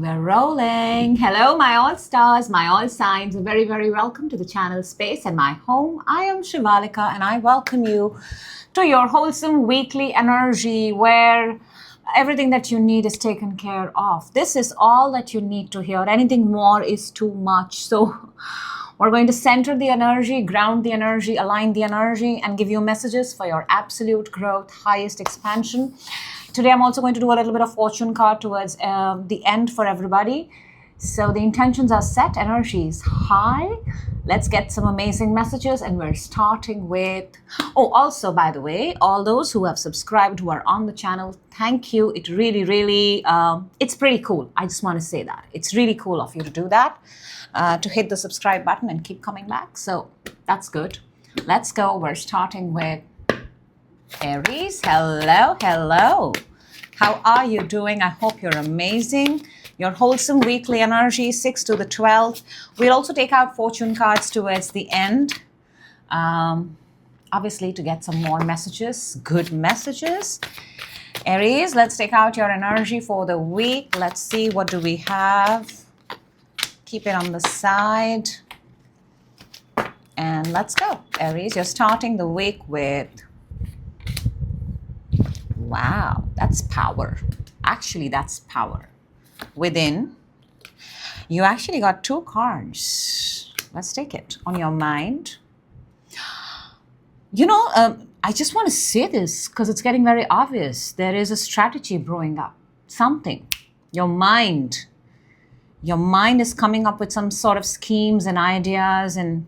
We're rolling. Hello, my all stars, my all signs. A very, very welcome to the channel Space and my home. I am Shivalika and I welcome you to your wholesome weekly energy where everything that you need is taken care of. This is all that you need to hear. Anything more is too much. So we're going to center the energy, ground the energy, align the energy, and give you messages for your absolute growth, highest expansion. Today, I'm also going to do a little bit of fortune card towards the end for everybody. So the intentions are set, energy is high. Let's get some amazing messages, and we're starting with... Oh, also, by the way, all those who have subscribed, who are on the channel, thank you. It really, it's pretty cool. I just want to say that. It's really cool of you to do that, to hit the subscribe button and keep coming back. So that's good. Let's go. We're starting with Aries. Hello, hello. How are you doing? I hope you're amazing. Your wholesome weekly energy, 6 to the 12th. We'll also take out fortune cards towards the end. Obviously, to get some more messages, good messages. Aries, let's take out your energy for the week. Let's see, what do we have? Keep it on the side. And let's go. Aries, you're starting the week with... Wow, that's power. Actually, that's power. Within, you actually got 2 cards. Let's take it. On your mind. You know, I just want to say this because it's getting very obvious. There is a strategy brewing up. Something. Your mind is coming up with some sort of schemes and ideas and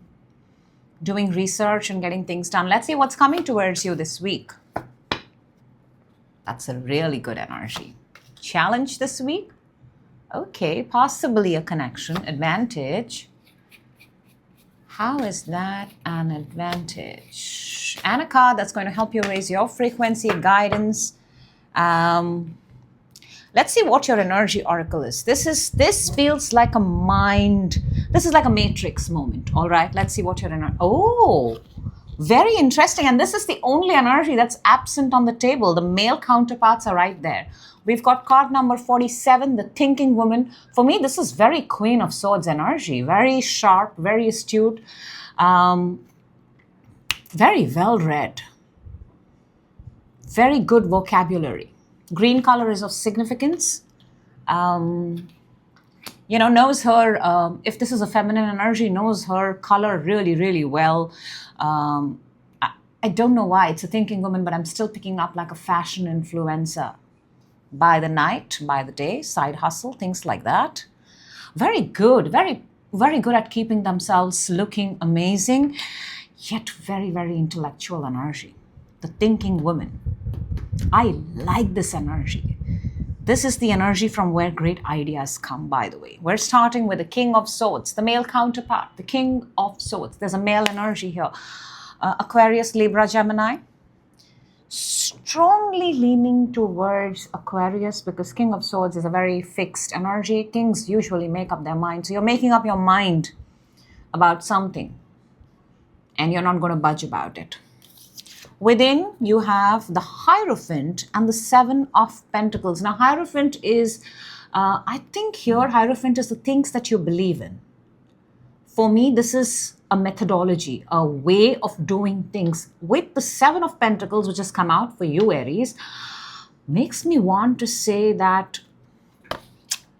doing research and getting things done. Let's see what's coming towards you this week. That's a really good energy. Challenge this week? Okay, possibly a connection. Advantage. How is that an advantage? And a card that's going to help you raise your frequency, guidance. Let's see what your energy oracle is. This feels like a mind. This is like a matrix moment. All right, let's see what your energy... Oh, very interesting. And this is the only energy that's absent on the table. The male counterparts are right there. We've got card number 47, the thinking woman. For me, this is very Queen of Swords energy. Very sharp, very astute, very well read. Very good vocabulary. Green color is of significance. Knows her, if this is a feminine energy, knows her color really, really well. I don't know why it's a thinking woman, but I'm still picking up like a fashion influencer. By the night, by the day, side hustle, things like that. Very good, very, very good at keeping themselves looking amazing, yet very, very intellectual energy. The thinking woman. I like this energy. This is the energy from where great ideas come, by the way. We're starting with the King of Swords, the male counterpart, the King of Swords. There's a male energy here. Aquarius, Libra, Gemini. Strongly leaning towards Aquarius because King of Swords is a very fixed energy. Kings usually make up their mind. So you're making up your mind about something and you're not going to budge about it. Within, you have the Hierophant and the 7 of Pentacles. Now, Hierophant is, I think here, Hierophant is the things that you believe in. For me, this is a methodology, a way of doing things. With the 7 of Pentacles, which has come out for you, Aries, makes me want to say that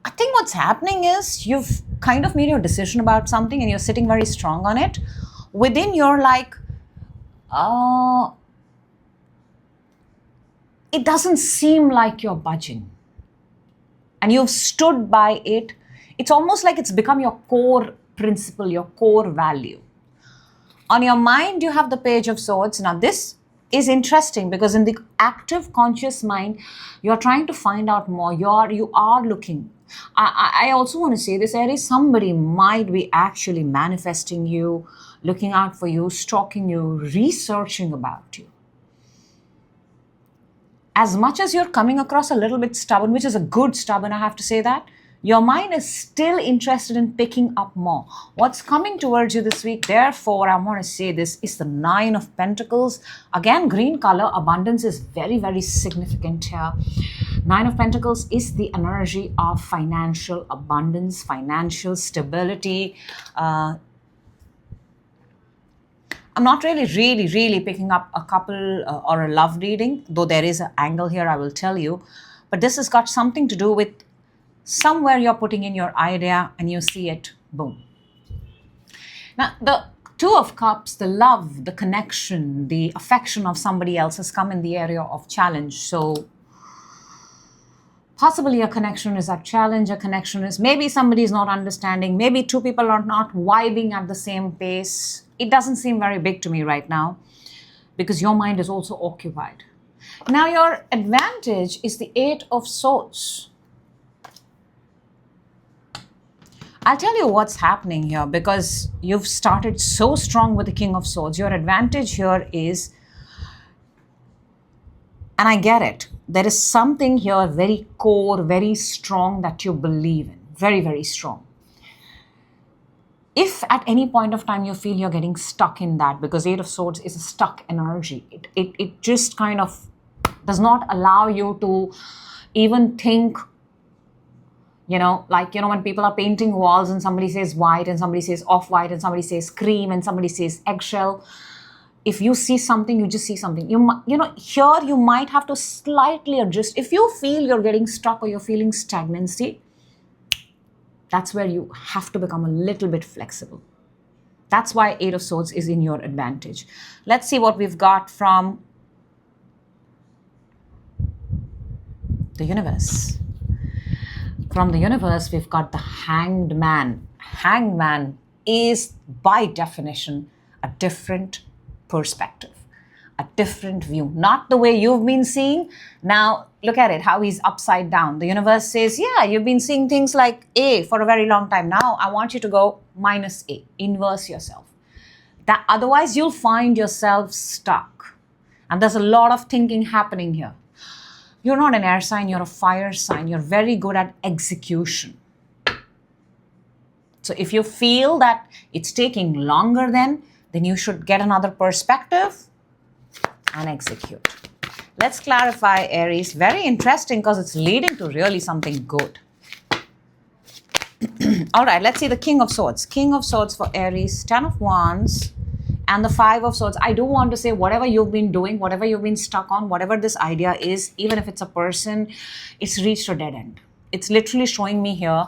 I think what's happening is you've kind of made your decision about something and you're sitting very strong on it. Within, you're like, it doesn't seem like you're budging. And you've stood by it. It's almost like it's become your core principle, your core value. On your mind, you have the Page of Swords. Now, this is interesting because in the active conscious mind, you're trying to find out more. You are looking. I also want to say this, Aries, somebody might be actually manifesting you, looking out for you, stalking you, researching about you. As much as you're coming across a little bit stubborn, which is a good stubborn, I have to say that, Your mind is still interested in picking up more. What's coming towards you this week, therefore, I want to say this, is the Nine of Pentacles. Again, green color, abundance is very, very significant here. Nine of Pentacles is the energy of financial abundance, financial stability. I'm not really picking up a couple or a love reading, though there is an angle here, I will tell you. But this has got something to do with somewhere you're putting in your idea and you see it, boom. Now, the Two of Cups, the love, the connection, the affection of somebody else has come in the area of challenge. So possibly a connection is at challenge, a connection is maybe somebody is not understanding, maybe two people are not vibing at the same pace. It doesn't seem very big to me right now because your mind is also occupied. Now, your advantage is the Eight of Swords. I'll tell you what's happening here because you've started so strong with the King of Swords. Your advantage here is, and I get it, there is something here very core, very strong that you believe in. Very, very strong. If at any point of time you feel you're getting stuck in that, because Eight of Swords is a stuck energy, it just kind of does not allow you to even think, when people are painting walls and somebody says white and somebody says off-white and somebody says cream and somebody says eggshell. If you see something, you just see something. Here you might have to slightly adjust. If you feel you're getting stuck or you're feeling stagnancy, that's where you have to become a little bit flexible. That's why Eight of Swords is in your advantage. Let's see what we've got from the universe. From the universe, we've got the Hanged Man. Hanged Man is, by definition, a different perspective, a different view, not the way you've been seeing. Now, look at it, how he's upside down. The universe says, yeah, you've been seeing things like A for a very long time. Now, I want you to go minus A, inverse yourself. That otherwise, you'll find yourself stuck. And there's a lot of thinking happening here. You're not an air sign, you're a fire sign. You're very good at execution. So if you feel that it's taking longer then you should get another perspective and execute. Let's clarify, Aries. Very interesting because it's leading to really something good. All right, let's see the King of Swords. King of Swords for Aries, 10 of Wands, and the Five of Swords. I do want to say whatever you've been doing, whatever you've been stuck on, whatever this idea is, even if it's a person, it's reached a dead end. It's literally showing me here,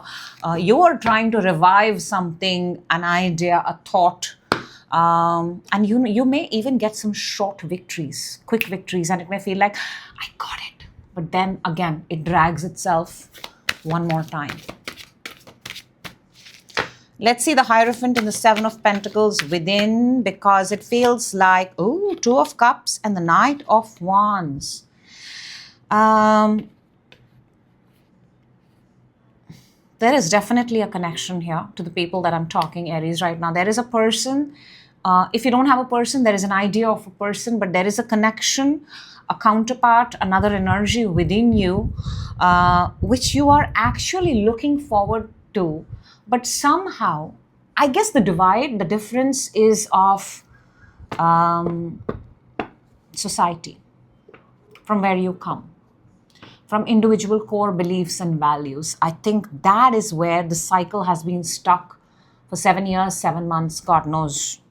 you are trying to revive something, an idea, a thought, and you may even get some short victories, quick victories, and it may feel like, I got it. But then again, it drags itself one more time. Let's see the Hierophant and the Seven of Pentacles within, because it feels like, oh, Two of Cups and the Knight of Wands. There is definitely a connection here to the people that I'm talking, Aries, right now. There is a person. If you don't have a person, there is an idea of a person, but there is a connection, a counterpart, another energy within you, which you are actually looking forward to. But somehow, I guess the difference is of society, from where you come, from individual core beliefs and values. I think that is where the cycle has been stuck for 7 years, 7 months, God knows.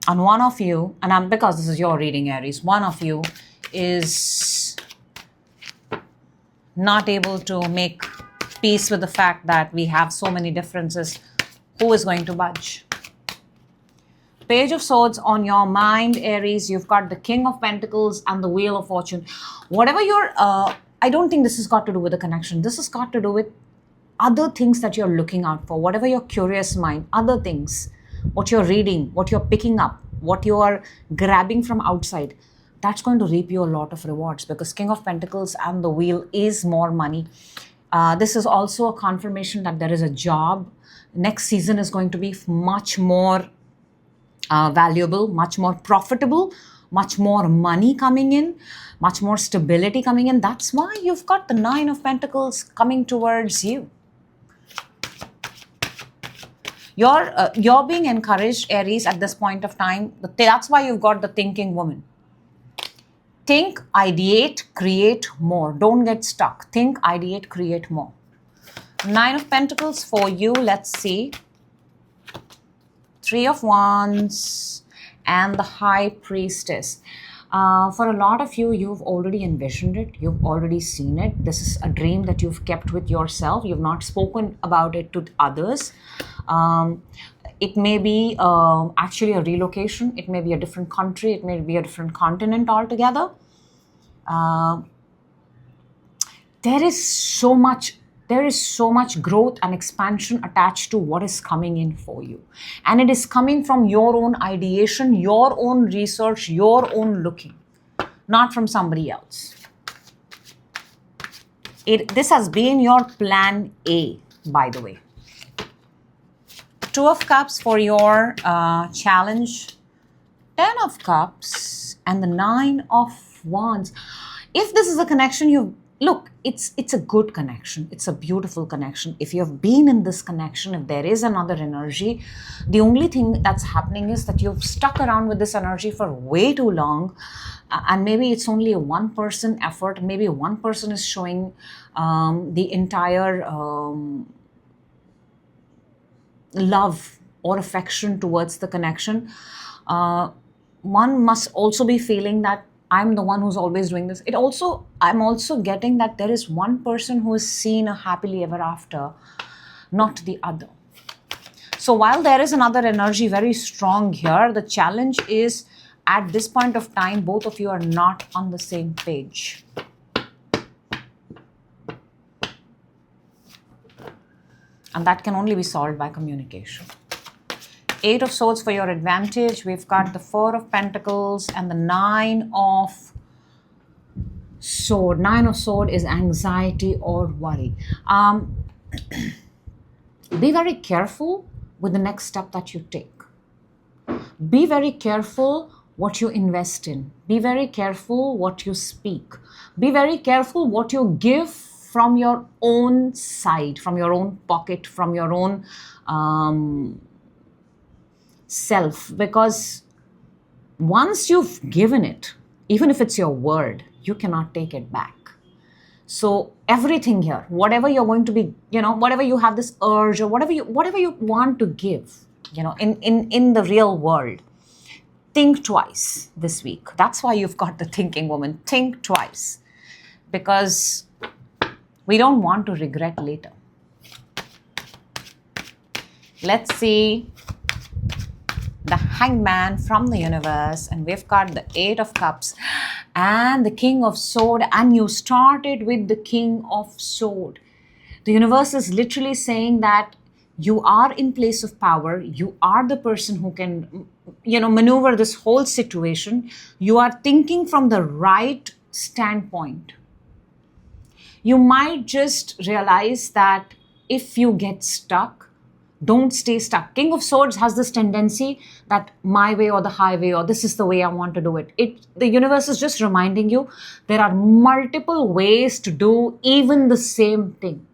And one of you, and because this is your reading, Aries, one of you is not able to make peace with the fact that we have so many differences. Who is going to budge? Page of Swords on your mind, Aries. You've got the King of Pentacles and the Wheel of Fortune. Whatever you're, I don't think this has got to do with the connection. This has got to do with other things that you're looking out for. Whatever your curious mind, other things, what you're reading, what you're picking up, what you're grabbing from outside. That's going to reap you a lot of rewards, because King of Pentacles and the Wheel is more money. This is also a confirmation that there is a job. Next season is going to be much more valuable, much more profitable, much more money coming in, much more stability coming in. That's why you've got the Nine of Pentacles coming towards you. You're being encouraged, Aries, at this point of time. That's why you've got the thinking woman. Think, ideate, create more. Don't get stuck. Think, ideate, create more. Nine of Pentacles for you. Let's see. Three of Wands and the High Priestess. For a lot of you, you've already envisioned it. You've already seen it. This is a dream that you've kept with yourself. You've not spoken about it to others. It may be actually a relocation. It may be a different country. It may be a different continent altogether. There is so much growth and expansion attached to what is coming in for you. And it is coming from your own ideation, your own research, your own looking, not from somebody else. This has been your plan A, by the way. Two of Cups for your challenge. 10 of Cups and the 9 of Wands. If this is a connection look, it's a good connection. It's a beautiful connection. If you have been in this connection, if there is another energy, the only thing that's happening is that you've stuck around with this energy for way too long. And maybe it's only a one-person effort. Maybe one person is showing the entire love or affection towards the connection. One must also be feeling that I'm the one who's always doing this. I'm also getting that there is one person who is seen a happily ever after, not the other. So while there is another energy very strong here, the challenge is at this point of time, both of you are not on the same page. And that can only be solved by communication. 8 of Swords for your advantage. We've got the 4 of Pentacles and the 9 of Sword. 9 of Sword is anxiety or worry. Be very careful with the next step that you take. Be very careful what you invest in. Be very careful what you speak. Be very careful what you give from your own side, from your own pocket, from your own self. Because once you've given it, even if it's your word, you cannot take it back. So everything here, whatever you're going to be, whatever you have this urge or whatever you want to give, in the real world, think twice this week. That's why you've got the thinking woman. Think twice, because we don't want to regret later. Let's see the Hangman from the universe, and we've got the 8 of Cups and the King of Sword, and you started with the King of Sword. The universe is literally saying that you are in place of power. You are the person who can, maneuver this whole situation. You are thinking from the right standpoint. You might just realize that if you get stuck, don't stay stuck. King of Swords has this tendency that my way or the highway, or this is the way I want to do it. The universe is just reminding you there are multiple ways to do even the same thing.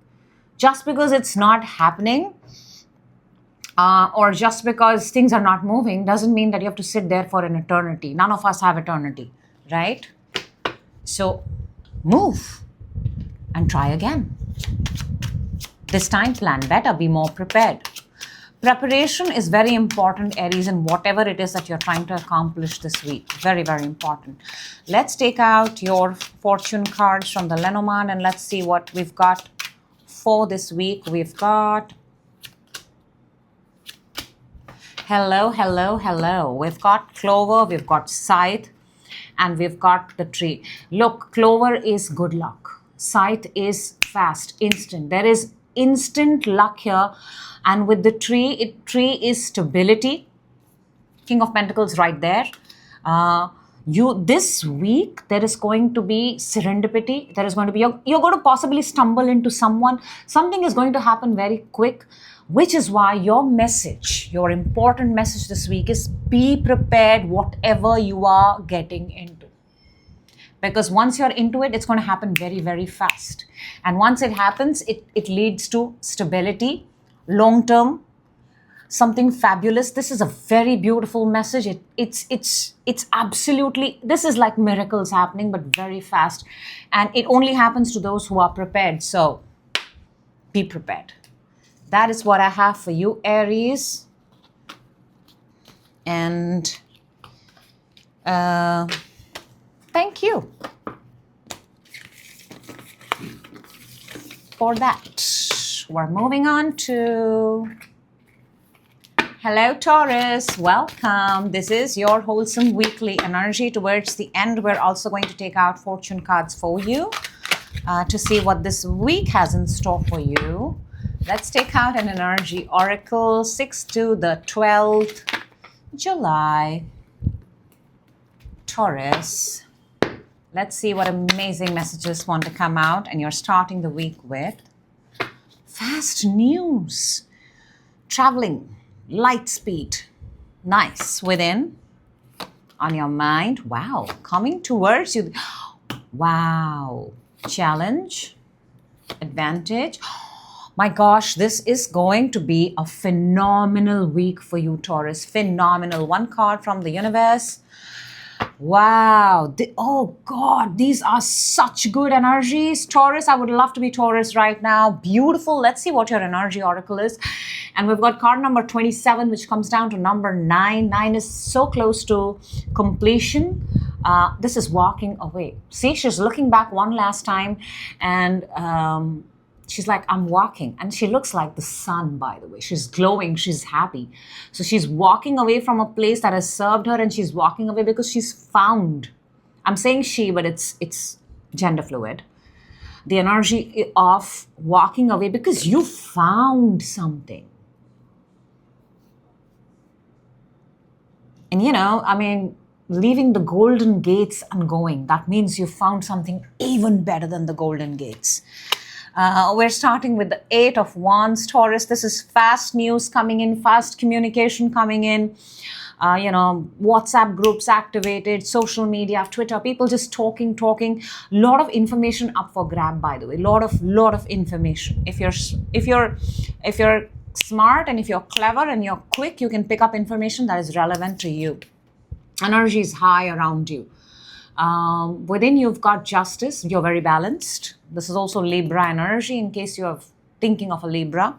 Just because it's not happening or just because things are not moving doesn't mean that you have to sit there for an eternity. None of us have eternity, right? So move and try again. This time plan better, be more prepared. Preparation is very important, Aries, in whatever it is that you're trying to accomplish this week. Very, very important. Let's take out your fortune cards from the Lenormand and let's see what we've got for this week. We've got hello, hello, hello. We've got Clover, we've got Scythe, and we've got the Tree. Look, Clover is good luck. Scythe is fast, instant. There is instant luck here. And with the Tree is stability. King of Pentacles right there. This week there is going to be serendipity. There is going to be, you're going to possibly stumble into someone. Something is going to happen very quick, which is why your message, your important message this week is be prepared whatever you are getting into. Because once you're into it, it's going to happen very, very fast. And once it happens, it leads to stability, long-term, something fabulous. This is a very beautiful message. It's absolutely, this is like miracles happening, but very fast. And it only happens to those who are prepared. So be prepared. That is what I have for you, Aries. And thank you for that. We're moving on to, hello Taurus, welcome. This is your wholesome weekly energy. Towards the end, we're also going to take out fortune cards for you to see what this week has in store for you. Let's take out an energy oracle, 6 to the 12th July. Taurus. Let's see what amazing messages want to come out, and you're starting the week with fast news, traveling, light speed, nice, within, on your mind, wow, coming towards you, wow, challenge, advantage. My gosh, this is going to be a phenomenal week for you, Taurus, phenomenal. One card from the universe. Wow. Oh God, these are such good energies. Taurus, I would love to be Taurus right now. Beautiful. Let's see what your energy oracle is. And we've got card number 27, which comes down to number 9. 9 is so close to completion. This is walking away. See, she's looking back one last time, and she's like, I'm walking. And she looks like the sun, by the way. She's glowing. She's happy. So she's walking away from a place that has served her, and she's walking away because she's found. I'm saying she, but it's gender fluid. The energy of walking away because you found something. And leaving the golden gates and going, that means you found something even better than the golden gates. We're starting with the 8 of Wands, Taurus. This is fast news coming in, fast communication coming in. WhatsApp groups activated, social media, Twitter, people just talking. A lot of information up for grab, by the way. Lot of information. If you're smart and if you're clever and you're quick, you can pick up information that is relevant to you. Energy is high around you. Within you've got justice. You're very balanced. This is also Libra energy in case you're thinking of a Libra.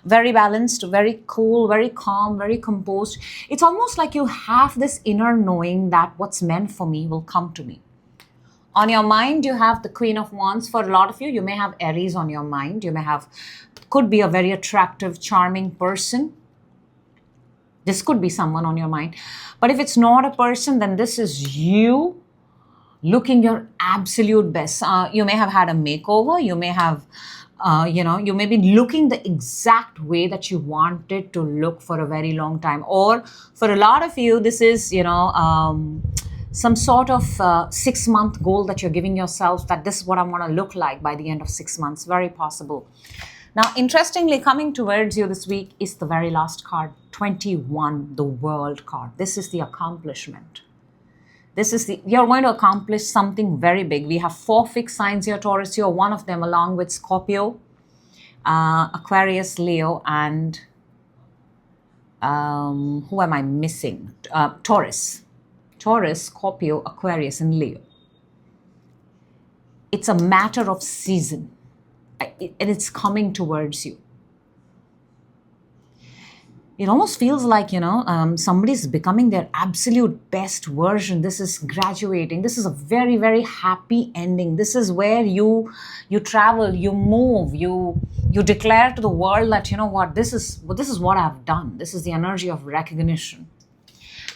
Very balanced, very cool, very calm, very composed. It's almost like you have this inner knowing that what's meant for me will come to me. On your mind, you have the Queen of Wands. For a lot of you, you may have Aries on your mind. Could be a very attractive, charming person. This could be someone on your mind. But if it's not a person, then this is you looking your absolute best. You may have had a makeover. You may have, you may be looking the exact way that you wanted to look for a very long time. Or for a lot of you, this is, some sort of 6-month goal that you're giving yourself, that this is what I want to look like by the end of 6 months. Very possible. Now, interestingly, coming towards you this week is the very last card, 21, the World card. This is the accomplishment. You're going to accomplish something very big. We have 4 fixed signs here, Taurus. You're one of them, along with Scorpio, Aquarius, Leo, and who am I missing? Taurus. Taurus, Scorpio, Aquarius, and Leo. It's a matter of season. And it's coming towards you. It almost feels like, somebody's becoming their absolute best version. This is graduating. This is a very, very happy ending. This is where you travel, you move, you declare to the world that, you know what, this is what I've done. This is the energy of recognition.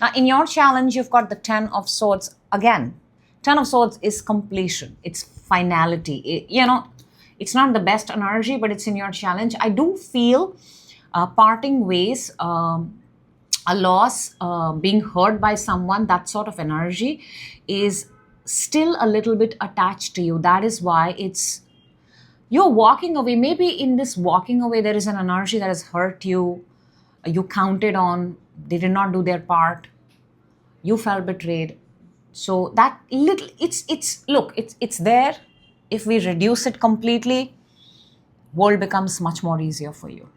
Now, in your challenge, you've got the 10 of Swords. Again, 10 of Swords is completion. It's finality. It's not the best energy, but it's in your challenge. I do feel parting ways a loss, being hurt by someone, that sort of energy is still a little bit attached to you. That is why you're walking away. Maybe in this walking away, there is an energy that has hurt you. You counted on, they did not do their part. You felt betrayed. So that little, it's there. If we reduce it completely, world becomes much more easier for you.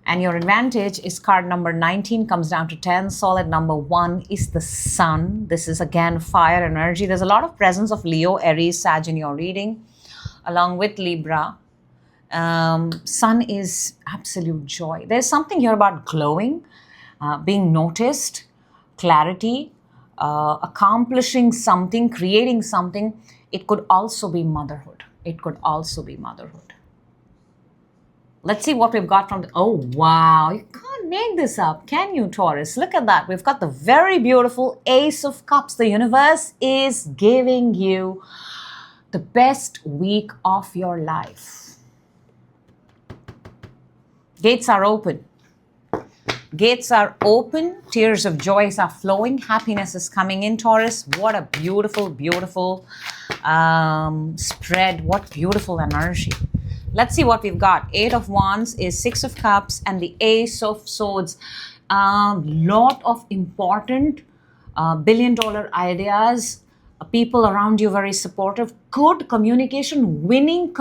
And your advantage is card number 19, comes down to 10. Solid number 1 is the sun. This is again fire energy. There's a lot of presence of Leo, Aries, Sag in your reading, along with Libra. Sun is absolute joy. There's something here about glowing, being noticed, clarity, accomplishing something, creating something. It could also be motherhood. It could also be motherhood. Let's see what we've got from the... Oh, wow. You can't make this up, can you, Taurus? Look at that. We've got the very beautiful Ace of Cups. The universe is giving you the best week of your life. Gates are open. Gates are open. Tears of joy are flowing. Happiness is coming in, Taurus. What a beautiful, beautiful spread. What beautiful energy. Let's see what we've got. 8 of Wands is 6 of Cups and the Ace of Swords. Lot of important billion-dollar ideas. People around you very supportive. Good communication, winning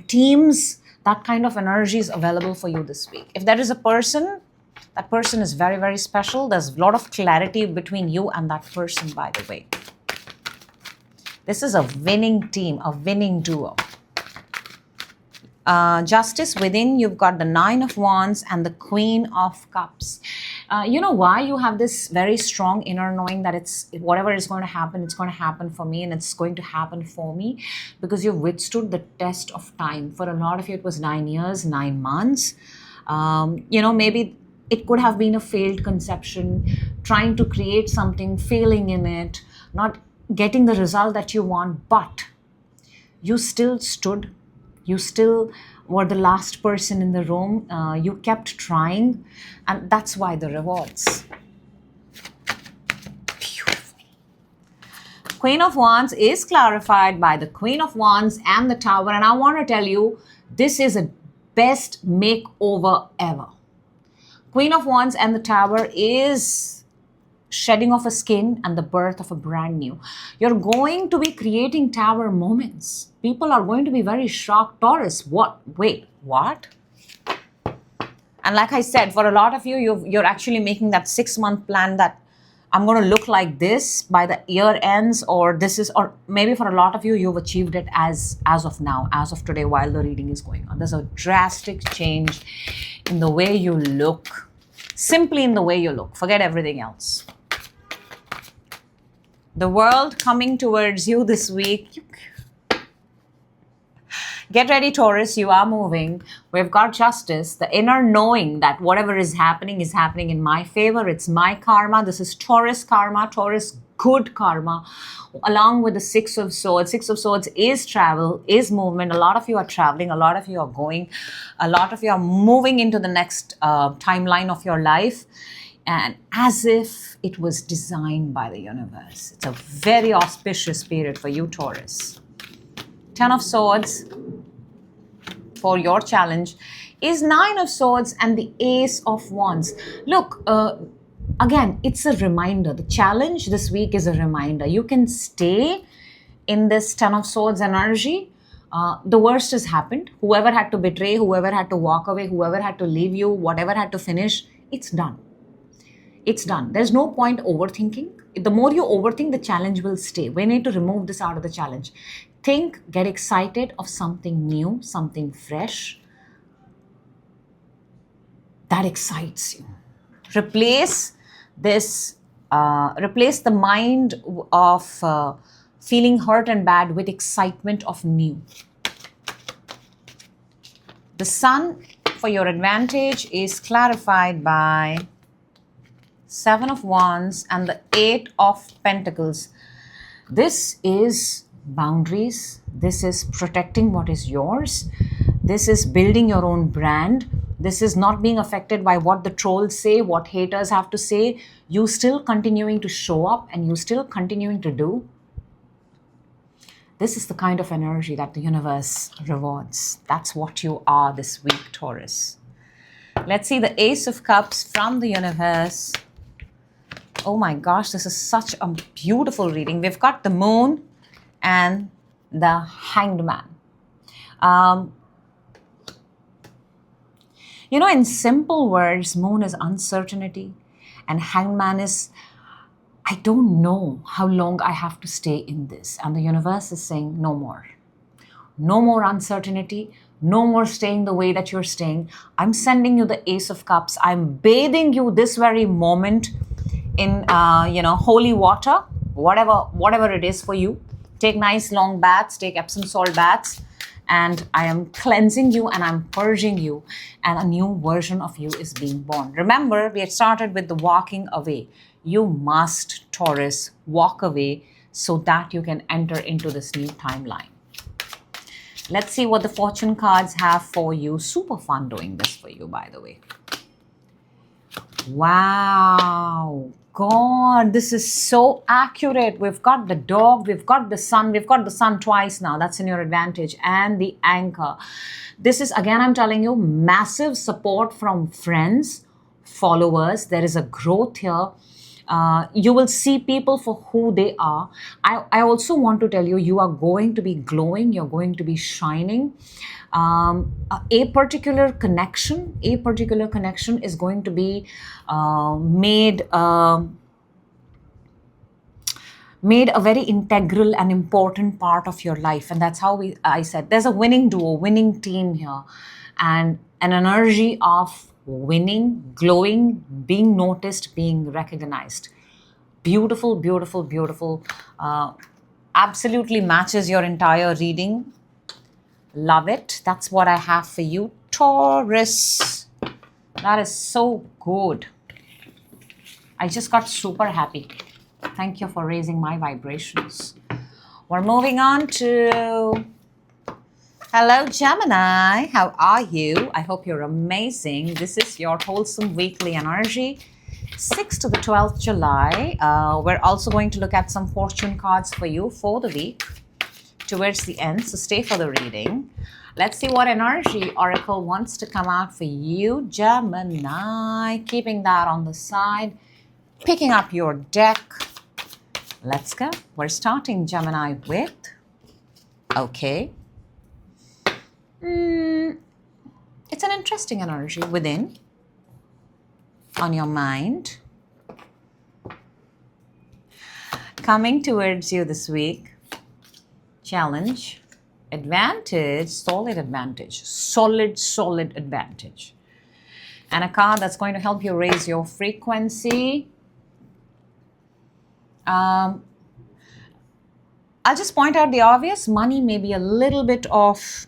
teams. That kind of energy is available for you this week. If there is a person, that person is very, very special. There's a lot of clarity between you and that person, by the way. This is a winning team, a winning duo. Justice within, you've got the 9 of Wands and the Queen of Cups. You know why you have this very strong inner knowing that it's whatever is going to happen, it's going to happen for me and it's going to happen for me, because you've withstood the test of time. For a lot of you, it was 9 years, 9 months. Maybe it could have been a failed conception, trying to create something, failing in it, not getting the result that you want, but you still stood. You still were the last person in the room. You kept trying, and that's why the rewards. Beautiful. Queen of Wands is clarified by the Queen of Wands and the Tower, and I want to tell you, this is a best makeover ever. Queen of Wands and the Tower is shedding of a skin and the birth of a brand new. You're going to be creating Tower moments. People are going to be very shocked. Taurus, what? Wait, what? And like I said, for a lot of you, you're actually making that 6-month plan that I'm going to look like this by the year ends, or maybe for a lot of you, you've achieved it as of now, as of today, while the reading is going on. There's a drastic change in the way you look, simply in the way you look. Forget everything else. The world coming towards you this week. Get ready, Taurus, you are moving. We've got Justice, the inner knowing that whatever is happening in my favor. It's my karma. This is Taurus karma, Taurus good karma, along with the 6 of Swords. 6 of Swords is travel, is movement. A lot of you are traveling. A lot of you are going. A lot of you are moving into the next timeline of your life. And as if it was designed by the universe. It's a very auspicious period for you, Taurus. 10 of Swords for your challenge is 9 of Swords and the Ace of Wands. Look, again, it's a reminder. The challenge this week is a reminder. You can stay in this 10 of Swords energy. The worst has happened. Whoever had to betray, whoever had to walk away, whoever had to leave you, whatever had to finish, it's done. It's done. There's no point overthinking. The more you overthink, the challenge will stay. We need to remove this out of the challenge. Think, get excited of something new, something fresh that excites you. Replace the mind of feeling hurt and bad with excitement of new. The Sun for your advantage is clarified by 7 of Wands and the 8 of Pentacles. This is boundaries. This is protecting what is yours. This is building your own brand. This is not being affected by what the trolls say, what haters have to say. You still continuing to show up and you still continuing to do. This is the kind of energy that the universe rewards. That's what you are this week, Taurus. Let's see the Ace of Cups from the universe. Oh my gosh, this is such a beautiful reading. We've got the Moon and the Hanged Man. You know, in simple words, Moon is uncertainty and Hanged Man is, I don't know how long I have to stay in this. And the universe is saying no more. No more uncertainty. No more staying the way that you're staying. I'm sending you the Ace of Cups. I'm bathing you this very moment in, holy water, whatever it is for you. Take nice long baths, take Epsom salt baths. And I am cleansing you and I'm purging you. And a new version of you is being born. Remember, we had started with the walking away. You must, Taurus, walk away so that you can enter into this new timeline. Let's see what the fortune cards have for you. Super fun doing this for you, by the way. Wow. God, this is so accurate. We've got the dog, we've got the sun. We've got the sun twice now. That's in your advantage. And the anchor. This is, again, I'm telling you, massive support from friends, followers. There is a growth here. You will see people for who they are. I also want to tell you, you are going to be glowing. You're going to be shining. A particular connection is going to be made a very integral and important part of your life. And that's how I said there's a winning duo, winning team here, and an energy of winning, glowing, being noticed, being recognized. Beautiful, beautiful, beautiful. Absolutely matches your entire reading. Love it. That's what I have for you, Taurus. That is so good. I just got super happy. Thank you for raising my vibrations. We're moving on to... Hello, Gemini. How are you? I hope you're amazing. This is your wholesome weekly energy, 6th to the 12th July. We're also going to look at some fortune cards for you for the week towards the end. So stay for the reading. Let's see what energy Oracle wants to come out for you, Gemini. Keeping that on the side. Picking up your deck. Let's go. We're starting, Gemini, with... Okay. It's an interesting energy within, on your mind. Coming towards you this week. Challenge, advantage, solid advantage, solid advantage. And a card that's going to help you raise your frequency. I'll just point out the obvious. Money may be a little bit of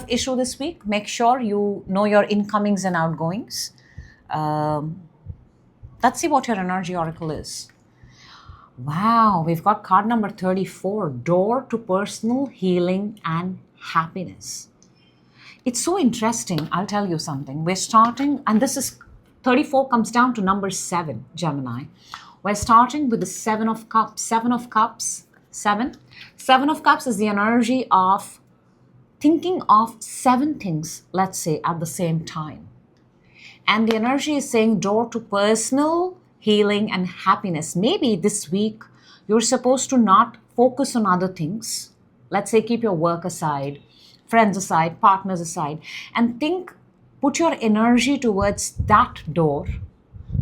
issue this week. Make sure you know your incomings and outgoings. Let's see what your energy oracle is. Wow, we've got card number 34, door to personal healing and happiness. It's so interesting. I'll tell you something. We're starting, and this is 34 comes down to number 7, Gemini. We're starting with the 7 of Cups. 7 of Cups. 7 of Cups is the energy of thinking of 7 things, let's say, at the same time. And the energy is saying door to personal healing and happiness. Maybe this week you're supposed to not focus on other things. Let's say keep your work aside, friends aside, partners aside, and put your energy towards that door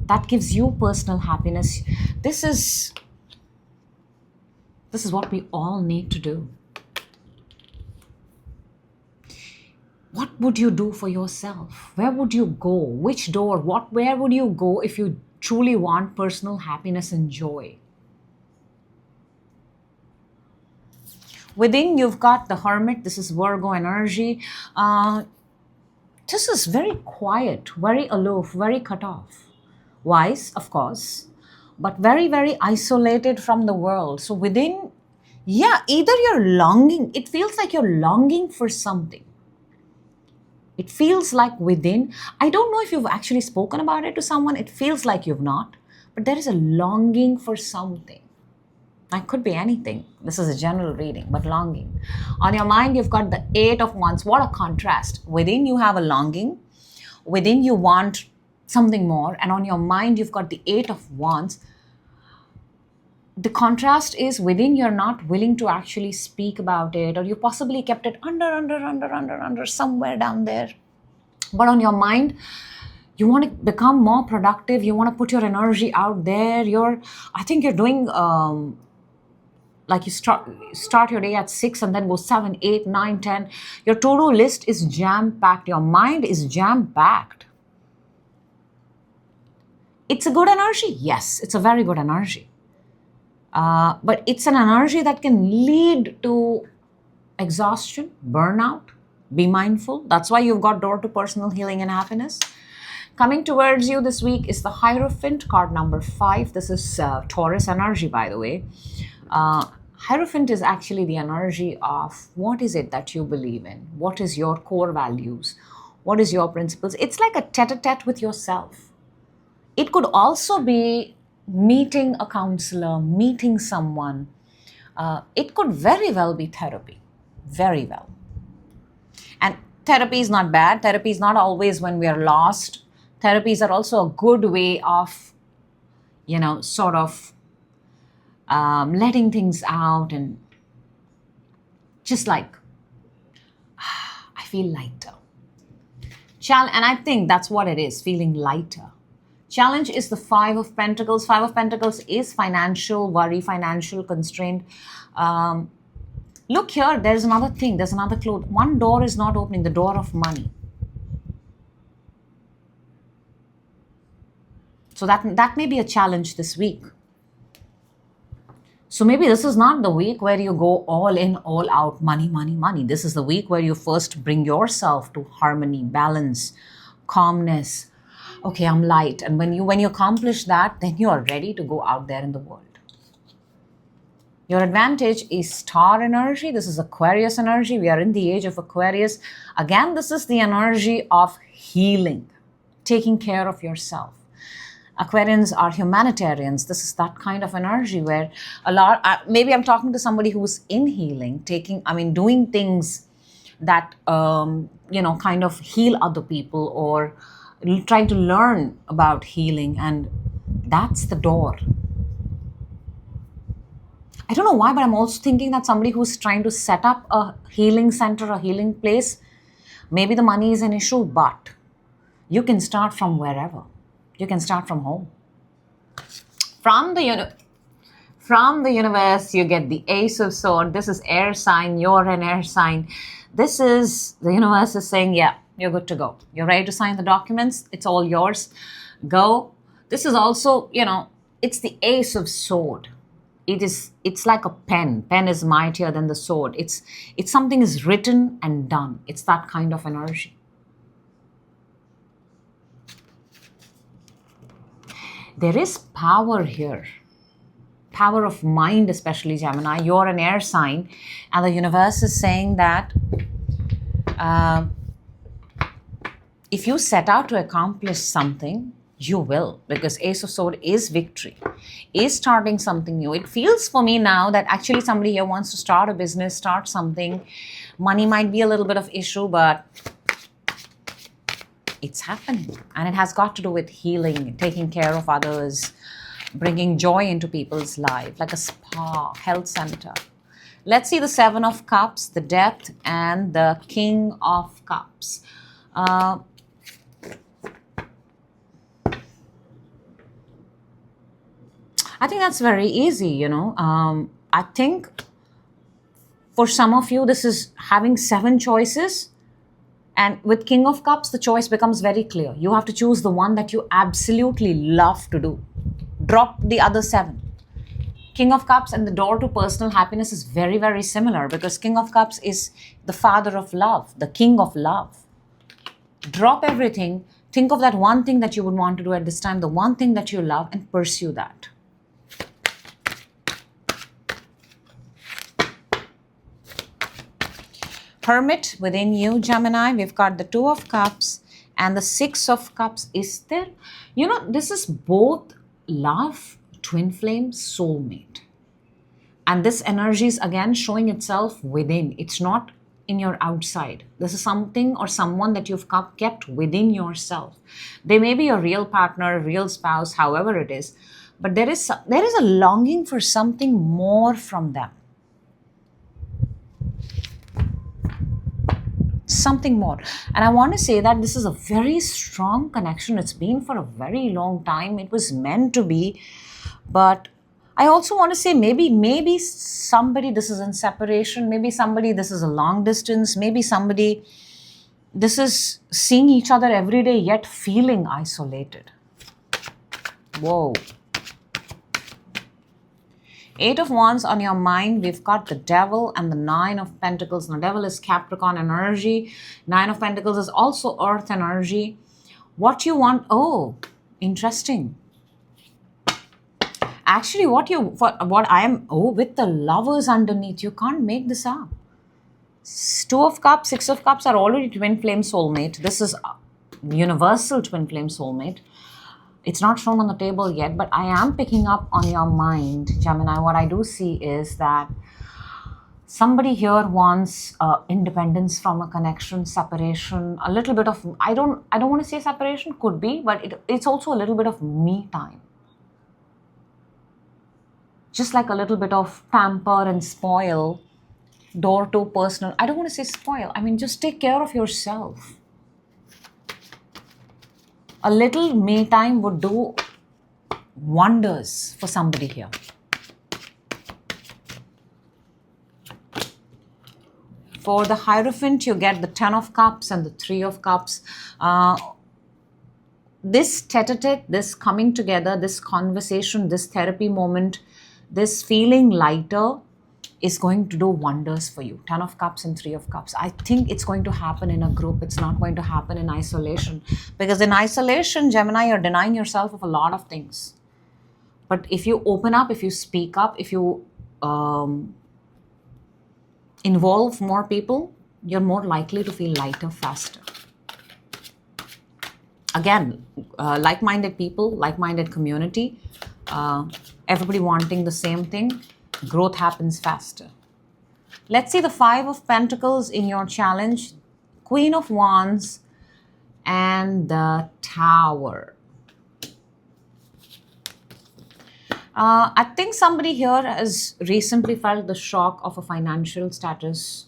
that gives you personal happiness. This is what we all need to do. What would you do for yourself? Where would you go? Which door? Where would you go if you truly want personal happiness and joy? Within, you've got the Hermit. This is Virgo energy. This is very quiet, very aloof, very cut off. Wise, of course, but very, very isolated from the world. So within, Yeah, either you're longing, it feels like you're longing for something. It feels like within, I don't know if you've actually spoken about it to someone, it feels like you've not, but there is a longing for something. That could be anything. This is a general reading, but longing. On your mind, you've got the Eight of Wands. What a contrast. Within, you have a longing. Within, you want something more. And on your mind, you've got the Eight of Wands. The contrast is within, you're not willing to actually speak about it, or you possibly kept it under, somewhere down there. But on your mind, you want to become more productive. You want to put your energy out there. I think you're doing, like you start your day at 6 and then go 7, 8, 9, 10. Your to-do list is jam-packed. Your mind is jam-packed. It's a good energy. Yes, it's a very good energy. But it's an energy that can lead to exhaustion, burnout. Be mindful. That's why you've got door to personal healing and happiness. Coming towards you this week is the Hierophant, card number 5. This is Taurus energy, by the way. Hierophant is actually the energy of what is it that you believe in? What is your core values? What is your principles? It's like a tete-a-tete with yourself. It could also be meeting a counselor, meeting someone. It could very well be therapy. Very well. And therapy is not bad. Therapy is not always when we are lost. Therapies are also a good way of, sort of letting things out and just like, I feel lighter. And I think that's what it is, feeling lighter. Challenge is the Five of Pentacles. Five of Pentacles is financial worry, financial constraint. Look here, there's another thing, there's another clue. One door is not opening, the door of money. So that may be a challenge this week. So maybe this is not the week where you go all in, all out, money, money, money. This is the week where you first bring yourself to harmony, balance, calmness. Okay, I'm light. And when you accomplish that, then you are ready to go out there in the world. Your advantage is star energy. This is Aquarius energy. We are in the age of Aquarius. Again, this is the energy of healing, taking care of yourself. Aquarians are humanitarians. This is that kind of energy where maybe I'm talking to somebody who's in healing, doing things that, kind of heal other people, or trying to learn about healing. And that's the door. I don't know why, but I'm also thinking that somebody who's trying to set up a healing center, a healing place, maybe the money is an issue, but you can start from wherever. You can start from home. From the universe, you get the Ace of Swords. This is air sign. You're an air sign. This is, the universe is saying, yeah, you're good to go. You're ready to sign the documents. It's all yours. Go. This is also, it's the Ace of Sword. It's like a pen. Pen is mightier than the sword. It's something is written and done. It's that kind of energy. There is power here. Power of mind, especially Gemini. You're an air sign, and the universe is saying that if you set out to accomplish something, you will, because Ace of Swords is victory, is starting something new. It feels for me now that actually somebody here wants to start a business, start something. Money might be a little bit of issue, but it's happening. And it has got to do with healing, taking care of others, bringing joy into people's life, like a spa, health center. Let's see the Seven of Cups, the Death, and the King of Cups. I think that's very easy, I think for some of you, this is having 7 choices. And with King of Cups, the choice becomes very clear. You have to choose the one that you absolutely love to do. Drop the other 7. King of Cups and the door to personal happiness is very, very similar, because King of Cups is the father of love, the king of love. Drop everything. Think of that one thing that you would want to do at this time, the one thing that you love, and pursue that. Hermit within you, Gemini. We've got the Two of Cups and the Six of Cups. Is there, you know, this is both love, twin flame, soulmate. And this energy is again showing itself within. It's not in your outside. This is something or someone that you've kept within yourself. They may be a real partner, real spouse, however it is, but there is a longing for something more from them. Something more. And I want to say that this is a very strong connection. It's been for a very long time. It was meant to be. But I also want to say maybe somebody this is in separation. Maybe somebody this is a long distance. Maybe somebody this is seeing each other every day yet feeling isolated. Whoa. Eight of Wands on your mind. We've got the Devil and the Nine of Pentacles. Now, Devil is Capricorn energy. Nine of Pentacles is also Earth energy. What you want? Oh, interesting. Actually, with the Lovers underneath, you can't make this up. Two of Cups, Six of Cups are already twin flame soulmate. This is universal twin flame soulmate. It's not shown on the table yet, but I am picking up on your mind, Gemini. What I do see is that somebody here wants independence from a connection, separation, a little bit of, I don't want to say separation, could be, but it's also a little bit of me time. Just like a little bit of pamper and spoil, door to personal. I don't want to say spoil. I mean, just take care of yourself. A little me time would do wonders for somebody here. For the Hierophant, you get the Ten of Cups and the Three of Cups. This tete-a-tete, this coming together, this conversation, this therapy moment, this feeling lighter is going to do wonders for you. Ten of Cups and Three of Cups. I think it's going to happen in a group. It's not going to happen in isolation. Because in isolation, Gemini, you're denying yourself of a lot of things. But if you open up, if you speak up, if you involve more people, you're more likely to feel lighter faster. Again, like-minded people, like-minded community, everybody wanting the same thing, growth happens faster. Let's see the Five of Pentacles in your challenge, Queen of Wands, and the Tower. I think somebody here has recently felt the shock of a financial status.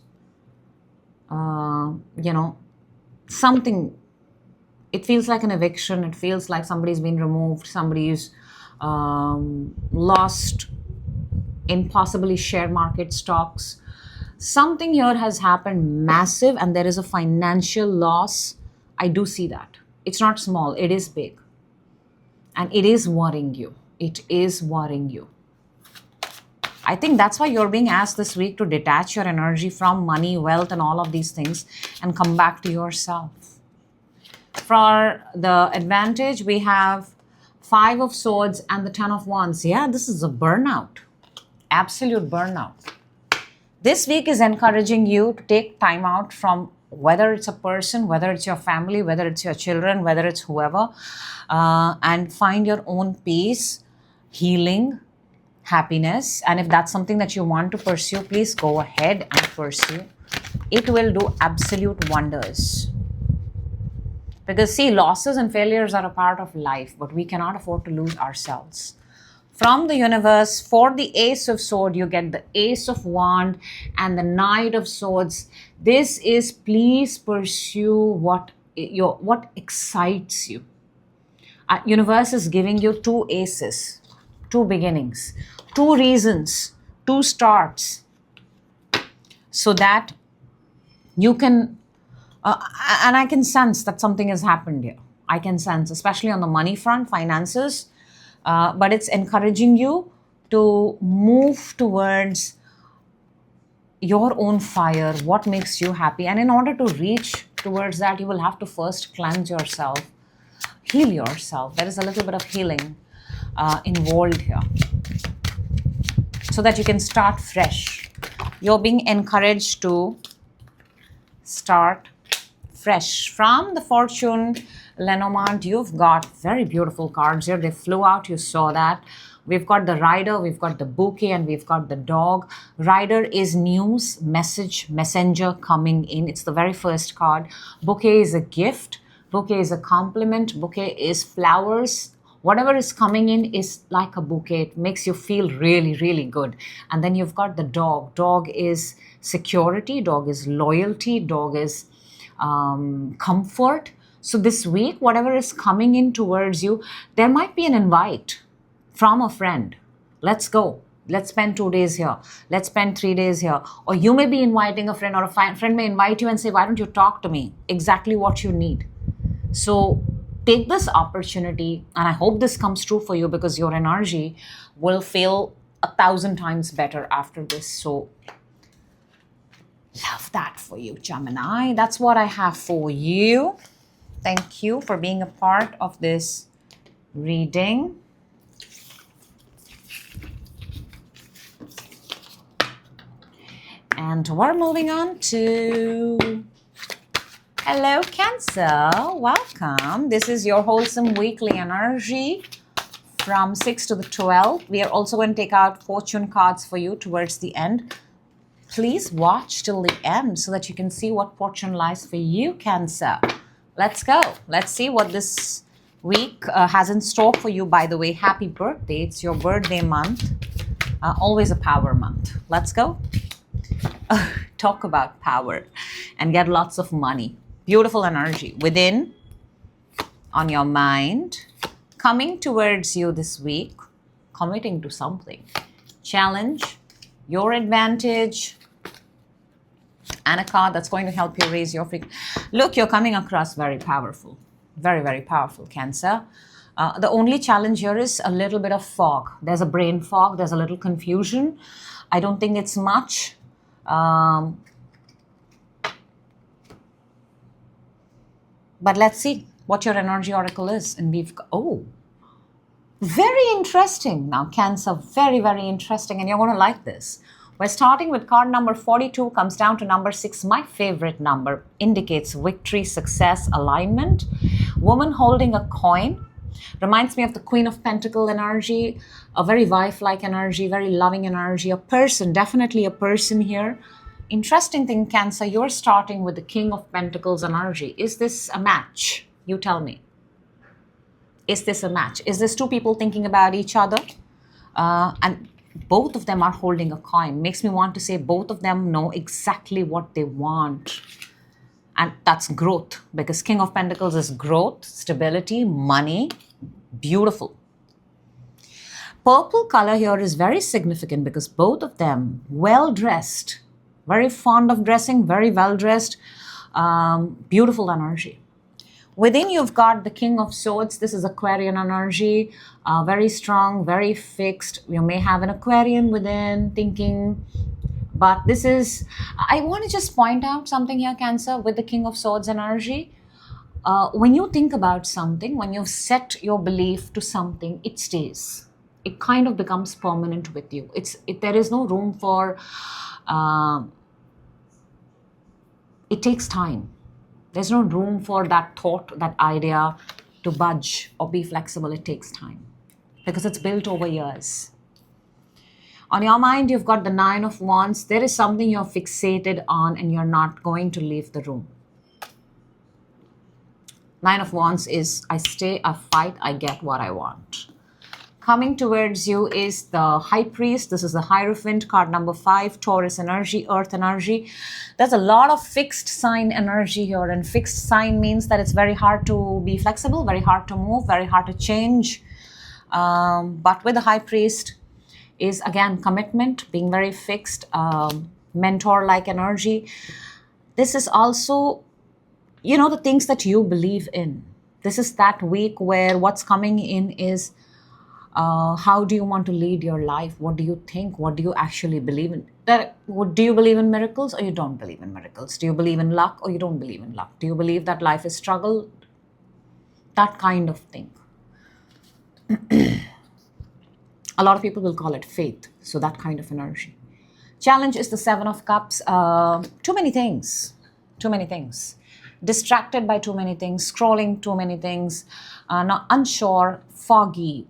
Something, it feels like an eviction. It feels like somebody's been removed. Somebody's lost in possibly share market stocks. Something here has happened massive and there is a financial loss. I do see that. It's not small. It is big. And it is worrying you. It is worrying you. I think that's why you're being asked this week to detach your energy from money, wealth, and all of these things and come back to yourself. For the advantage, we have Five of Swords and the Ten of Wands. Yeah, this is a burnout. Absolute burnout. This week is encouraging you to take time out from whether it's a person, whether it's your family, whether it's your children, whether it's whoever, and find your own peace, healing, happiness. And if that's something that you want to pursue, please go ahead and pursue. It will do absolute wonders. Because see, losses and failures are a part of life, but we cannot afford to lose ourselves. From the universe, for the Ace of Swords, you get the Ace of Wands and the Knight of Swords. This is, please pursue what excites you. Universe is giving you two aces, two beginnings, two reasons, two starts, so that you can, and I can sense that something has happened here. I can sense, especially on the money front, finances, but it's encouraging you to move towards your own fire, what makes you happy. And in order to reach towards that, you will have to first cleanse yourself, heal yourself. There is a little bit of healing involved here, so that you can start fresh. You're being encouraged to start fresh. From the Fortune Lenormand, you've got very beautiful cards here. They flew out, you saw that. We've got the Rider, we've got the Bouquet, and we've got the Dog. Rider is news, message, messenger coming in. It's the very first card. Bouquet is a gift. Bouquet is a compliment. Bouquet is flowers. Whatever is coming in is like a bouquet. It makes you feel really, really good. And then you've got the Dog. Dog is security. Dog is loyalty. Dog is comfort. So this week, whatever is coming in towards you, there might be an invite from a friend. Let's go. Let's spend 2 days here. Let's spend 3 days here. Or you may be inviting a friend, or a friend may invite you and say, why don't you talk to me? Exactly what you need. So take this opportunity, and I hope this comes true for you, because your energy will feel 1,000 times better after this. So love that for you, Gemini. That's what I have for you. Thank you for being a part of this reading. And we're moving on to... Hello, Cancer. Welcome. This is your wholesome weekly energy from 6 to the 12th. We are also going to take out fortune cards for you towards the end. Please watch till the end so that you can see what fortune lies for you, Cancer. Let's go. Let's see what this week has in store for you. By the way, happy birthday. It's your birthday month. Always a power month. Let's go. Talk about power and get lots of money. Beautiful energy within, on your mind, coming towards you this week, committing to something. Challenge, your advantage, and a card that's going to help you raise your frequency. Look, you're coming across very powerful. Very, very powerful, Cancer. The only challenge here is a little bit of fog. There's a brain fog. There's a little confusion. I don't think it's much. But let's see what your energy oracle is. And we've got, oh, very interesting. Now, Cancer, very, very interesting. And you're going to like this. We're starting with card number 42, comes down to number 6. My favorite number, indicates victory, success, alignment. Woman holding a coin. Reminds me of the Queen of Pentacles energy. A very wife-like energy, very loving energy. A person, definitely a person here. Interesting thing, Cancer, you're starting with the King of Pentacles energy. Is this a match? You tell me. Is this a match? Is this two people thinking about each other? And both of them are holding a coin. Makes me want to say both of them know exactly what they want. And that's growth, because King of Pentacles is growth, stability, money. Beautiful. Purple color here is very significant because both of them well-dressed. Very fond of dressing, very well-dressed, beautiful energy. Within, you've got the King of Swords. This is Aquarian energy, very strong, very fixed. You may have an Aquarian within thinking, but this is, I want to just point out something here, Cancer, with the King of Swords energy. When you think about something, when you've set your belief to something, it stays. It kind of becomes permanent with you. There is no room for... it takes time. There's no room for that thought, that idea to budge or be flexible. It takes time because it's built over years. On your mind, you've got the Nine of Wands. There is something you're fixated on and you're not going to leave the room. Nine of Wands is, I stay, I fight, I get what I want. Coming towards you is the High Priest. This is the Hierophant, card number 5, Taurus energy, Earth energy. There's a lot of fixed sign energy here, and fixed sign means that it's very hard to be flexible, very hard to move, very hard to change. But with the High Priest is, again, commitment, being very fixed, mentor-like energy. This is also, you know, the things that you believe in. This is that week where what's coming in is how do you want to lead your life? What do you think? What do you actually believe in? Do you believe in miracles or you don't believe in miracles? Do you believe in luck or you don't believe in luck? Do you believe that life is struggle? That kind of thing. A lot of people will call it faith. So that kind of energy. Challenge is the Seven of Cups. Too many things. too many things. Distracted by too many things, scrolling too many things, not unsure, foggy,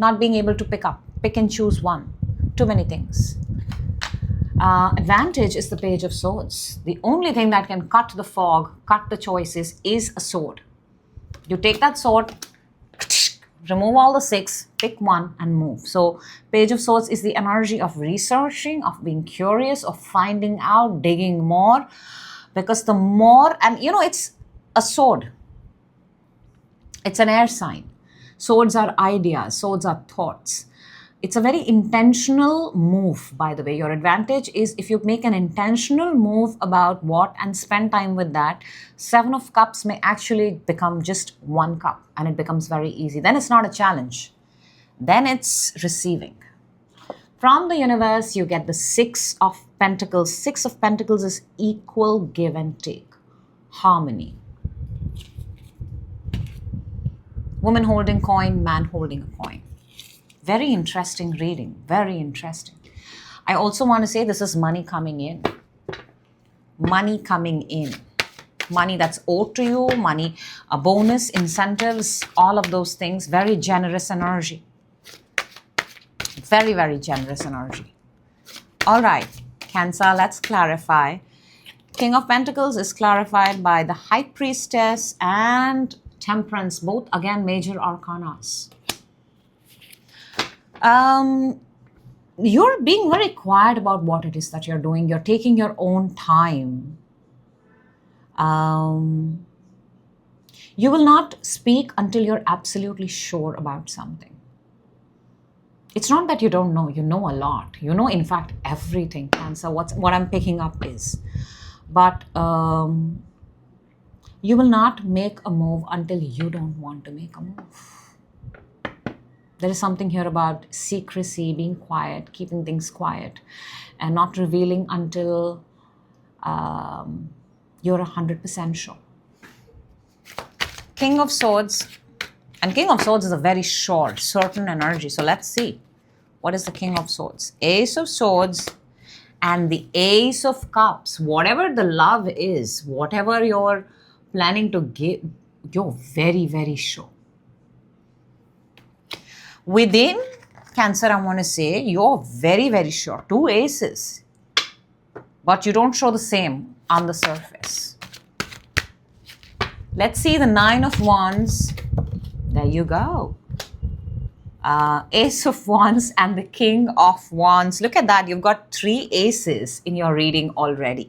not being able to pick and choose one. Too many things. Advantage is the Page of Swords. The only thing that can cut the fog, cut the choices, is a sword. You take that sword, remove all the 6, pick one and move. So Page of Swords is the energy of researching, of being curious, of finding out, digging more. Because the more, and it's a sword. It's an air sign. Swords are ideas, swords are thoughts. It's a very intentional move, by the way. Your advantage is if you make an intentional move about what and spend time with that, 7 of Cups may actually become just 1 cup and it becomes very easy. Then it's not a challenge. Then it's receiving. From the universe, you get the 6 of Pentacles. 6 of Pentacles is equal give and take, harmony. Woman holding coin, man holding a coin. Very interesting reading, very interesting. I also want to say this is money coming in. Money coming in. Money that's owed to you, money, a bonus, incentives, all of those things. Very generous energy. Very, very generous energy. All right, Cancer, let's clarify. King of Pentacles is clarified by the High Priestess and Temperance, both again major arcanas. You're being very quiet about what it is that you're doing. You're taking your own time. You will not speak until you're absolutely sure about something. It's not that you don't know. You know a lot. You know, in fact, everything, Cancer. What I'm picking up is. But you will not make a move until you don't want to make a move. There is something here about secrecy, being quiet, keeping things quiet, and not revealing until you're 100% sure. King of Swords. And King of Swords is a very short, certain energy. So let's see. What is the King of Swords? Ace of Swords and the Ace of Cups. Whatever the love is, whatever you're planning to give, you're very, very sure. Within Cancer, I want to say you're very, very sure. 2 aces. But you don't show the same on the surface. Let's see the 9 of Wands. There you go. Ace of Wands and the King of Wands. Look at that. You've got 3 aces in your reading already.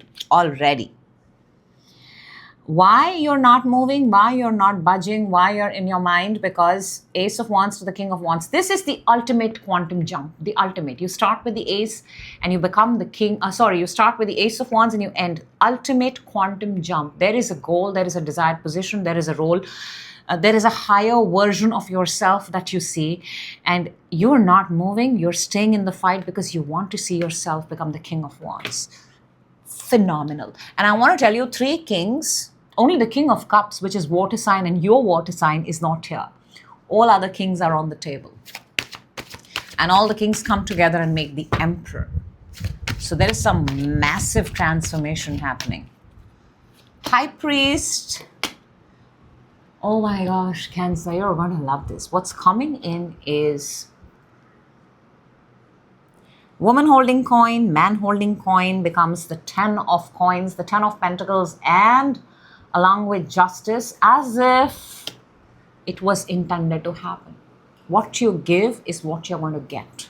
Why you're not moving, why you're not budging, why you're in your mind? Because Ace of Wands to the King of Wands. This is the ultimate quantum jump. The ultimate. You start with the Ace and you become the King. You start with the Ace of Wands and you end. Ultimate quantum jump. There is a goal. There is a desired position. There is a role. There is a higher version of yourself that you see. And you're not moving. You're staying in the fight because you want to see yourself become the King of Wands. Phenomenal. And I want to tell you 3 kings. Only the King of Cups, which is water sign, and your water sign is not here. All other kings are on the table. And all the kings come together and make the Emperor. So there is some massive transformation happening. High Priest. Oh my gosh, Cancer, you're going to love this. What's coming in is woman holding coin, man holding coin becomes the 10 of coins, the 10 of pentacles, and along with justice, as if it was intended to happen. What you give is what you're going to get.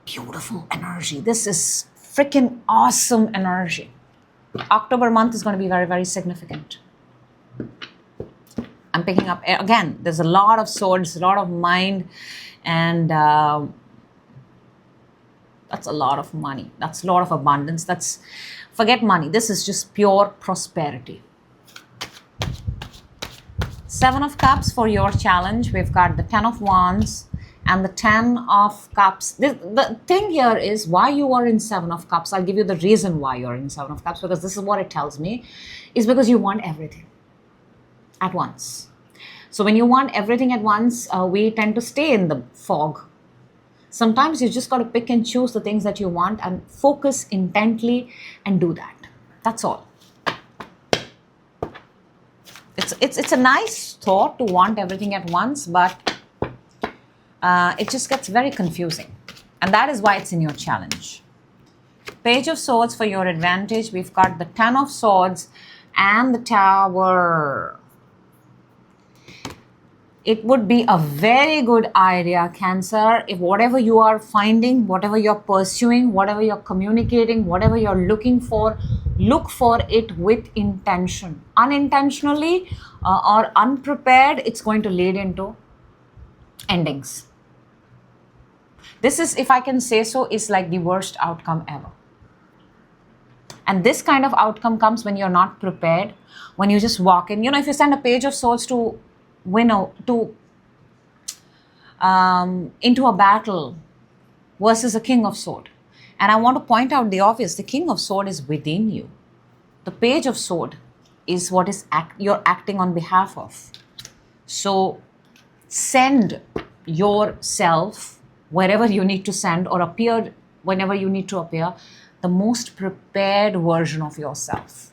Beautiful energy. This is freaking awesome energy. October month is going to be very, very significant. I'm picking up, again, there's a lot of swords, a lot of mind, and that's a lot of money. That's a lot of abundance. Forget money. This is just pure prosperity. 7 of Cups for your challenge. We've got the 10 of Wands and the 10 of Cups. The thing here is why you are in 7 of Cups. I'll give you the reason why you're in 7 of Cups, because this is what it tells me, is because you want everything at once. So when you want everything at once, we tend to stay in the fog. Sometimes you just got to pick and choose the things that you want and focus intently and do that. That's all. It's a nice thought to want everything at once, but it just gets very confusing. And that is why it's in your challenge. Page of Swords for your advantage. We've got the Ten of Swords and the Tower. It would be a very good idea, Cancer, if whatever you are finding, whatever you're pursuing, whatever you're communicating, whatever you're looking for, look for it with intention. Unintentionally or unprepared, it's going to lead into endings. This is, if I can say so, is like the worst outcome ever. And this kind of outcome comes when you're not prepared, when you just walk in. You know, if you send a Page of Swords to into a battle versus a King of Sword. And I want to point out the obvious. The King of Sword is within you. The Page of Sword is what is you're acting on behalf of. So send yourself wherever you need to send, or appear whenever you need to appear, the most prepared version of yourself.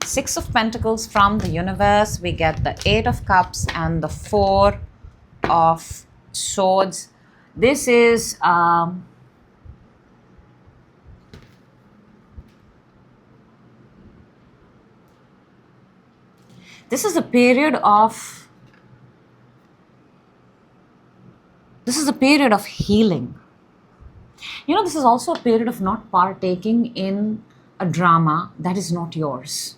Six of Pentacles from the universe. We get the Eight of Cups and the Four of Swords. This is a period of healing. You know, this is also a period of not partaking in a drama that is not yours.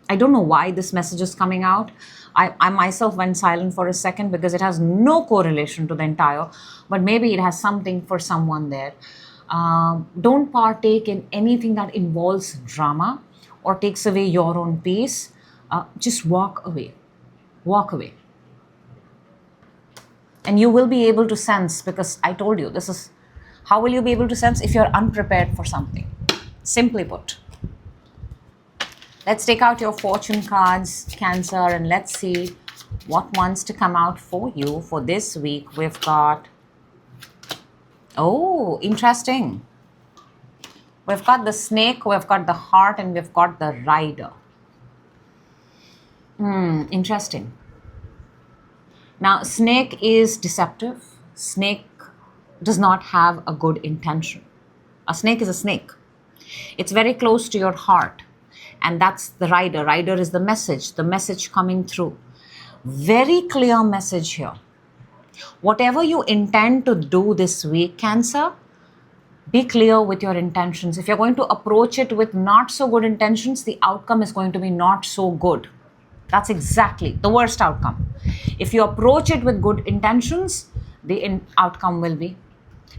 I don't know why this message is coming out. I myself went silent for a second because it has no correlation to the entire, but maybe it has something for someone there. Don't partake in anything that involves drama or takes away your own peace. Just walk away. Walk away. And you will be able to sense, because I told you, this is how will you be able to sense if you're unprepared for something? Simply put. Let's take out your fortune cards, Cancer, and let's see what wants to come out for you for this week. We've got, oh, interesting. We've got the Snake, we've got the Heart, and we've got the Rider. Interesting. Now, Snake is deceptive. Snake does not have a good intention. A snake is a snake. It's very close to your heart. And that's the Rider. Rider is the message coming through. Very clear message here. Whatever you intend to do this week, Cancer, be clear with your intentions. If you're going to approach it with not so good intentions, the outcome is going to be not so good. That's exactly the worst outcome. If you approach it with good intentions, the outcome will be,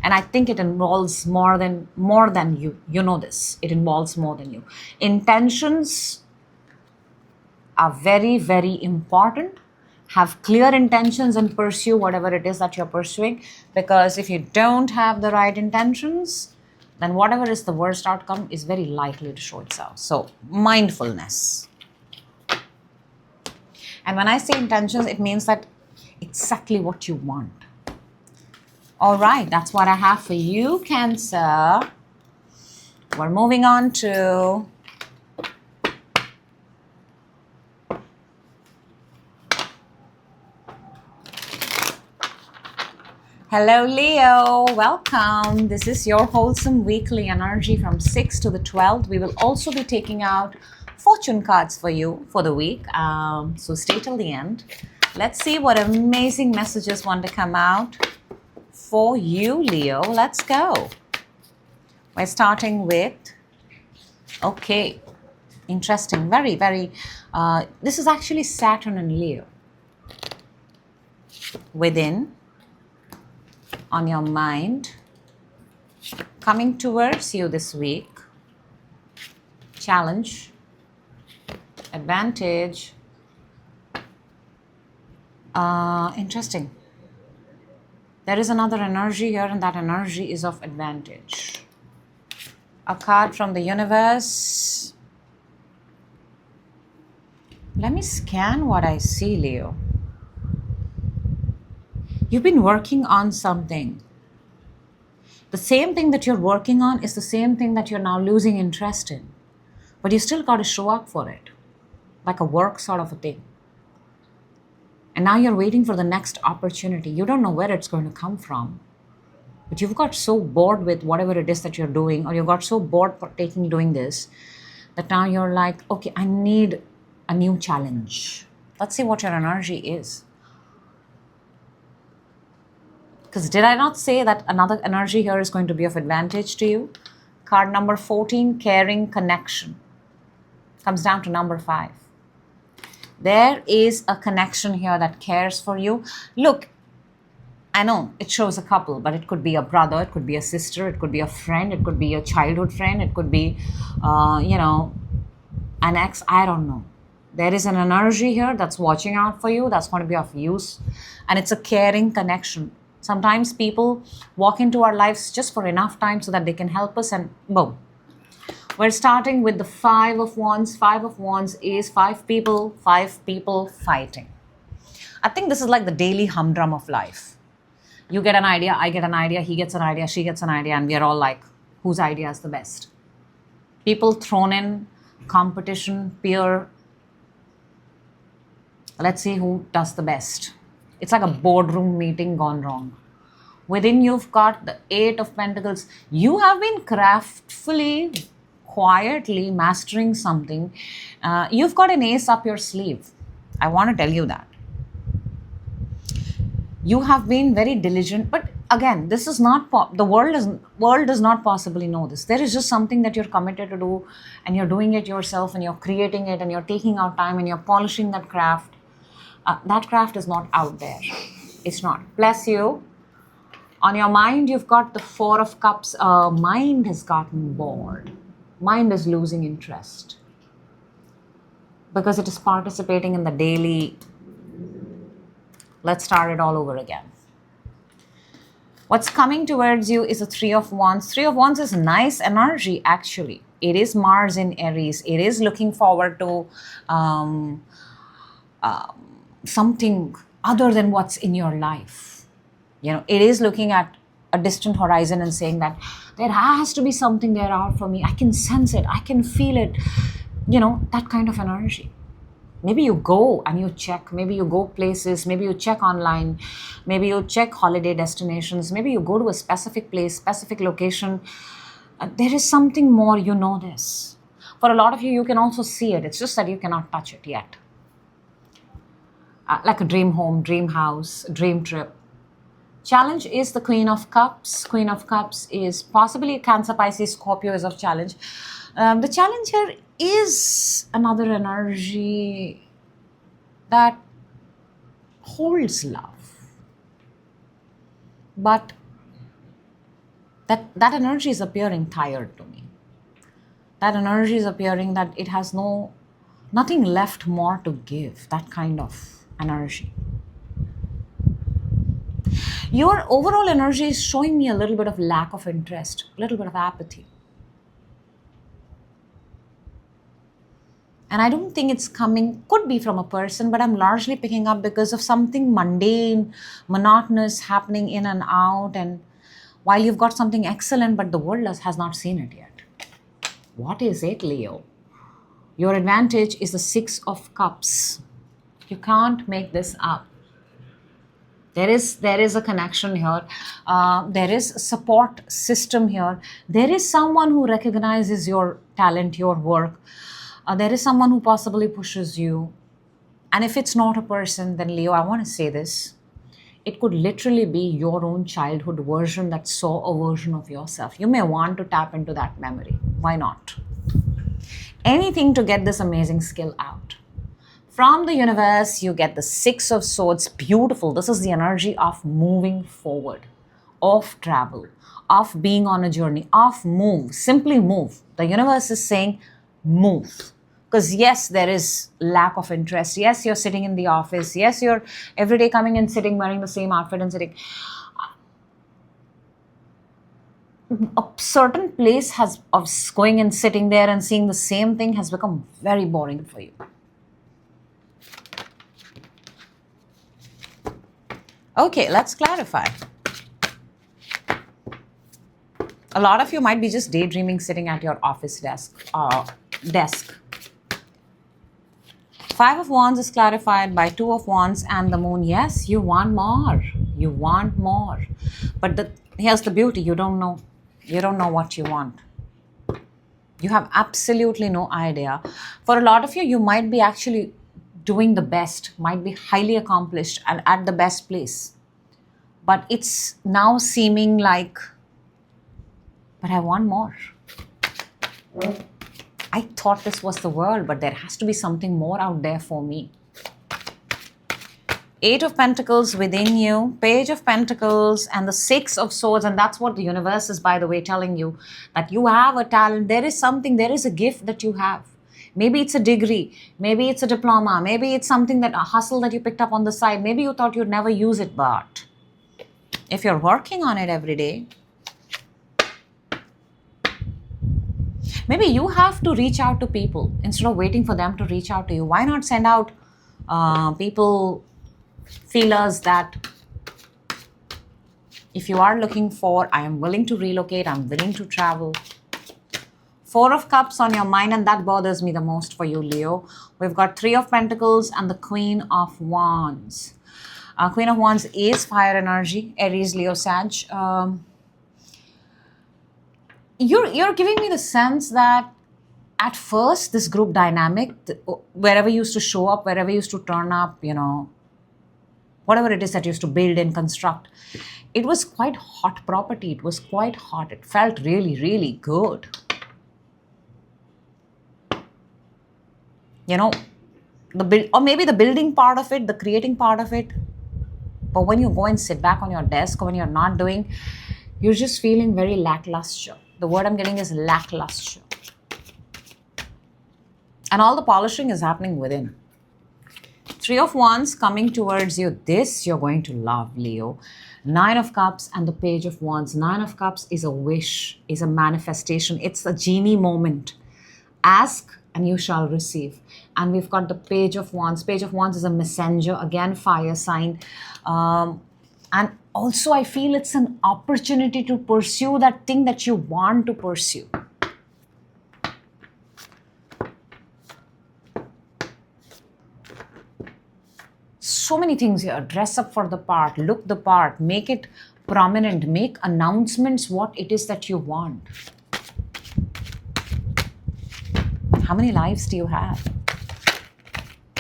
and I think it involves more than you. You know this. It involves more than you. Intentions are very, very important. Have clear intentions and pursue whatever it is that you're pursuing. Because if you don't have the right intentions, then whatever is the worst outcome is very likely to show itself. So, mindfulness. And when I say intentions, it means that exactly what you want. All right, that's what I have for you, Cancer. We're moving on to hello, Leo. Welcome. This is your wholesome weekly energy from 6th to the 12th. We will also be taking out fortune cards for you for the week. So stay till the end. Let's see what amazing messages want to come out for you, Leo. Let's go. We're starting with, okay, interesting. Very, very, this is actually Saturn and Leo. Within, on your mind, coming towards you this week. Challenge, advantage. Interesting. There is another energy here, and that energy is of advantage. A card from the universe. Let me scan what I see, Leo. You've been working on something. The same thing that you're working on is the same thing that you're now losing interest in. But you still got to show up for it. like a work sort of a thing. And now you're waiting for the next opportunity. You don't know where it's going to come from. But you've got so bored with whatever it is that you're doing, or you got so bored for doing this, that now you're like, okay, I need a new challenge. Let's see what your energy is. Because did I not say that another energy here is going to be of advantage to you? Card number 14, caring connection. Comes down to number 5. There is a connection here that cares for you. Look, I know it shows a couple, but it could be a brother, it could be a sister, it could be a friend, it could be a childhood friend, it could be, an ex, I don't know. There is an energy here that's watching out for you, that's going to be of use, and it's a caring connection. Sometimes people walk into our lives just for enough time so that they can help us, and boom. We're starting with the 5 of Wands. 5 of Wands is 5 people fighting. I think this is like the daily humdrum of life. You get an idea, I get an idea, he gets an idea, she gets an idea, and we're all like, whose idea is the best? People thrown in, competition, peer. Let's see who does the best. It's like a boardroom meeting gone wrong. Within you've got the 8 of Pentacles. You have been craftfully, quietly mastering something. You've got an ace up your sleeve. I want to tell you that. You have been very diligent, but again, this is not, the world does not possibly know this. There is just something that you're committed to do, and you're doing it yourself, and you're creating it, and you're taking out time, and you're polishing that craft. That craft is not out there. It's not. Bless you. On your mind, you've got the 4 of Cups. Mind has gotten bored. Mind is losing interest because it is participating in the daily, let's start it all over again. What's coming towards you is a 3 of Wands. 3 of Wands is nice energy, actually. It is Mars in Aries. It is looking forward to something other than what's in your life. It is looking at a distant horizon and saying that there has to be something there out for me. I can sense it. I can feel it. That kind of energy. Maybe you go and you check. Maybe you go places. Maybe you check online. Maybe you check holiday destinations. Maybe you go to a specific place, specific location. There is something more, this. For a lot of you, you can also see it. It's just that you cannot touch it yet. Like a dream home, dream house, dream trip. Challenge is the Queen of Cups. Queen of Cups is possibly Cancer, Pisces, Scorpio is of challenge. The challenge here is another energy that holds love. But that energy is appearing tired to me. That energy is appearing that it has nothing left more to give. That kind of energy. Your overall energy is showing me a little bit of lack of interest, a little bit of apathy. And I don't think it's coming, could be from a person, but I'm largely picking up because of something mundane, monotonous happening in and out. And while you've got something excellent, but the world has not seen it yet. What is it, Leo? Your advantage is the 6 of Cups. You can't make this up. There is a connection here. There is a support system here. There is someone who recognizes your talent, your work. There is someone who possibly pushes you. And if it's not a person, then Leo, I want to say this. It could literally be your own childhood version that saw a version of yourself. You may want to tap into that memory. Why not? Anything to get this amazing skill out. From the universe, you get the 6 of Swords. Beautiful. This is the energy of moving forward, of travel, of being on a journey, of move. Simply move. The universe is saying move. Because yes, there is lack of interest. Yes, you're sitting in the office. Yes, you're every day coming and sitting, wearing the same outfit and sitting. A certain place of going and sitting there and seeing the same thing has become very boring for you. Okay, let's clarify. A lot of you might be just daydreaming sitting at your office desk. Five of Wands is clarified by Two of Wands and the Moon. Yes, you want more. You want more. But here's the beauty. You don't know. You don't know what you want. You have absolutely no idea. For a lot of you, you might be actually doing the best, might be highly accomplished and at the best place. But it's now seeming like, but I want more. I thought this was the world, but there has to be something more out there for me. Eight of Pentacles within you, Page of Pentacles, and the Six of Swords. And that's what the universe is, by the way, telling you, that you have a talent. There is something, there is a gift that you have. Maybe it's a degree, maybe it's a diploma, maybe it's something that a hustle that you picked up on the side. Maybe you thought you'd never use it, but if you're working on it every day, maybe you have to reach out to people instead of waiting for them to reach out to you. Why not send out people feelers that if you are looking for, I am willing to relocate, I'm willing to travel. Four of Cups on your mind, and that bothers me the most for you, Leo. We've got Three of Pentacles and the Queen of Wands. Queen of Wands is fire energy, Aries, Leo, Sag. You're giving me the sense that at first this group dynamic, wherever you used to show up, wherever you used to turn up, you know, whatever it is that you used to build and construct, it was quite hot property. It was quite hot. It felt really, really good. You know, or maybe the building part of it, the creating part of it. But when you go and sit back on your desk, or when you're not doing, you're just feeling very lackluster. The word I'm getting is lackluster. And all the polishing is happening within. Three of Wands coming towards you. This you're going to love, Leo. Nine of Cups and the Page of Wands. Nine of Cups is a wish, is a manifestation. It's a genie moment. Ask and you shall receive. And we've got the Page of Wands. Page of Wands is a messenger, again, fire sign. And also I feel it's an opportunity to pursue that thing that you want to pursue. So many things here. Dress up for the part, look the part, make it prominent, make announcements what it is that you want. How many lives do you have?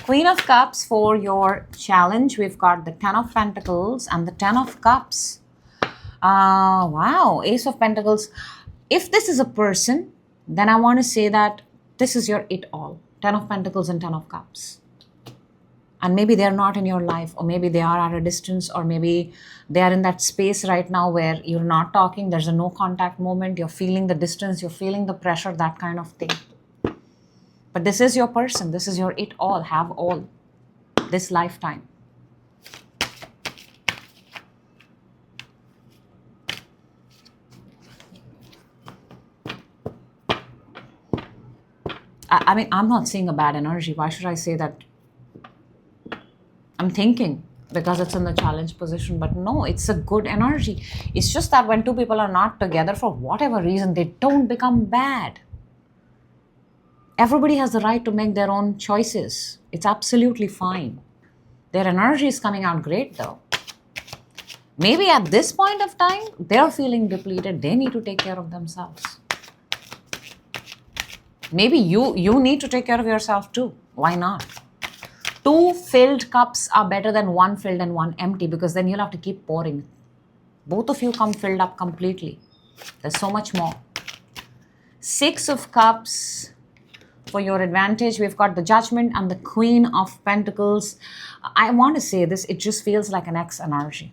Queen of Cups for your challenge. We've got the Ten of Pentacles and the Ten of Cups. Wow, Ace of Pentacles. If this is a person, then I want to say that this is your it all. Ten of Pentacles and Ten of Cups. And maybe they're not in your life, or maybe they are at a distance, or maybe they are in that space right now where you're not talking, there's a no contact moment, you're feeling the distance, you're feeling the pressure, that kind of thing. But this is your person, this is your it all, have all, this lifetime. I mean, I'm not seeing a bad energy. Why should I say that? I'm thinking because it's in the challenge position, but no, it's a good energy. It's just that when two people are not together for whatever reason, they don't become bad. Everybody has the right to make their own choices. It's absolutely fine. Their energy is coming out great though. Maybe at this point of time, they're feeling depleted. They need to take care of themselves. Maybe you need to take care of yourself too. Why not? Two filled cups are better than one filled and one empty, because then you'll have to keep pouring. Both of you come filled up completely. There's so much more. Six of Cups for your advantage. We've got the Judgment and the Queen of Pentacles. I want to say this, it just feels like an ex energy.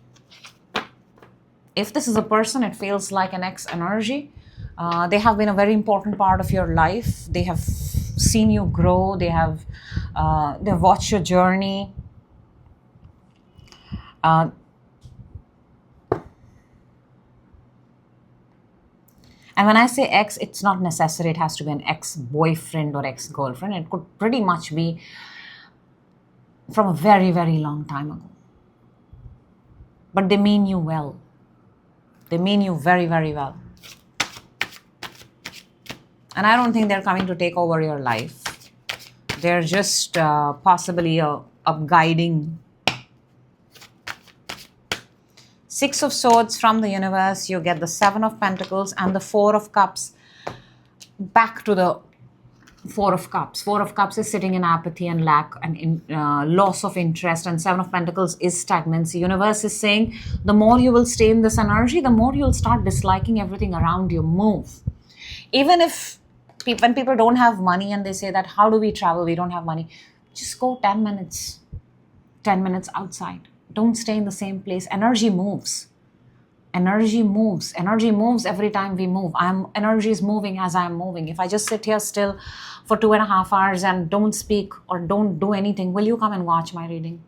If this is a person, it feels like an ex energy. They have been a very important part of your life. They have seen you grow. They've watched your journey. And when I say ex, it's not necessary. It has to be an ex-boyfriend or ex-girlfriend. It could pretty much be from a very, very long time ago. But they mean you well. They mean you very, very well. And I don't think they're coming to take over your life. They're just possibly a guiding. Six of Swords from the universe. You get the Seven of Pentacles and the Four of Cups. Back to the Four of Cups. Four of Cups is sitting in apathy and lack and loss of interest, and Seven of Pentacles is stagnancy. Universe is saying the more you will stay in this energy, the more you'll start disliking everything around you. Move. Even if when people don't have money and they say that, how do we travel? We don't have money. Just go 10 minutes. 10 minutes outside. Don't stay in the same place. Energy moves. Energy moves. Energy moves every time we move. Energy is moving as I am moving. If I just sit here still for 2.5 hours and don't speak or don't do anything, will you come and watch my reading?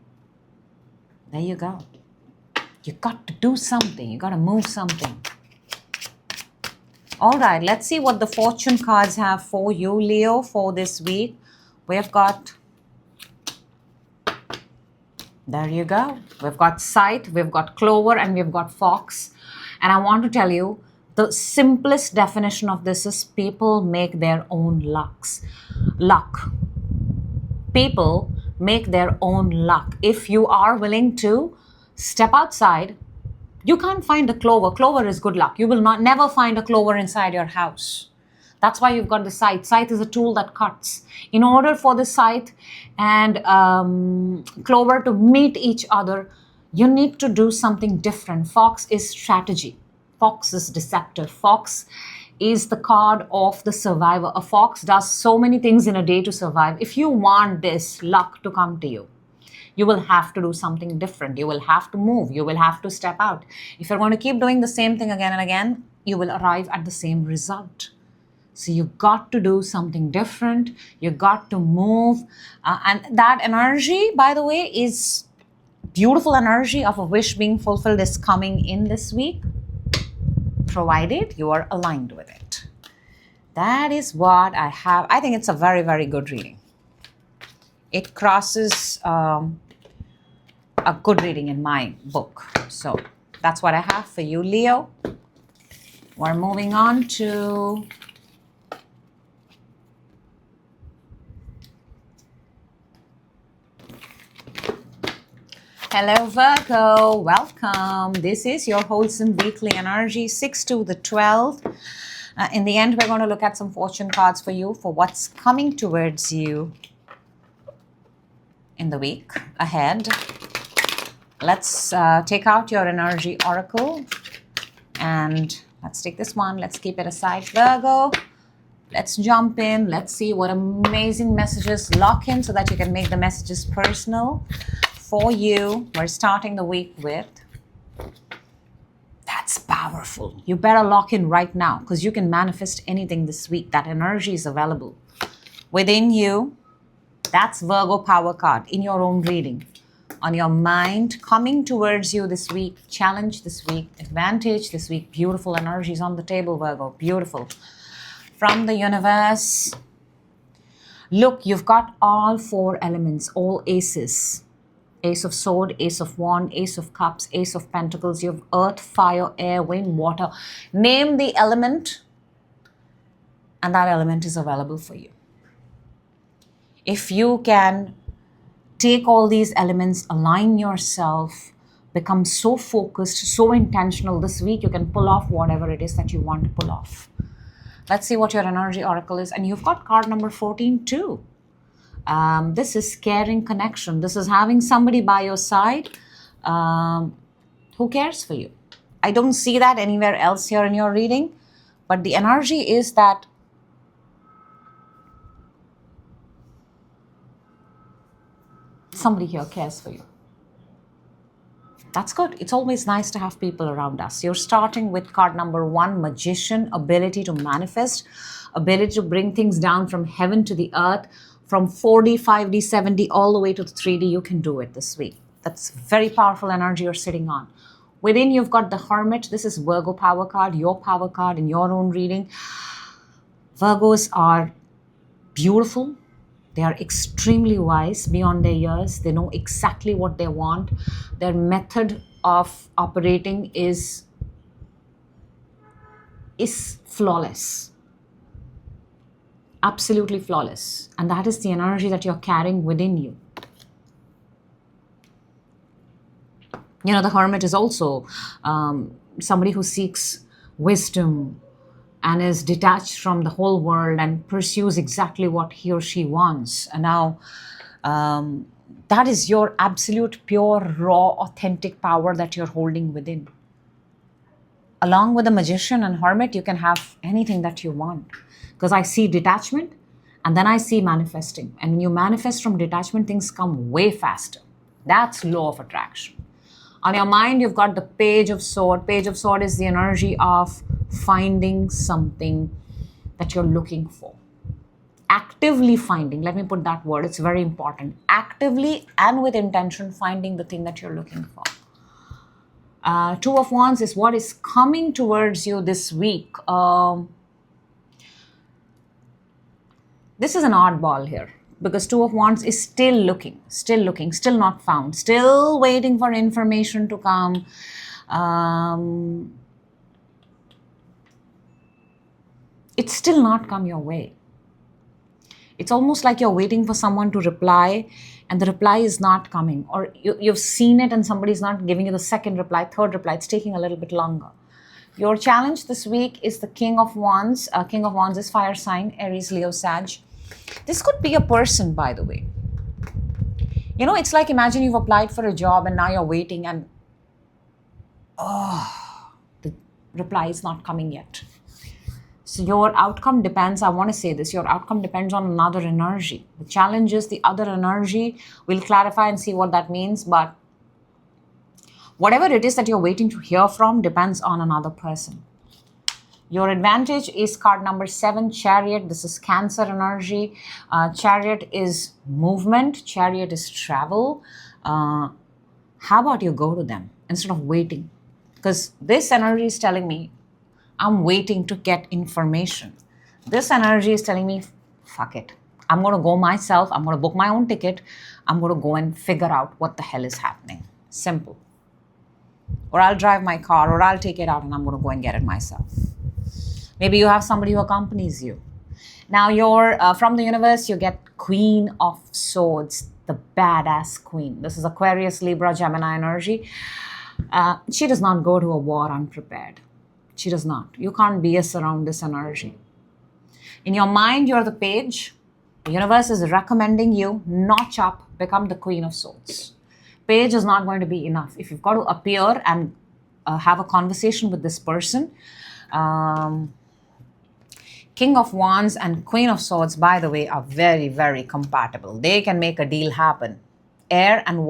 There you go. You got to do something. You got to move something. All right, let's see what the fortune cards have for you, Leo, for this week. We've got, there you go. We've got Sight, we've got Clover, and we've got Fox. And I want to tell you, the simplest definition of this is people make their own luck. People make their own luck. If you are willing to step outside, you can't find a clover. Clover is good luck. You will never find a clover inside your house. That's why you've got the scythe. Scythe is a tool that cuts. In order for the scythe and clover to meet each other, you need to do something different. Fox is strategy. Fox is deceptive. Fox is the card of the survivor. A fox does so many things in a day to survive. If you want this luck to come to you, you will have to do something different. You will have to move. You will have to step out. If you're going to keep doing the same thing again and again, you will arrive at the same result. So you got to do something different. You got to move. And that energy, by the way, is beautiful energy of a wish being fulfilled is coming in this week, provided you are aligned with it. That is what I have. I think it's a very, very good reading. It crosses a good reading in my book. So that's what I have for you, Leo. We're moving on to hello, Virgo. Welcome. This is your wholesome weekly energy, 6 to the 12th. In the end, we're going to look at some fortune cards for you for what's coming towards you in the week ahead. Let's take out your energy oracle and let's take this one. Let's keep it aside, Virgo. Let's jump in. Let's see what amazing messages lock in so that you can make the messages personal for you. We're starting the week with, that's powerful. You better lock in right now because you can manifest anything this week. That energy is available within you. That's Virgo power card in your own reading. On your mind, coming towards you this week, challenge this week, advantage this week. Beautiful energies on the table, Virgo. Beautiful. From the universe. Look, you've got all 4 elements, all aces. Ace of Sword, Ace of Wand, Ace of Cups, Ace of Pentacles. You have earth, fire, air, wind, water. Name the element and that element is available for you. If you can take all these elements, align yourself, become so focused, so intentional this week, you can pull off whatever it is that you want to pull off. Let's see what your energy oracle is. And you've got card number 14 too. This is caring connection. This is having somebody by your side who cares for you. I don't see that anywhere else here in your reading, but the energy is that somebody here cares for you. That's good. It's always nice to have people around us. You're starting with card number 1, Magician, ability to manifest, ability to bring things down from heaven to the earth, from 4D, 5D, 7D, all the way to the 3D. You can do it this week. That's very powerful energy you're sitting on. Within, you've got the Hermit. This is Virgo power card, your power card in your own reading. Virgos are beautiful. They are extremely wise beyond their years. They know exactly what they want. Their method of operating is flawless. Absolutely flawless. And that is the energy that you're carrying within you. You know, the Hermit is also somebody who seeks wisdom and is detached from the whole world and pursues exactly what he or she wants. And now that is your absolute, pure, raw, authentic power that you're holding within. Along with the Magician and Hermit, you can have anything that you want. Because I see detachment and then I see manifesting. And when you manifest from detachment, things come way faster. That's law of attraction. On your mind, you've got the Page of Swords. Page of Swords is the energy of finding something that you're looking for. Actively finding, let me put that word, it's very important. Actively and with intention finding the thing that you're looking for. Two of Wands is what is coming towards you this week. This is an oddball here because Two of Wands is still looking, still not found, still waiting for information to come. It's still not come your way. It's almost like you're waiting for someone to reply and the reply is not coming, or you've seen it and somebody's not giving you the second reply, third reply. It's taking a little bit longer. Your challenge this week is the King of Wands. King of Wands is fire sign, Aries, Leo, Sag. This could be a person, by the way. You know, it's like imagine you've applied for a job and now you're waiting and the reply is not coming yet. So your outcome depends, I want to say this, your outcome depends on another energy. The challenge is the other energy. We'll clarify and see what that means. But whatever it is that you're waiting to hear from depends on another person. Your advantage is card number 7, Chariot. This is Cancer energy. Chariot is movement. Chariot is travel. How about you go to them instead of waiting? Because this energy is telling me, I'm waiting to get information. This energy is telling me, fuck it. I'm going to go myself. I'm going to book my own ticket. I'm going to go and figure out what the hell is happening. Simple. Or I'll drive my car, or I'll take it out and I'm going to go and get it myself. Maybe you have somebody who accompanies you. Now you're from the universe, you get Queen of Swords, the badass queen. This is Aquarius, Libra, Gemini energy. She does not go to a war unprepared. She does not. You can't BS around this energy. In your mind, you're the Page. The universe is recommending you notch up, become the Queen of Swords. Page is not going to be enough. If you've got to appear and have a conversation with this person, King of Wands and Queen of Swords, by the way, are very, very compatible. They can make a deal happen. Air and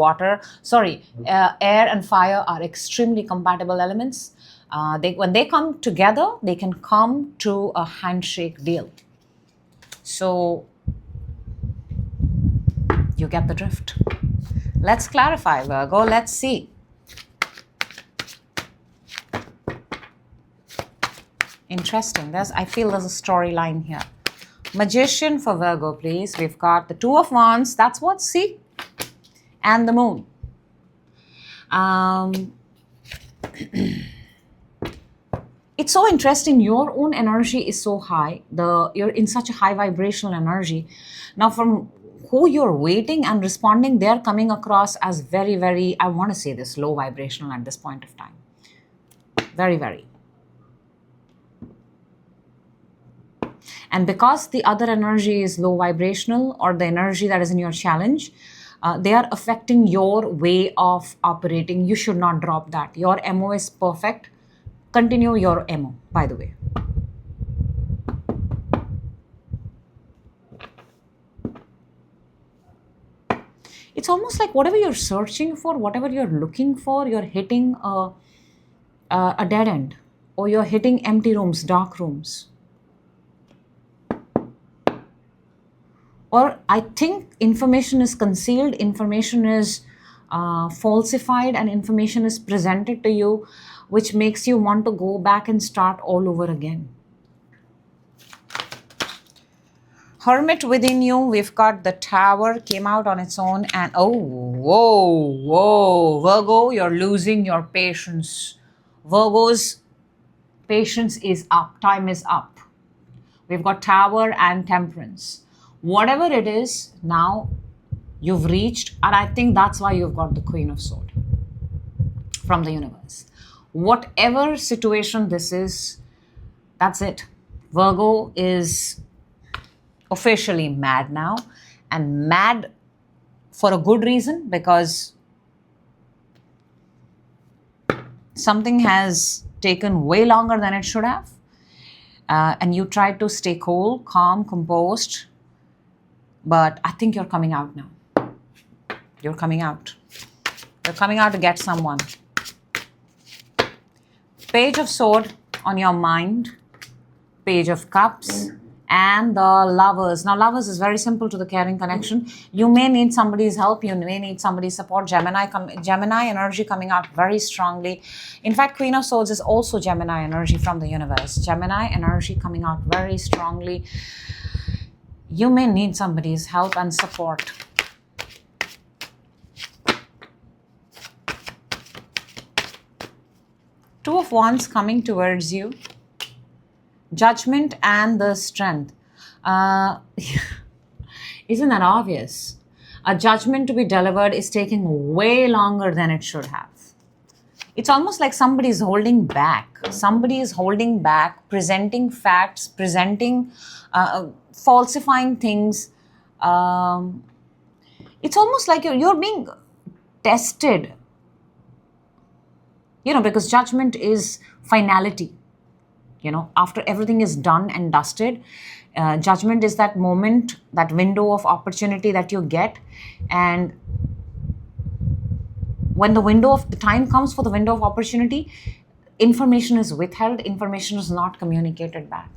fire are extremely compatible elements. When they come together, they can come to a handshake deal. So you get the drift. Let's clarify, Virgo. Let's see. Interesting. I feel there's a storyline here. Magician for Virgo, please. We've got the Two of Wands. That's what, see? And the Moon. It's so interesting. Your own energy is so high. You're in such a high vibrational energy. Now, from who you're waiting and responding, they're coming across as very, very, I want to say this, low vibrational at this point of time. Very, very. And because the other energy is low vibrational, or the energy that is in your challenge, they are affecting your way of operating. You should not drop that. Your MO is perfect. Continue your MO, by the way. It's almost like whatever you're searching for, whatever you're looking for, you're hitting a dead end, or you're hitting empty rooms, dark rooms. Or I think information is concealed, information is falsified, and information is presented to you, which makes you want to go back and start all over again. Hermit within you, we've got the Tower, came out on its own, and whoa, Virgo, you're losing your patience. Virgo's patience is up, time is up. We've got Tower and Temperance. Whatever it is, now you've reached, and I think that's why you've got the Queen of Swords from the universe. Whatever situation this is, that's it. Virgo is officially mad now, and mad for a good reason, because something has taken way longer than it should have. And you try to stay cool, calm, composed, but I think you're coming out now. You're coming out. You're coming out to get someone. Page of Sword on your mind, Page of Cups, and the Lovers. Now, Lovers is very simple to the caring connection. You may need somebody's help. You may need somebody's support. Gemini energy coming out very strongly. In fact, Queen of Swords is also Gemini energy from the universe. Gemini energy coming out very strongly. You may need somebody's help and support. Two of Wands coming towards you. Judgment and the Strength. Isn't that obvious? A judgment to be delivered is taking way longer than it should have. It's almost like somebody is holding back. Somebody is holding back, presenting facts, falsifying things. It's almost like you're being tested. Because judgment is finality. After everything is done and dusted, judgment is that moment, that window of opportunity that you get. And when the time comes for the window of opportunity, information is withheld, information is not communicated back.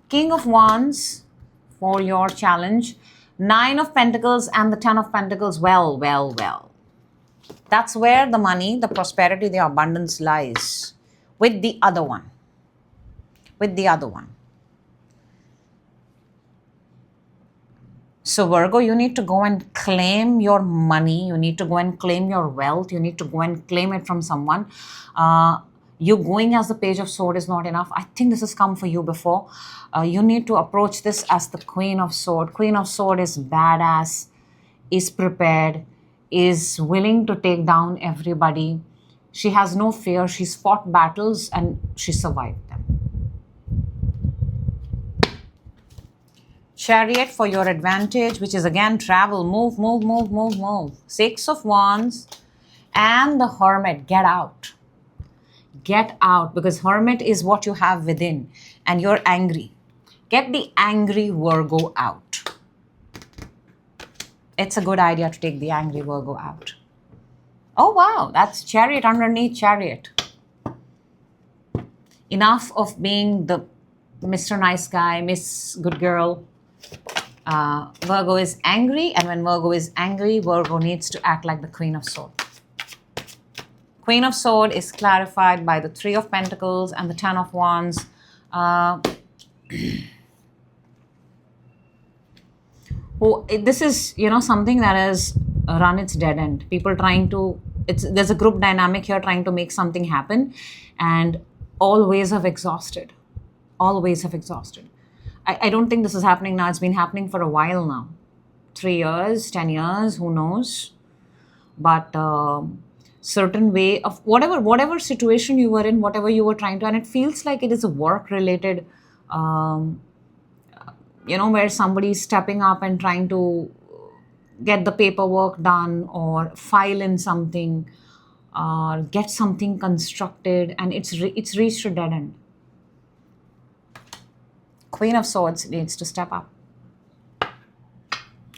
King of Wands for your challenge. 9 of Pentacles and the 10 of Pentacles. Well. That's where the money, the prosperity, the abundance lies. With the other one. So Virgo, you need to go and claim your money. You need to go and claim your wealth. You need to go and claim it from someone. You going as the Page of Swords is not enough. I think this has come for you before. You need to approach this as the Queen of Swords. Queen of Swords is badass, is prepared, is willing to take down everybody. She has no fear. She's fought battles and she survived them. Chariot for your advantage, which is again travel, move. 6 of Wands and the Hermit. Get out. Get out, because Hermit is what you have within and you're angry. Get the angry Virgo out. It's a good idea to take the angry Virgo out. Oh wow, that's Chariot underneath Chariot. Enough of being the Mr. Nice Guy, Miss Good Girl. Virgo is angry, and when Virgo is angry, Virgo needs to act like the Queen of Swords. Queen of Swords is clarified by the 3 of Pentacles and the 10 of Wands. This is, something that has run its dead end. People trying to, there's a group dynamic here trying to make something happen, and all ways have exhausted. I don't think this is happening now. It's been happening for a while now. 3 years, 10 years, who knows? But certain way of whatever situation you were in, whatever you were trying to, and it feels like it is a work-related, where somebody's stepping up and trying to get the paperwork done or file in something or get something constructed, and it's reached a dead end. Queen of Swords needs to step up.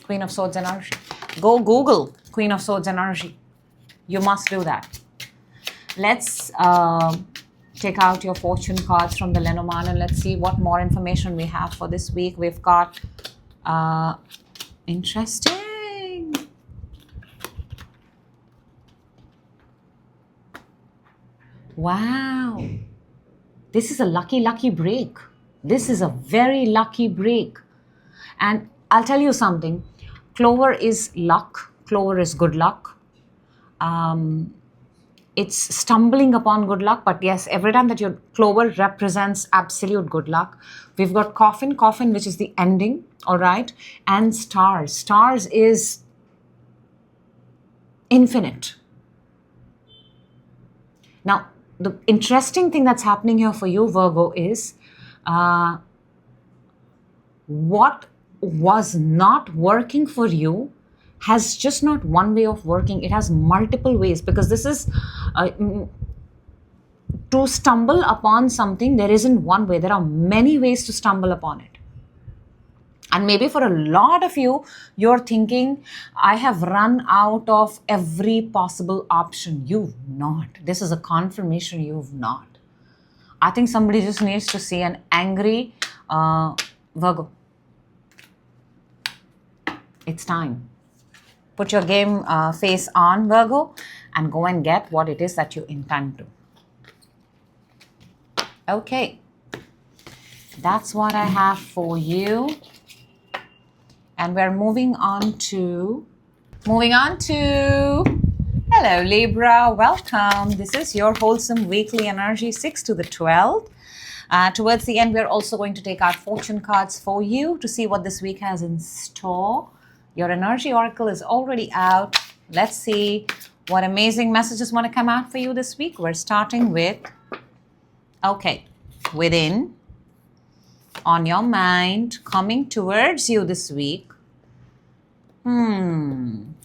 Queen of Swords energy. Go Google Queen of Swords energy. You must do that. Let's take out your fortune cards from the Lenormand and let's see what more information we have for this week. We've got interesting. Wow. This is a lucky break. This is a very lucky break. And I'll tell you something. Clover is luck. Clover is good luck. it's stumbling upon good luck. But yes, every time that your clover represents absolute good luck. We've got coffin, which is the ending, all right, and stars. Stars is infinite. Now, the interesting thing that's happening here for you, Virgo, is what was not working for you has just not one way of working. It has multiple ways, because this is to stumble upon something. There isn't one way. There are many ways to stumble upon it. And maybe for a lot of you, you're thinking, I have run out of every possible option. You've not. This is a confirmation you've not. I think somebody just needs to see an angry Virgo. It's time. Put your game face on, Virgo, and go and get what it is that you intend to. Okay. That's what I have for you. And we're moving on to, hello Libra, welcome. This is your wholesome weekly energy, 6 to the 12th. Towards the end, we're also going to take our fortune cards for you to see what this week has in store. Your energy oracle is already out. Let's see what amazing messages want to come out for you this week. We're starting with, okay, within, on your mind, coming towards you this week.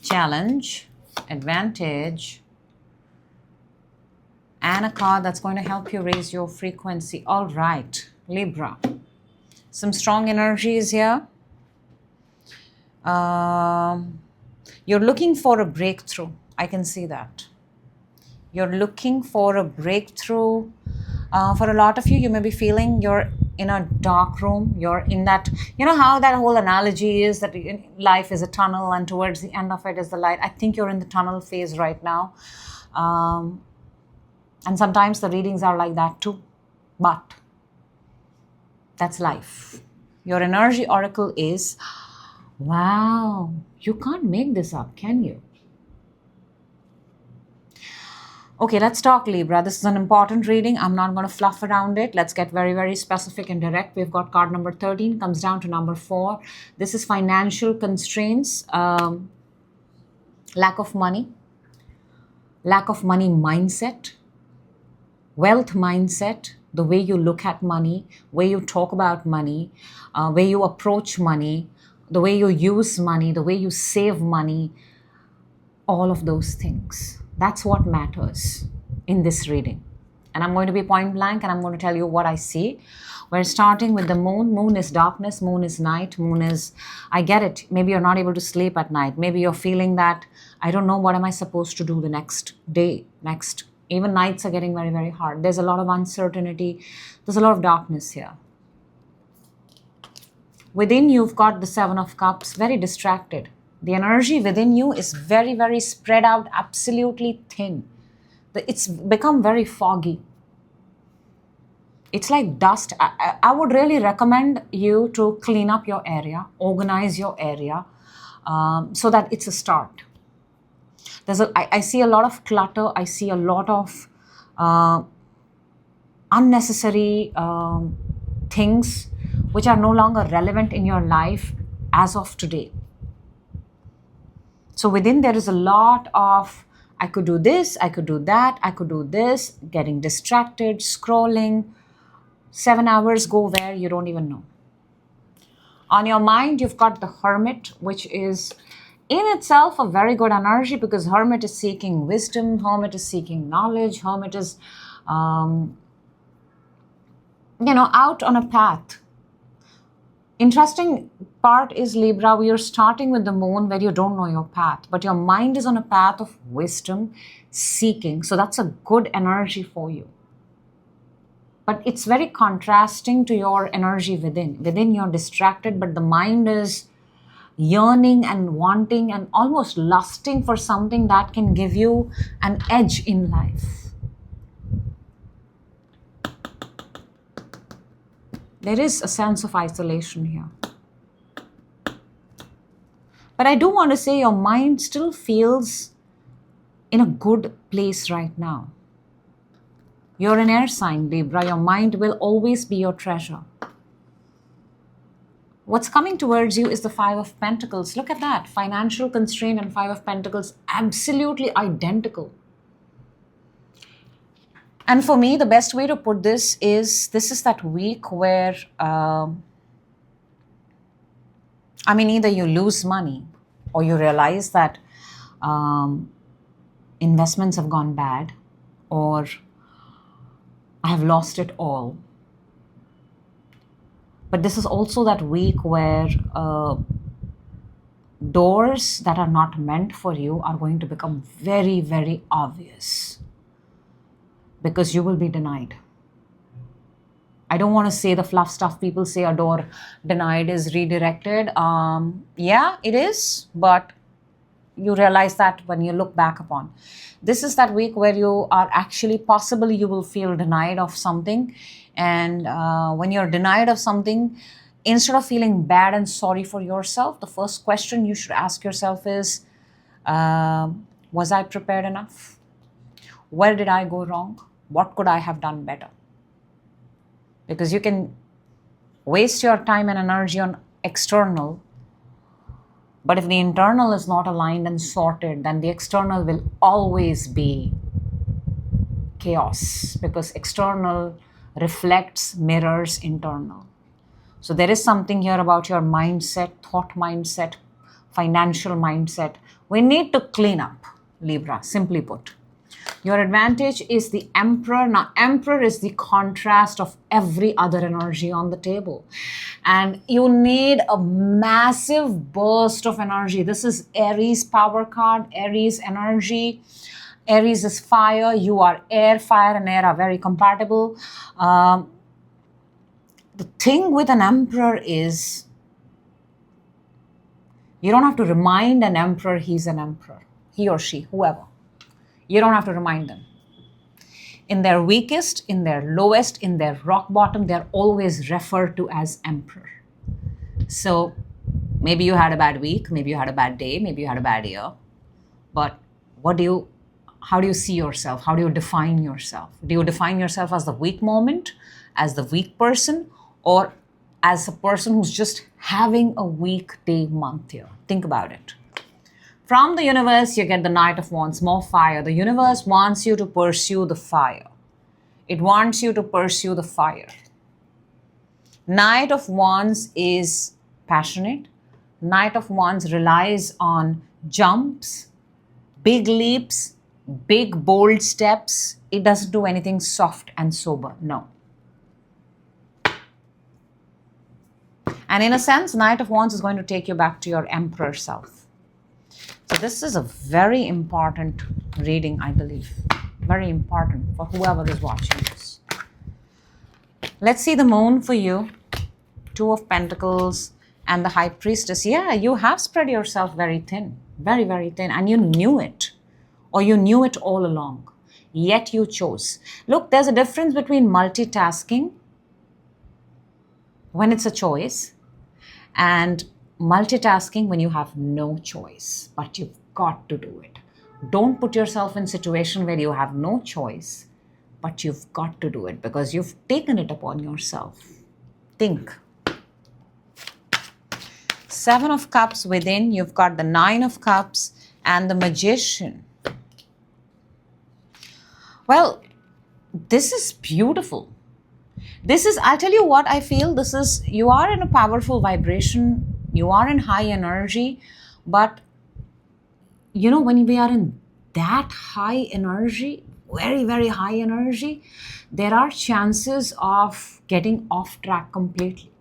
Challenge, advantage, and a card that's going to help you raise your frequency. All right, Libra. Some strong energies here. You're looking for a breakthrough. I can see that. You're looking for a breakthrough. For a lot of you, you may be feeling you're in a dark room. You're in that, you know how that whole analogy is that life is a tunnel and towards the end of it is the light. I think you're in the tunnel phase right now. And sometimes the readings are like that too. But that's life. Your energy oracle is, wow, you can't make this up, can you? Okay, let's talk, Libra. This is an important reading. I'm not going to fluff around it. Let's get very, very specific and direct. We've got card number 13, comes down to number 4. This is financial constraints, lack of money mindset, wealth mindset, the way you look at money, way you talk about money, way you approach money, the way you use money, the way you save money, all of those things. That's what matters in this reading. And I'm going to be point blank and I'm going to tell you what I see. We're starting with the moon. Moon is darkness. Moon is night. Moon is, I get it. Maybe you're not able to sleep at night. Maybe you're feeling that, I don't know, what am I supposed to do the next day, even nights are getting very, very hard. There's a lot of uncertainty. There's a lot of darkness here. Within you've got the 7 of Cups, very distracted. The energy within you is very, very spread out, absolutely thin. It's become very foggy. It's like dust. I would really recommend you to clean up your area, organize your area, so that it's a start. I see a lot of clutter. I see a lot of unnecessary things which are no longer relevant in your life as of today. So within there is a lot of, I could do this, I could do that, I could do this, getting distracted, scrolling. 7 hours go where you don't even know. On your mind, you've got the Hermit, which is in itself a very good energy because Hermit is seeking wisdom, Hermit is seeking knowledge, Hermit is, out on a path. Interesting part is, Libra, we are starting with the moon where you don't know your path, but your mind is on a path of wisdom, seeking. So that's a good energy for you. But it's very contrasting to your energy within. Within you're distracted, but the mind is yearning and wanting and almost lusting for something that can give you an edge in life. There is a sense of isolation here. But I do want to say your mind still feels in a good place right now. You're an air sign, Libra. Your mind will always be your treasure. What's coming towards you is the Five of Pentacles. Look at that. Financial constraint and Five of Pentacles, absolutely identical. And for me, the best way to put this is that week where, either you lose money or you realize that investments have gone bad, or I have lost it all. But this is also that week where doors that are not meant for you are going to become very, very obvious, because you will be denied. I don't want to say the fluff stuff people say, a door denied is redirected. Yeah, it is, but you realize that when you look back upon. This is that week where you are actually, possibly you will feel denied of something. And when you're denied of something, instead of feeling bad and sorry for yourself, the first question you should ask yourself is, was I prepared enough? Where did I go wrong? What could I have done better? Because you can waste your time and energy on external, but if the internal is not aligned and sorted, then the external will always be chaos, because external reflects, mirrors internal. So there is something here about your mindset, thought mindset, financial mindset. We need to clean up, Libra, simply put. Your advantage is the Emperor. Now, Emperor is the contrast of every other energy on the table. And you need a massive burst of energy. This is Aries power card, Aries energy. Aries is fire. You are air. Fire and air are very compatible. The thing with an Emperor is you don't have to remind an Emperor he's an Emperor. He or she, whoever. You don't have to remind them. In their weakest, in their lowest, in their rock bottom, they're always referred to as Emperor. So maybe you had a bad week, maybe you had a bad day, maybe you had a bad year. But how do you see yourself? How do you define yourself? Do you define yourself as the weak moment, as the weak person, or as a person who's just having a weak day, month here? Think about it. From the universe, you get the Knight of Wands, more fire. The universe wants you to pursue the fire. It wants you to pursue the fire. Knight of Wands is passionate. Knight of Wands relies on jumps, big leaps, big bold steps. It doesn't do anything soft and sober, no. And in a sense, Knight of Wands is going to take you back to your Emperor self. So this is a very important reading, I believe. Very important for whoever is watching this. Let's see the moon for you. Two of Pentacles and the High Priestess. Yeah, you have spread yourself very thin. Very, very thin. And you knew it. Or you knew it all along. Yet you chose. Look, there's a difference between multitasking when it's a choice and multitasking when you have no choice, but you've got to do it. Don't put yourself in a situation where you have no choice, but you've got to do it because you've taken it upon yourself. Think. Seven of Cups within, you've got the Nine of Cups and the Magician. Well, this is beautiful. This is, I'll tell you what I feel, this is, you are in a powerful vibration. You are in high energy, but you know, when we are in that high energy, very, very high energy, there are chances of getting off track completely.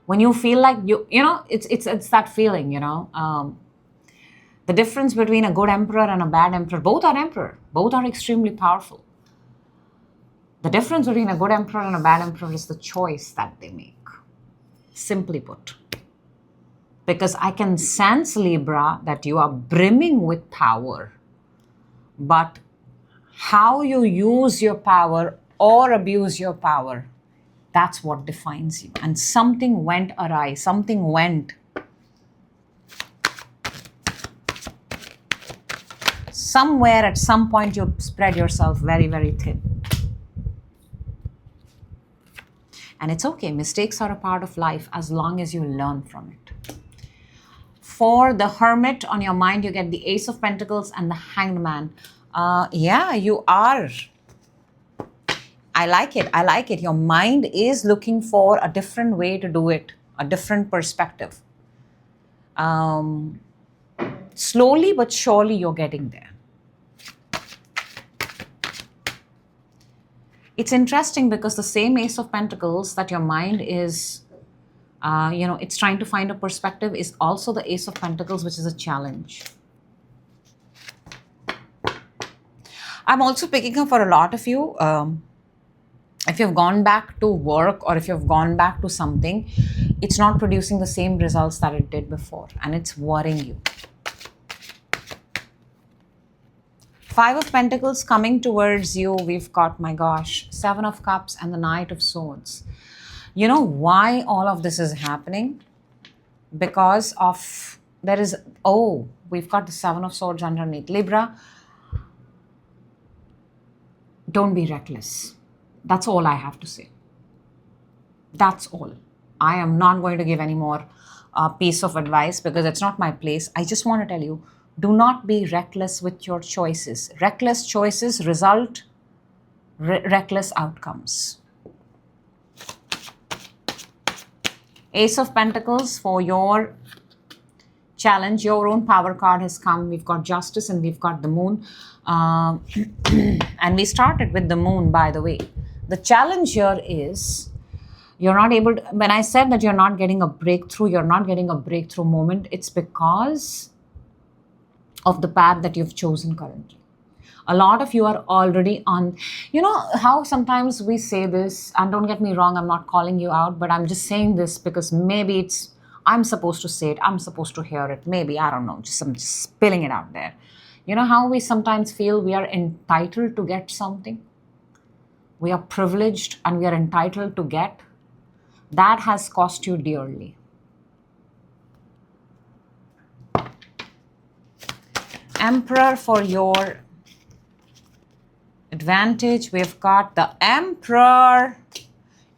When you feel like you know, it's that feeling, you know, the difference between a good emperor and a bad emperor, both are emperor, both are extremely powerful. The difference between a good emperor and a bad emperor is the choice that they make, simply put. Because I can sense, Libra, that you are brimming with power. But how you use your power or abuse your power, that's what defines you. And something went awry, something somewhere at some point you spread yourself very, very thin. And it's okay. Mistakes are a part of life as long as you learn from it. For the Hermit, on your mind, you get the Ace of Pentacles and the Hanged Man. Yeah, you are. I like it. I like it. Your mind is looking for a different way to do it, a different perspective. Slowly but surely you're getting there. It's interesting because the same Ace of Pentacles that your mind is, it's trying to find a perspective, is also the Ace of Pentacles, which is a challenge. I'm also picking up for a lot of you, if you've gone back to work or if you've gone back to something, it's not producing the same results that it did before, and it's worrying you. Five of Pentacles coming towards you. We've got, my gosh, Seven of Cups and the Knight of Swords. You know why all of this is happening? Because of, we've got the Seven of Swords underneath. Libra, don't be reckless. That's all I have to say. That's all. I am not going to give any more piece of advice because it's not my place. I just want to tell you, do not be reckless with your choices. Reckless choices result reckless outcomes. Ace of Pentacles for your challenge. Your own power card has come. We've got Justice and we've got the Moon. And we started with the Moon, by the way. The challenge here is you're not able to, when I said that you're not getting a breakthrough, you're not getting a breakthrough moment, it's because of the path that you've chosen currently. A lot of you are already on, you know how sometimes we say this, and don't get me wrong, I'm not calling you out, but I'm just saying this because maybe I'm supposed to say it, I'm supposed to hear it, maybe, I don't know, I'm just spilling it out there. You know how we sometimes feel we are entitled to get something? We are privileged and we are entitled to get. That has cost you dearly. Emperor for your advantage. We've got the Emperor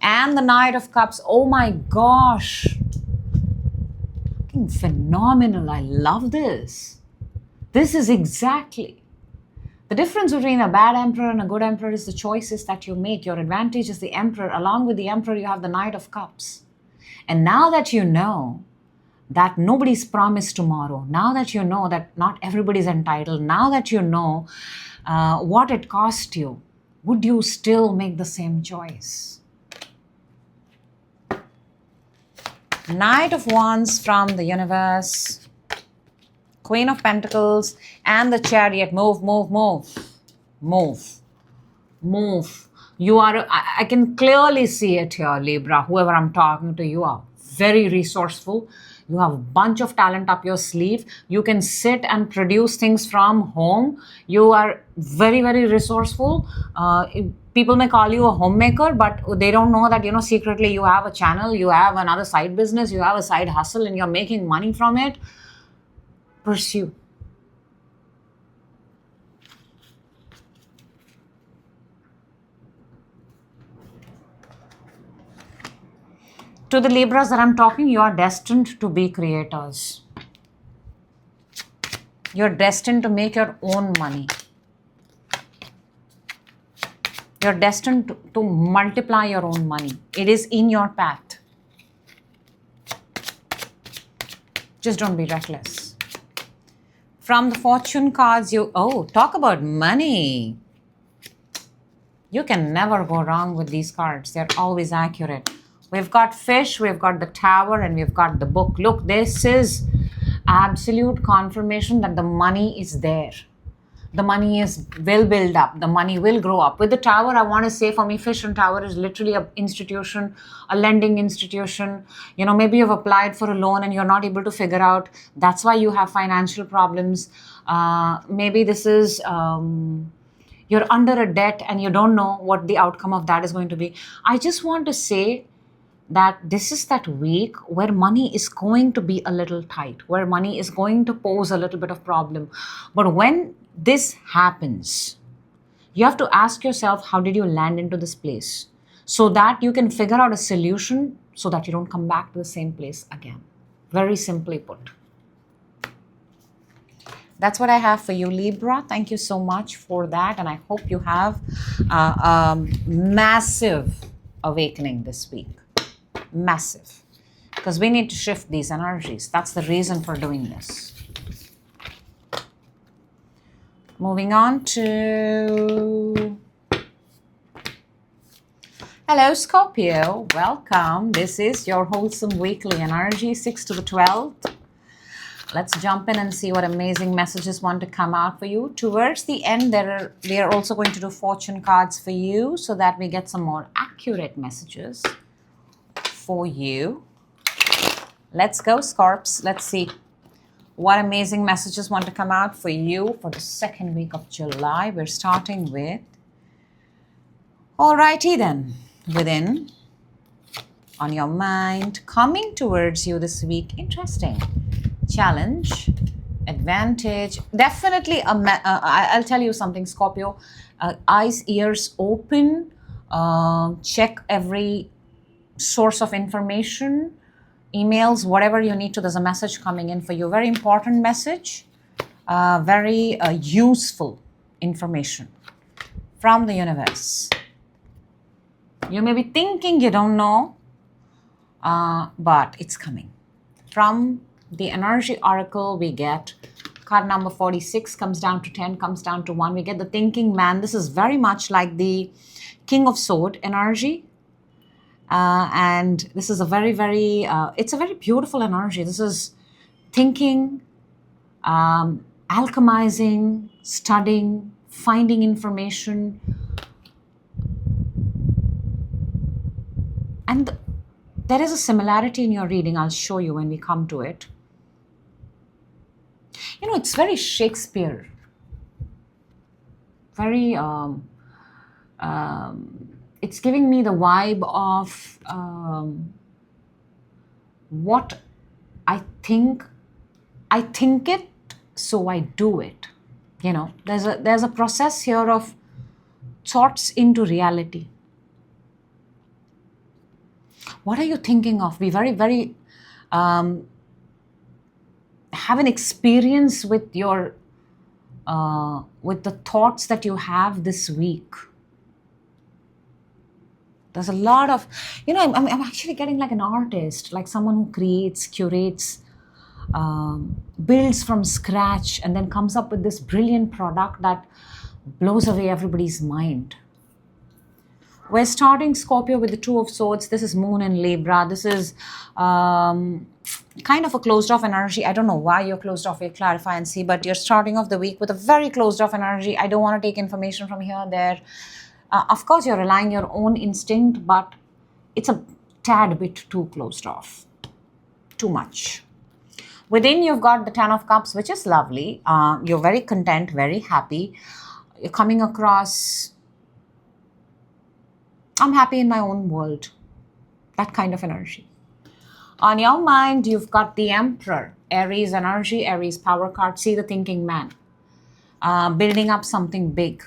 and the Knight of Cups. Oh my gosh. Fucking phenomenal. I love this. This is exactly. The difference between a bad emperor and a good emperor is the choices that you make. Your advantage is the Emperor. Along with the Emperor, you have the Knight of Cups. And now that you know that nobody's promised tomorrow, now that you know that not everybody's entitled, now that you know what it cost you, would you still make the same choice? Knight of Wands from the universe. Queen of Pentacles and the Chariot. Move, move, move. Move. Move. You are, I can clearly see it here, Libra. Whoever I'm talking to, you are very resourceful. You have a bunch of talent up your sleeve. You can sit and produce things from home. You are very, very resourceful. People may call you a homemaker, but they don't know that, secretly you have a channel, you have another side business, you have a side hustle, and you're making money from it. Pursue. To the Libras that I'm talking, you are destined to be creators. You're destined to make your own money. You're destined to multiply your own money. It is in your path. Just don't be reckless. From the fortune cards, talk about money. You can never go wrong with these cards. They're always accurate. We've got Fish, we've got the Tower, and we've got the Book. Look, this is absolute confirmation that the money is there. The money will build up. The money will grow up. With the Tower, I want to say for me, Fish and Tower is literally an institution, a lending institution. Maybe you've applied for a loan and you're not able to figure out. That's why you have financial problems. Maybe this is, you're under a debt and you don't know what the outcome of that is going to be. I just want to say that this is that week where money is going to be a little tight, where money is going to pose a little bit of problem. But when this happens, you have to ask yourself, how did you land into this place? So that you can figure out a solution so that you don't come back to the same place again. Very simply put. That's what I have for you, Libra. Thank you so much for that. And I hope you have a massive awakening this week. Massive. Because we need to shift these energies. That's the reason for doing this. Moving on to... Hello, Scorpio. Welcome. This is your wholesome weekly energy, 6 to the 12th. Let's jump in and see what amazing messages want to come out for you. Towards the end, we are also going to do fortune cards for you so that we get some more accurate messages for you. Let's go, Scorps. Let's see what amazing messages want to come out for you for the second week of July. We're starting with... Alrighty then. Within, on your mind, coming towards you this week. Interesting. Challenge, advantage, definitely I'll tell you something, Scorpio. Eyes, ears open, check every source of information, emails, whatever you need to. There's a message coming in for you. Very important message, very useful information from the universe. You may be thinking you don't know, but it's coming. From the energy oracle, we get card number 46, comes down to 10, comes down to 1. We get the thinking man. This is very much like the King of Sword energy. And this is a very, very, it's a very beautiful energy. This is thinking, alchemizing, studying, finding information. And there is a similarity in your reading. I'll show you when we come to it. You know, it's very Shakespeare. Very, it's giving me the vibe of what I think it, so I do it. You know, there's a process here of thoughts into reality. What are you thinking of? Be very, very, have an experience with your, with the thoughts that you have this week. There's a lot of, you know, I'm actually getting like an artist, like someone who creates, curates, builds from scratch and then comes up with this brilliant product that blows away everybody's mind. We're starting, Scorpio, with the Two of Swords. This is Moon in Libra. This is kind of a closed off energy. I don't know why you're closed off. We'll clarify and see. But you're starting off the week with a very closed off energy. I don't want to take information from here and there. Of course, you're relying your own instinct, but it's a tad bit too closed off. Too much. Within, you've got the Ten of Cups, which is lovely. You're very content, very happy. You're coming across... I'm happy in my own world. That kind of energy. On your mind, you've got the Emperor. Aries energy, Aries power card. See the thinking man. Building up something big.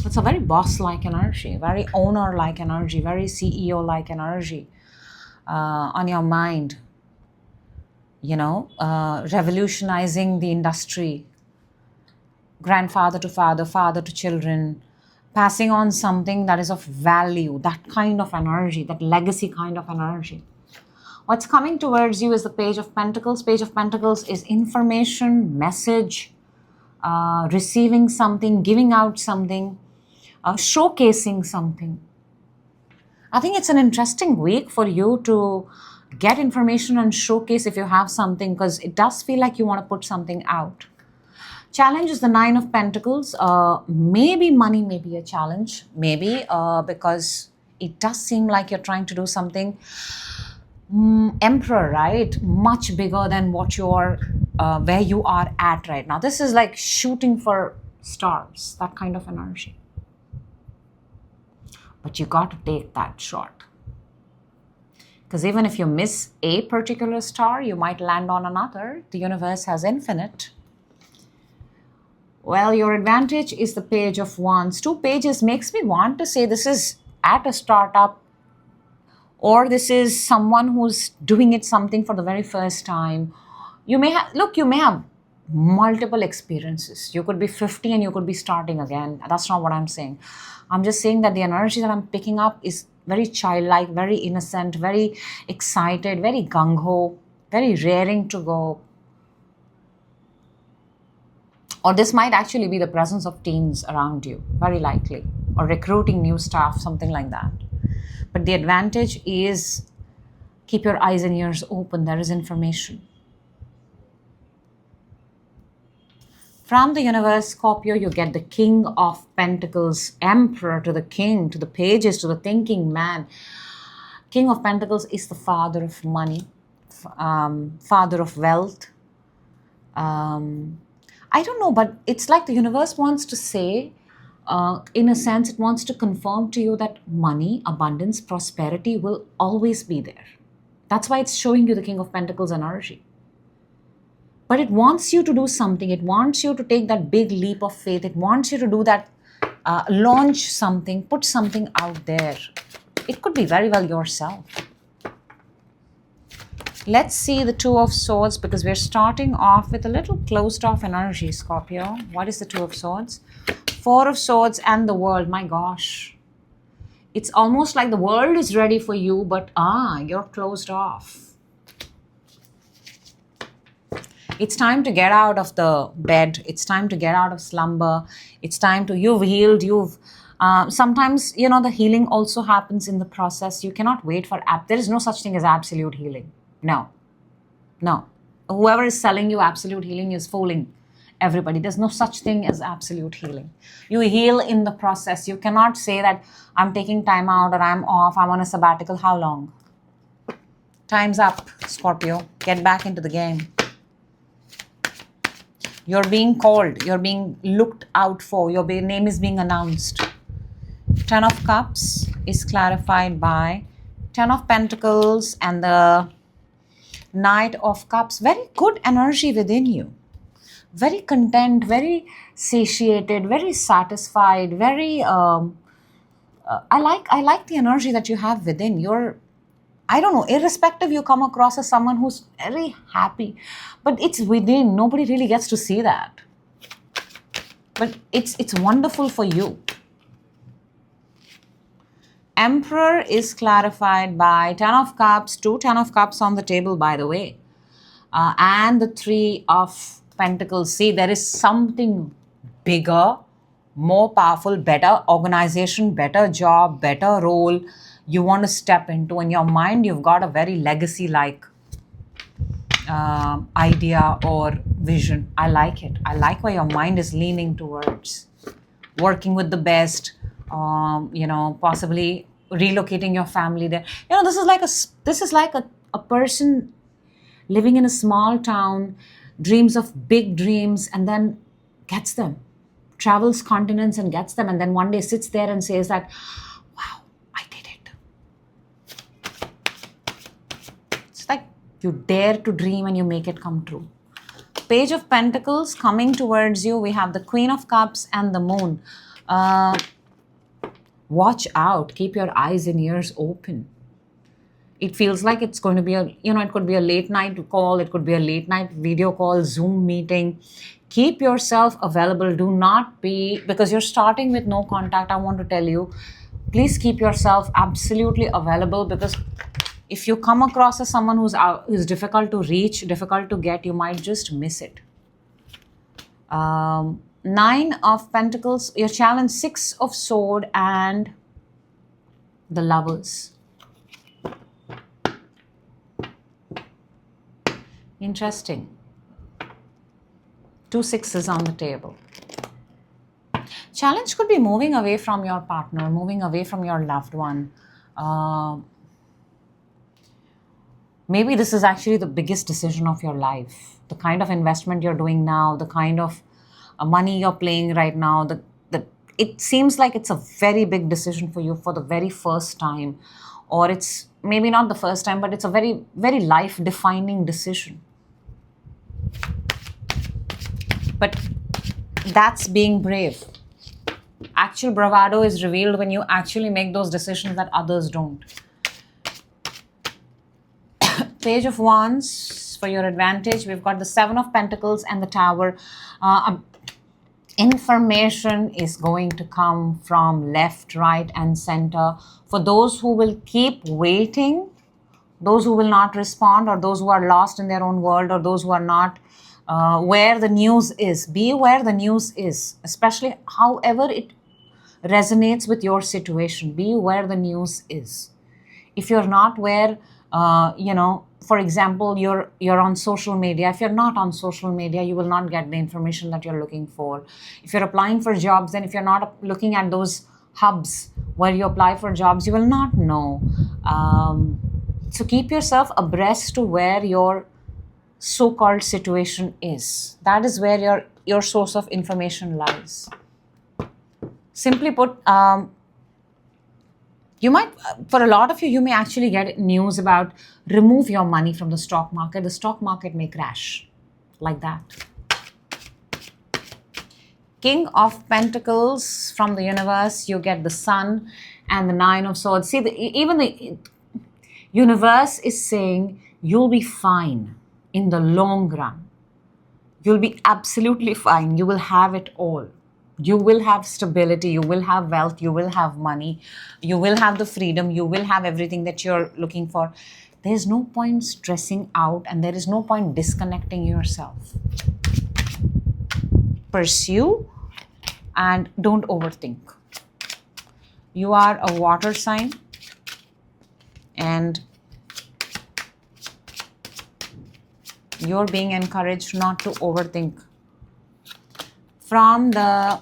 It's a very boss-like energy. Very owner-like energy. Very CEO-like energy. On your mind. You know, revolutionizing the industry. Grandfather to father, father to children. Passing on something that is of value, that kind of energy, that legacy kind of energy. What's coming towards you is the Page of Pentacles. Page of Pentacles is information, message, receiving something, giving out something, showcasing something. I think it's an interesting week for you to get information and showcase if you have something, because it does feel like you want to put something out. Challenge is the Nine of Pentacles. Maybe money may be a challenge. Maybe because it does seem like you're trying to do something. Emperor, right? Much bigger than what you're, where you are at right now. This is like shooting for stars. That kind of energy. But you got to take that shot. Because even if you miss a particular star, you might land on another. The universe has infinite. Well, your advantage is the Page of Wands. Two pages makes me want to say this is at a startup, or this is someone who's doing it something for the very first time. You may have, look, you may have multiple experiences. You could be 50 and you could be starting again. That's not what I'm saying. I'm just saying that the energy that I'm picking up is very childlike, very innocent, very excited, very gung-ho, very raring to go. Or this might actually be the presence of teens around you, very likely, or recruiting new staff, something like that. But the advantage is keep your eyes and ears open. There is information. From the universe, Scorpio, you get the King of Pentacles, Emperor to the King, to the Pages, to the thinking man. King of Pentacles is the father of money, father of wealth. I don't know, but it's like the universe wants to say, in a sense, it wants to confirm to you that money, abundance, prosperity will always be there. That's why it's showing you the King of Pentacles energy. But it wants you to do something. It wants you to take that big leap of faith. It wants you to do that, launch something, put something out there. It could be very well yourself. Let's see the Two of Swords, because we're starting off with a little closed off energy, Scorpio. What is the Two of Swords? Four of Swords and the World. My gosh. It's almost like the world is ready for you, but you're closed off. It's time to get out of the bed. It's time to get out of slumber. It's time to, you've healed, sometimes, the healing also happens in the process. You cannot wait for, there is no such thing as absolute healing. No. Whoever is selling you absolute healing is fooling everybody. There's no such thing as absolute healing. You heal in the process. You cannot say that I'm taking time out or I'm off, I'm on a sabbatical. How long? Time's up, Scorpio. Get back into the game. You're being called. You're being looked out for. Your name is being announced. Ten of Cups is clarified by Ten of Pentacles and the Knight of Cups. Very good energy within you. Very content, very satiated, very satisfied, very I like the energy that you have within. You're, I don't know, irrespective, you come across as someone who's very happy, but it's within. Nobody really gets to see that. But it's wonderful for you. Emperor is clarified by Ten of Cups, two Ten of Cups on the table, by the way, and the Three of Pentacles. See, there is something bigger, more powerful, better organization, better job, better role you want to step into. In your mind, you've got a very legacy-like idea or vision. I like it. I like where your mind is leaning towards. Working with the best, possibly relocating your family there. This is like a person living in a small town, dreams of big dreams, and then gets them, travels continents and gets them, and then one day sits there and says that, wow, I did it. It's like you dare to dream and you make it come true. Page of Pentacles coming towards you. We have the Queen of Cups and the Moon. Watch out. Keep your eyes and ears open. It feels like it's going to be it could be a late night call. It could be a late night video call, Zoom meeting. Keep yourself available. Do not be, because you're starting with no contact. I want to tell you, please keep yourself absolutely available, because if you come across as someone who's difficult to reach, difficult to get, you might just miss it. Nine of Pentacles, your challenge, Six of Swords and the Lovers. Interesting. Two sixes on the table. Challenge could be moving away from your partner, moving away from your loved one. Maybe this is actually the biggest decision of your life. The kind of investment you're doing now, the kind of money you're playing right now, it seems like it's a very big decision for you for the very first time. Or it's maybe not the first time, but it's a very, very life-defining decision. But That's being brave. Actual bravado is revealed when you actually make those decisions that others don't. Page of Wands for your advantage. We've got the Seven of Pentacles and the Tower. Information is going to come from left, right, and center. For those who will keep waiting, those who will not respond, or those who are lost in their own world, or those who are not where the news is. Be where the news is, especially however it resonates with your situation. Be where the news is. If you're not where, for example, you're on social media. If you're not on social media, you will not get the information that you're looking for. If you're applying for jobs, then if you're not looking at those hubs where you apply for jobs, you will not know. So keep yourself abreast to where your so-called situation is. That is where your source of information lies. Simply put, you might, for a lot of you, you may actually get news about remove your money from the stock market. The stock market may crash like that. King of Pentacles from the universe, you get the Sun and the Nine of Swords. See, even the universe is saying you'll be fine in the long run. You'll be absolutely fine. You will have it all. You will have stability, you will have wealth, you will have money, you will have the freedom, you will have everything that you're looking for. There's no point stressing out, and there is no point disconnecting yourself. Pursue and don't overthink. You are a water sign, and you're being encouraged not to overthink. From the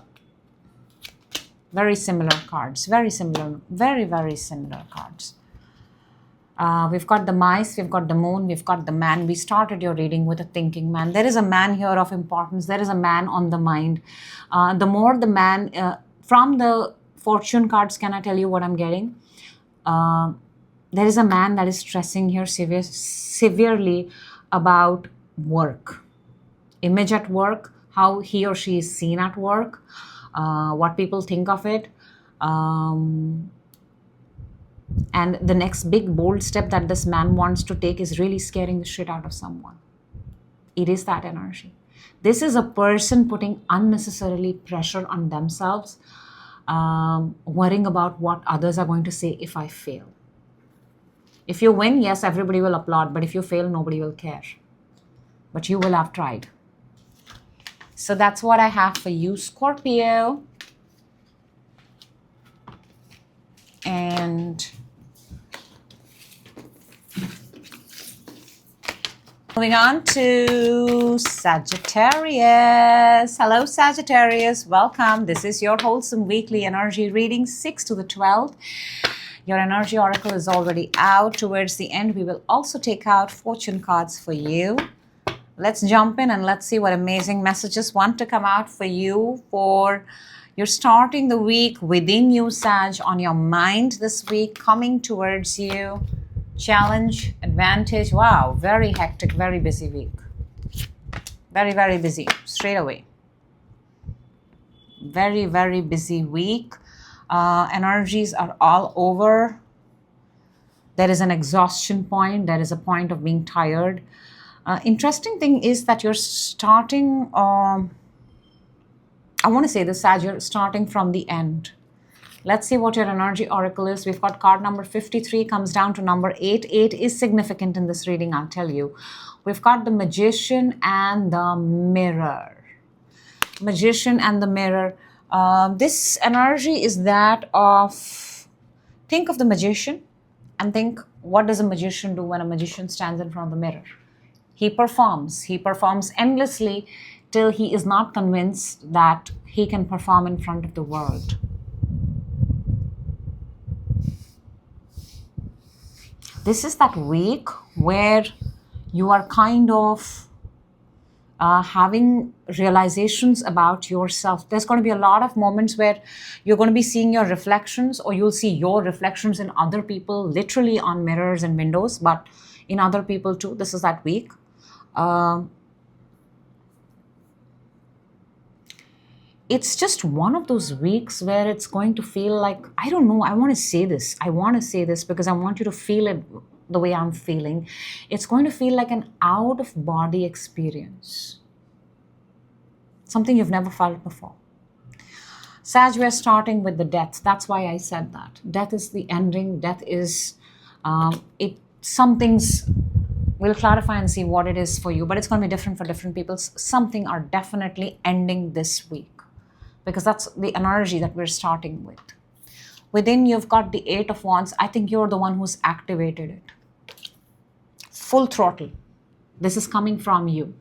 very similar cards, very similar, very, very similar cards. We've got the mice, we've got the moon, we've got the man. We started your reading with a thinking man. There is a man here of importance. There is a man on the mind. The more the man, from the fortune cards, can I tell you what I'm getting? There is a man that is stressing here severely about work. Image at work, how he or she is seen at work, what people think of it. And the next big bold step that this man wants to take is really scaring the shit out of someone. It is that energy. This is a person putting unnecessarily pressure on themselves, worrying about what others are going to say if I fail. If you win, yes, everybody will applaud, but if you fail, nobody will care. But you will have tried. So that's what I have for you, Scorpio. And moving on to Sagittarius. Hello, Sagittarius. Welcome. This is your wholesome weekly energy reading, 6 to the 12th. Your energy oracle is already out. Towards the end, we will also take out fortune cards for you. Let's jump in and let's see what amazing messages want to come out for you. For you're starting the week within you, Sag, on your mind this week, coming towards you. Challenge, advantage. Wow, very hectic, very busy week. Very, very busy, straight away. Very, very busy week. Energies are all over. There is an exhaustion point. There is a point of being tired. Interesting thing is that you're starting, I want to say this, Sag, you're starting from the end. Let's see what your energy oracle is. We've got card number 53 comes down to number 8. 8 is significant in this reading, I'll tell you. We've got the Magician and the Mirror. Magician and the Mirror. This energy is that of, think of the magician and think, what does a magician do when a magician stands in front of the mirror? He performs endlessly till he is not convinced that he can perform in front of the world. This is that week where you are kind of having realizations about yourself. There's going to be a lot of moments where you're going to be seeing your reflections, or you'll see your reflections in other people, literally on mirrors and windows, but in other people too. This is that week. it's just one of those weeks where it's going to feel like, I don't know, I want to say this. I want to say this because I want you to feel it the way I'm feeling. It's going to feel like an out of body experience. Something you've never felt before. Sag, we're starting with the death. That's why I said that. Death is the ending. Death is, some things, we'll clarify and see what it is for you, but it's going to be different for different people. Something are definitely ending this week because that's the energy that we're starting with. Within, you've got the Eight of Wands. I think you're the one who's activated it. Full throttle. This is coming from you.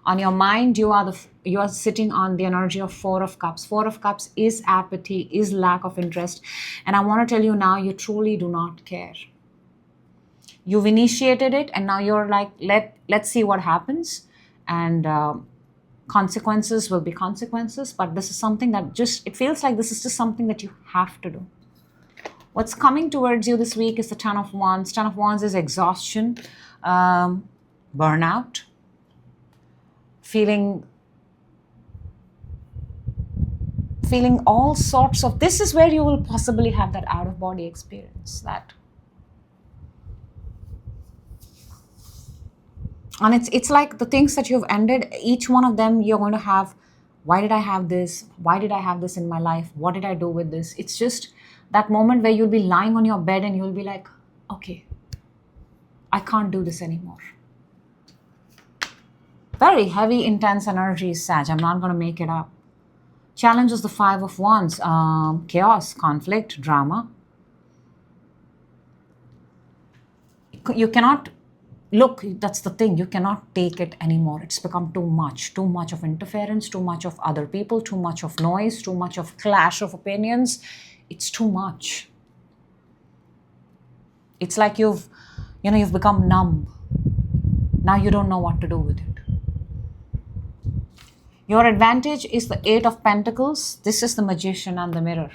On your mind, you are sitting on the energy of Four of Cups. Four of Cups is apathy, is lack of interest. And I want to tell you now, you truly do not care. You've initiated it and now you're like, let's see what happens. And consequences will be consequences. But this is something that it feels like this is just something that you have to do. What's coming towards you this week is the Ten of Wands. Ten of Wands is exhaustion, burnout. Feeling all sorts of, this is where you will possibly have that out of body experience, and it's like the things that you've ended, each one of them you're going to have, why did I have this? Why did I have this in my life? What did I do with this? It's just that moment where you'll be lying on your bed and you'll be like, okay, I can't do this anymore. Very heavy, intense energy, Sag. I'm not going to make it up. Challenge is the Five of Wands. Chaos, conflict, drama. You cannot, look, that's the thing. You cannot take it anymore. It's become too much. Too much of interference, too much of other people, too much of noise, too much of clash of opinions. It's too much. It's like you've become numb. Now you don't know what to do with it. Your advantage is the Eight of Pentacles. This is the Magician and the Mirror.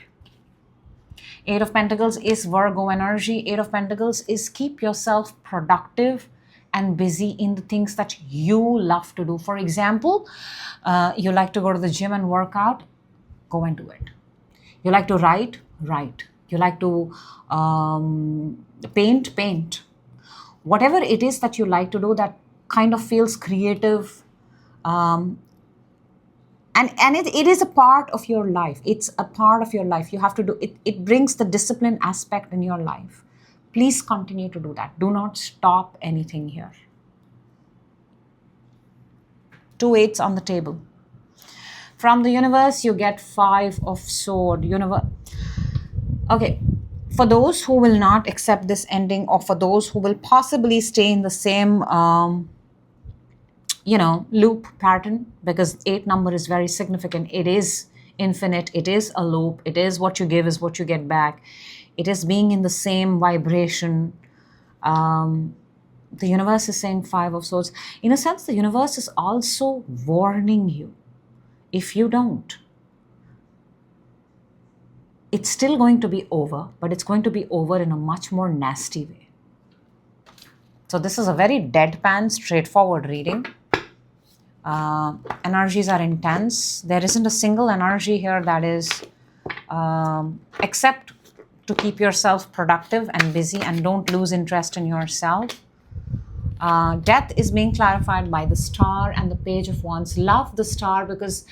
Eight of Pentacles is Virgo energy. Eight of Pentacles is keep yourself productive and busy in the things that you love to do. For example, you like to go to the gym and work out, go and do it. You like to write. You like to paint. Whatever it is that you like to do that kind of feels creative, and it is a part of your life. It's a part of your life. You have to do it. It brings the discipline aspect in your life. Please continue to do that. Do not stop anything here. 2 8s on the table. From the universe, you get Five of Swords. Okay. For those who will not accept this ending, or for those who will possibly stay in the same loop pattern, because 8 number is very significant. It is infinite. It is a loop. It is what you give is what you get back. It is being in the same vibration. The universe is saying Five of Swords. In a sense, the universe is also warning you. If you don't, it's still going to be over, but it's going to be over in a much more nasty way. So this is a very deadpan, straightforward reading. Energies are intense. There isn't a single energy here that is except to keep yourself productive and busy and don't lose interest in yourself. Death is being clarified by the Star and the Page of Wands. Love the Star because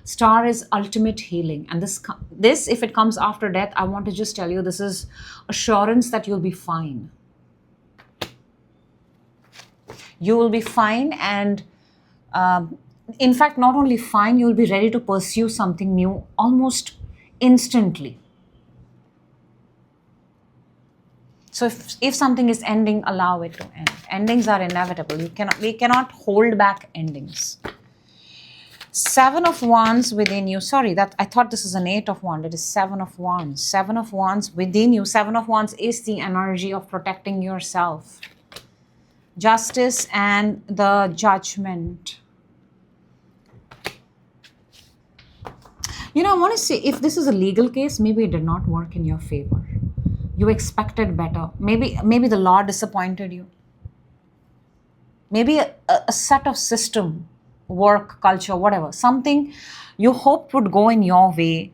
Star is ultimate healing. And this, if it comes after death, I want to just tell you, this is assurance that you'll be fine. You will be fine, and in fact, not only fine, you'll be ready to pursue something new almost instantly. So if something is ending, allow it to end. Endings are inevitable. We cannot hold back endings. Seven of Wands within you. Sorry, I thought this is an Eight of Wands. It is Seven of Wands. Seven of Wands within you. Seven of Wands is the energy of protecting yourself. Justice and the Judgment. I want to say, if this is a legal case, maybe it did not work in your favor. You expected better. Maybe the law disappointed you. Maybe a set of system work culture, whatever. Something you hoped would go in your way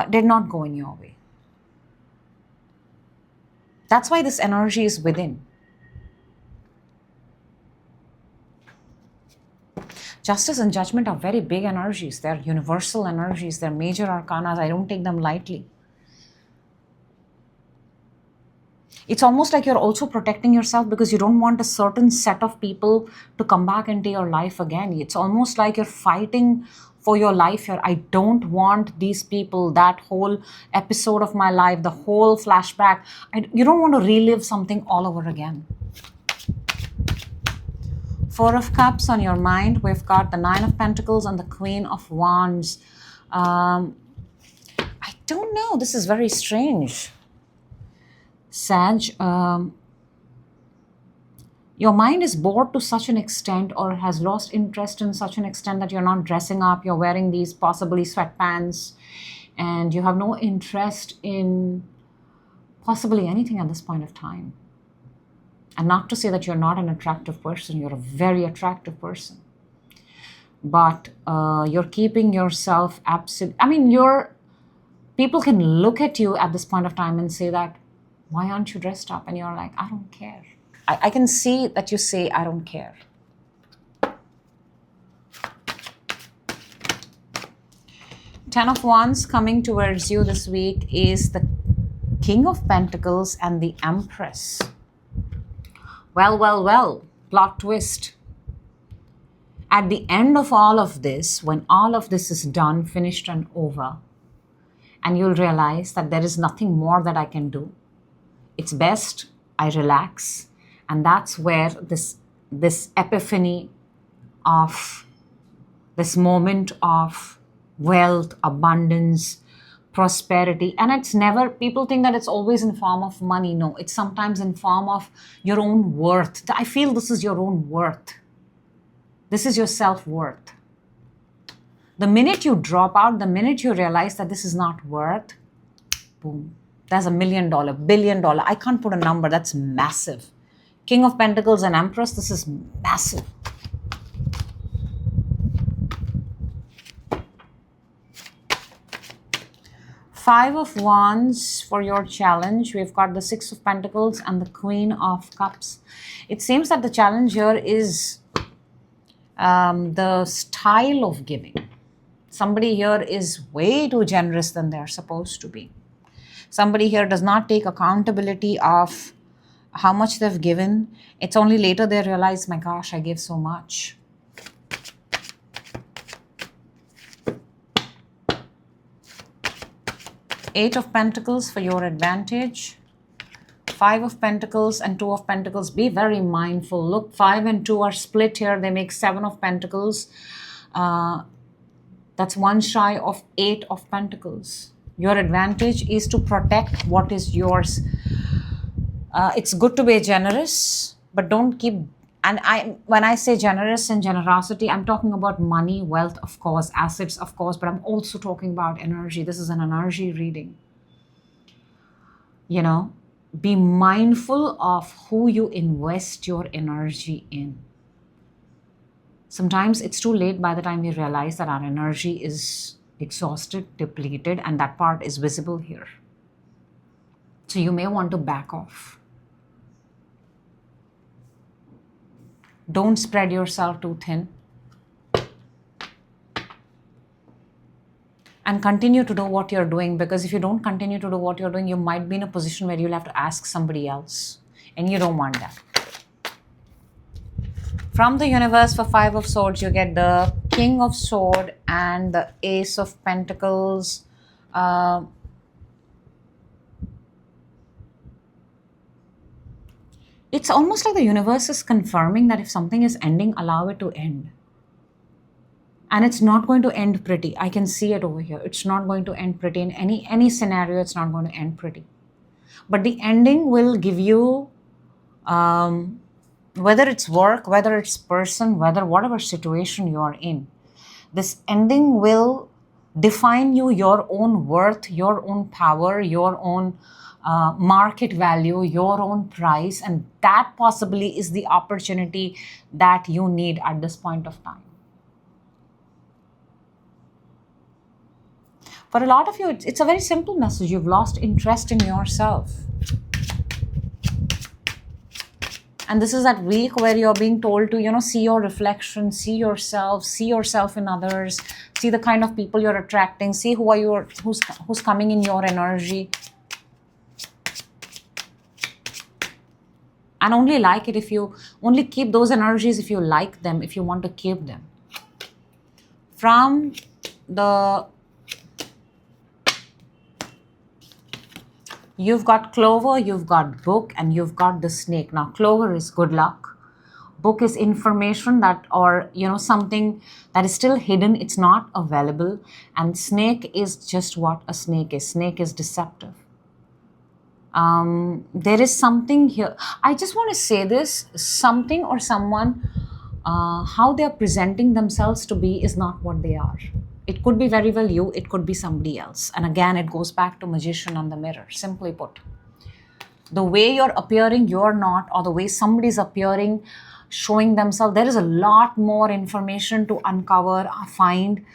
did not go in your way. That's why this energy is within. Justice and judgment are very big energies. They're universal energies. They're major arcanas. I don't take them lightly. It's almost like you're also protecting yourself because you don't want a certain set of people to come back into your life again. It's almost like you're fighting for your life here. I don't want these people, that whole episode of my life, the whole flashback. You don't want to relive something all over again. Four of Cups on your mind. We've got the Nine of Pentacles and the Queen of Wands. I don't know. This is very strange. Sag, your mind is bored to such an extent or has lost interest in such an extent that you're not dressing up. You're wearing these possibly sweatpants and you have no interest in possibly anything at this point of time. And not to say that you're not an attractive person, you're a very attractive person. But you're keeping yourself absolute. I mean, people can look at you at this point of time and say that, why aren't you dressed up? And you're like, I don't care. I can see that you say, I don't care. Ten of Wands coming towards you this week is the King of Pentacles and the Empress. Well, plot twist. At the end of all of this, when all of this is done, finished and over, and you'll realize that there is nothing more that I can do. It's best I relax. And that's where this epiphany of this moment of wealth, abundance, prosperity, and it's never, people think that it's always in form of money. No, it's sometimes in form of your own worth. I feel this is your own worth. This is your self-worth. The minute you drop out, the minute you realize that this is not worth, boom, there's $1 million, $1 billion. I can't put a number. That's massive. King of Pentacles and Empress, this is massive. Five of Wands for your challenge. We've got the Six of Pentacles and the Queen of Cups. It seems that the challenge here is the style of giving. Somebody here is way too generous than they're supposed to be. Somebody here does not take accountability of how much they've given. It's only later they realize, my gosh, I gave so much. Eight of Pentacles for your advantage. Five of Pentacles and Two of Pentacles. Be very mindful. Look, 5 and 2 are split here. They make 7 of Pentacles. That's one shy of 8 of Pentacles. Your advantage is to protect what is yours. It's good to be generous, but don't keep... And when I say generous and generosity, I'm talking about money, wealth, of course, assets, of course, but I'm also talking about energy. This is an energy reading. You know, be mindful of who you invest your energy in. Sometimes it's too late by the time we realize that our energy is exhausted, depleted, and that part is visible here. So you may want to back off. Don't spread yourself too thin. And continue to do what you're doing, because if you don't continue to do what you're doing, you might be in a position where you'll have to ask somebody else. And you don't want that. From the universe for Five of Swords, you get the King of Swords and the Ace of Pentacles. It's almost like the universe is confirming that if something is ending, allow it to end. And it's not going to end pretty. I can see it over here. It's not going to end pretty. In any scenario, it's not going to end pretty. But the ending will give you, whether it's work, whether it's person, whatever situation you are in, this ending will define you, your own worth, your own power, your own market value, your own price, and that possibly is the opportunity that you need at this point of time. For a lot of you, it's a very simple message. You've lost interest in yourself. And this is that week where you're being told to, see your reflection, see yourself in others, see the kind of people you're attracting, see who's coming in your energy. And only like it if you, only keep those energies if you like them, if you want to keep them. From the, you've got clover, you've got book, and you've got the snake. Now, clover is good luck. Book is information that, or, something that is still hidden. It's not available. And snake is just what a snake is. Snake is deceptive. There is something here. I just want to say this, something or someone, how they're presenting themselves to be is not what they are. It could be very well you, it could be somebody else. And again, it goes back to magician on the mirror, simply put. The way you're appearing, you're not, or the way somebody's appearing, showing themselves, there is a lot more information to uncover, find.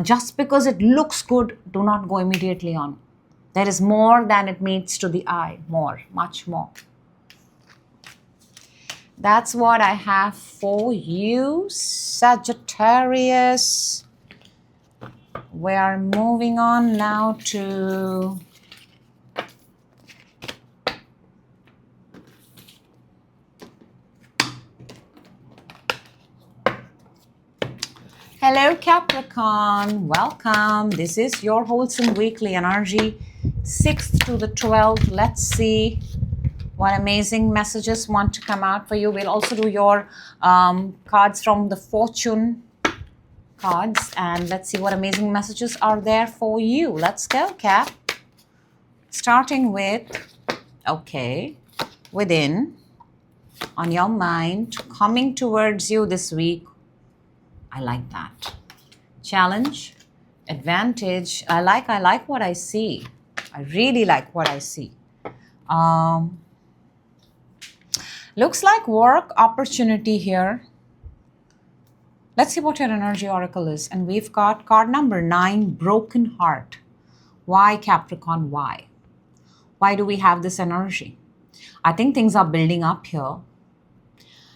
Just because it looks good, do not go immediately on. There is more than it meets to the eye, more, much more. That's what I have for you, Sagittarius. We are moving on now to hello, Capricorn. Welcome. This is your wholesome weekly energy, 6th to the 12th. Let's see what amazing messages want to come out for you. We'll also do your cards from the fortune cards, and let's see what amazing messages are there for you. Let's go, Cap. Starting with, okay, within, on your mind, coming towards you this week. I like that. Challenge, advantage. I like what I see. I really like what I see. Looks like work opportunity here. Let's see what your energy oracle is. And we've got card number 9, broken heart. Why, Capricorn? Why? Why do we have this energy? I think things are building up here.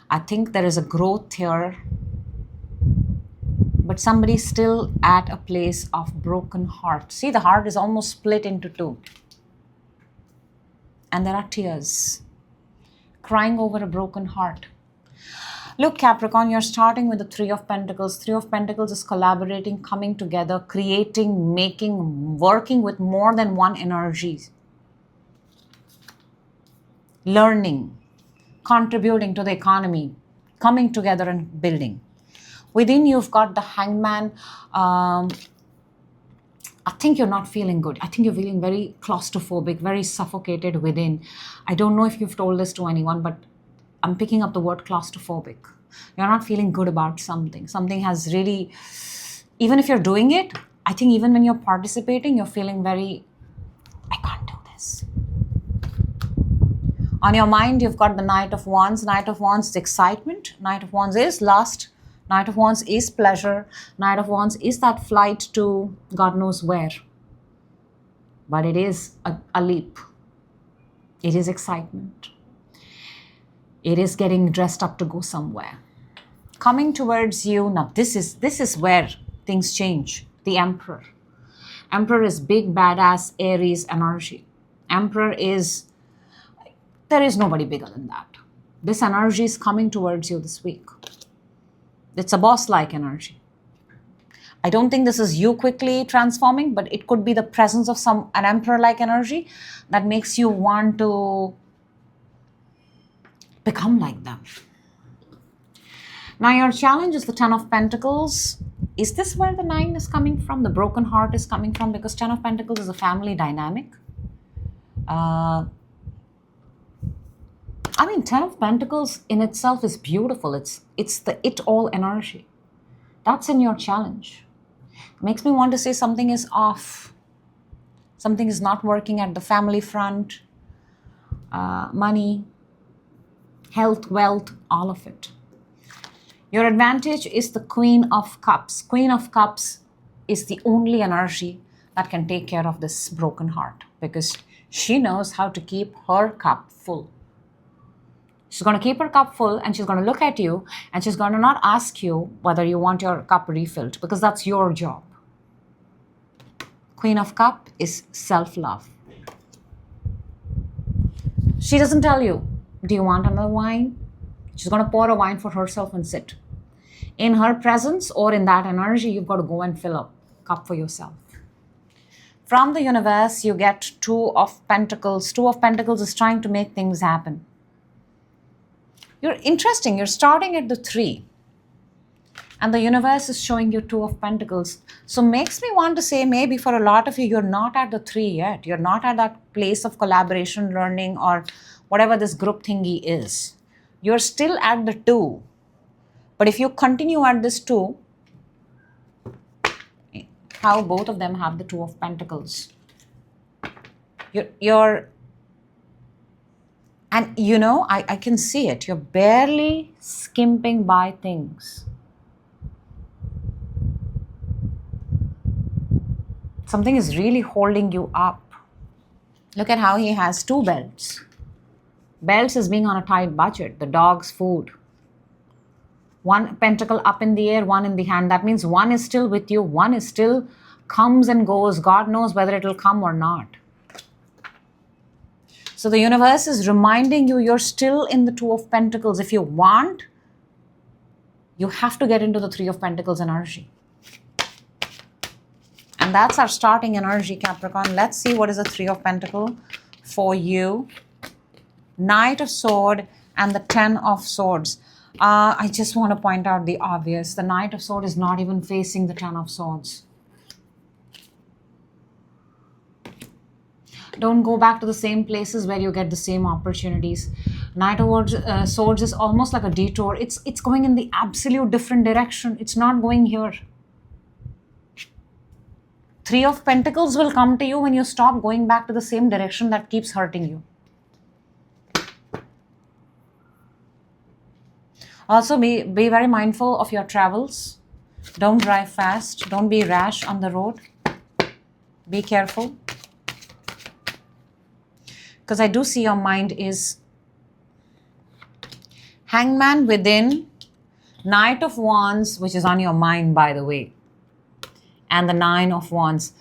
I think there is a growth here. But somebody's still at a place of broken heart. See, the heart is almost split into two. And there are tears. Crying over a broken heart. Look, Capricorn, you're starting with the 3 of Pentacles. 3 of Pentacles is collaborating, coming together, creating, making, working with more than one energy. Learning, contributing to the economy, coming together and building. Within you've got the Hangman. I think you're not feeling good. I think you're feeling very claustrophobic, very suffocated within. I don't know if you've told this to anyone, but I'm picking up the word claustrophobic. You're not feeling good about something. Something has really, even if you're doing it, I think even when you're participating, you're feeling very, I can't do this. On your mind, you've got the Knight of Wands. Knight of Wands is excitement. Knight of Wands is lust. Knight of Wands is pleasure. Knight of Wands is that flight to God knows where. But it is a leap. It is excitement. It is getting dressed up to go somewhere. Coming towards you. Now this is where things change. The Emperor. Emperor is big, badass, Aries energy. Emperor is, there is nobody bigger than that. This energy is coming towards you this week. It's a boss-like energy. I don't think this is you quickly transforming, but it could be the presence of an emperor-like energy that makes you want to become like them. Now your challenge is the 10 of Pentacles. Is this where the 9 is coming from? The broken heart is coming from, because 10 of Pentacles is a family dynamic. 10 of Pentacles in itself is beautiful. It's the it-all energy. That's in your challenge. Makes me want to say something is off. Something is not working at the family front. Money, health, wealth, all of it. Your advantage is the Queen of Cups. Queen of Cups is the only energy that can take care of this broken heart, because she knows how to keep her cup full. She's going to keep her cup full, and she's going to look at you, and she's going to not ask you whether you want your cup refilled, because that's your job. Queen of Cup is self-love. She doesn't tell you, do you want another wine? She's going to pour a wine for herself and sit. In her presence or in that energy, you've got to go and fill a cup for yourself. From the universe, you get Two of Pentacles. Two of Pentacles is trying to make things happen. You're interesting. You're starting at the 3. And the universe is showing you Two of Pentacles. So makes me want to say, maybe for a lot of you, you're not at the 3 yet. You're not at that place of collaboration, learning, or whatever this group thingy is. You're still at the 2. But if you continue at this 2, how both of them have the Two of Pentacles. You're and you know, I can see it. You're barely skimping by things. Something is really holding you up. Look at how he has 2 belts. Belts is being on a tight budget. The dog's food. 1 pentacle up in the air, 1 in the hand. That means 1 is still with you. 1 is still comes and goes. God knows whether it will come or not. So the universe is reminding you, you're still in the 2 of Pentacles. If you want, you have to get into the 3 of Pentacles energy. And that's our starting energy, Capricorn. Let's see what is the 3 of Pentacles for you. Knight of Sword and the 10 of Swords. I just want to point out the obvious. The Knight of Swords is not even facing the 10 of Swords. Don't go back to the same places where you get the same opportunities. Knight of Swords is almost like a detour. It's going in the absolute different direction. It's not going here. 3 of Pentacles will come to you when you stop going back to the same direction that keeps hurting you. Also, be very mindful of your travels. Don't drive fast. Don't be rash on the road. Be careful. Because I do see your mind is Hangman within, Knight of Wands, which is on your mind, by the way, and the 9 of Wands.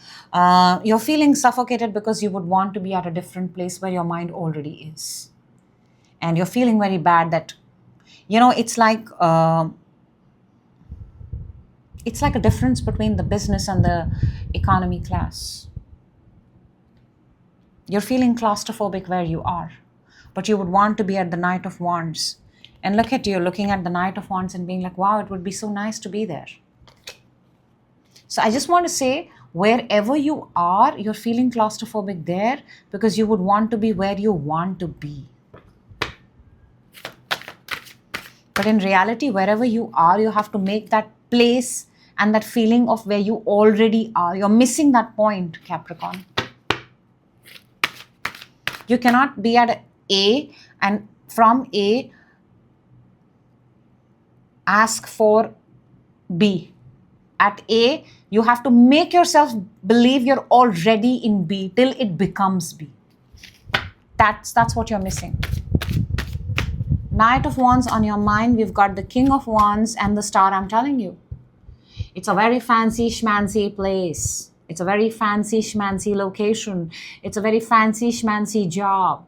You're feeling suffocated because you would want to be at a different place where your mind already is. And you're feeling very bad that, you know, it's like a difference between the business and the economy class. You're feeling claustrophobic where you are, but you would want to be at the Knight of Wands. And look at you looking at the Knight of Wands and being like, wow, it would be so nice to be there. So I just want to say, wherever you are, you're feeling claustrophobic there because you would want to be where you want to be. But in reality, wherever you are, you have to make that place and that feeling of where you already are. You're missing that point, Capricorn. You cannot be at A and from A ask for B. At A, you have to make yourself believe you're already in B till it becomes B. That's what you're missing. Knight of Wands on your mind. We've got the King of Wands and the Star. I'm telling you, it's a very fancy schmancy place. It's a very fancy schmancy location. It's a very fancy schmancy job.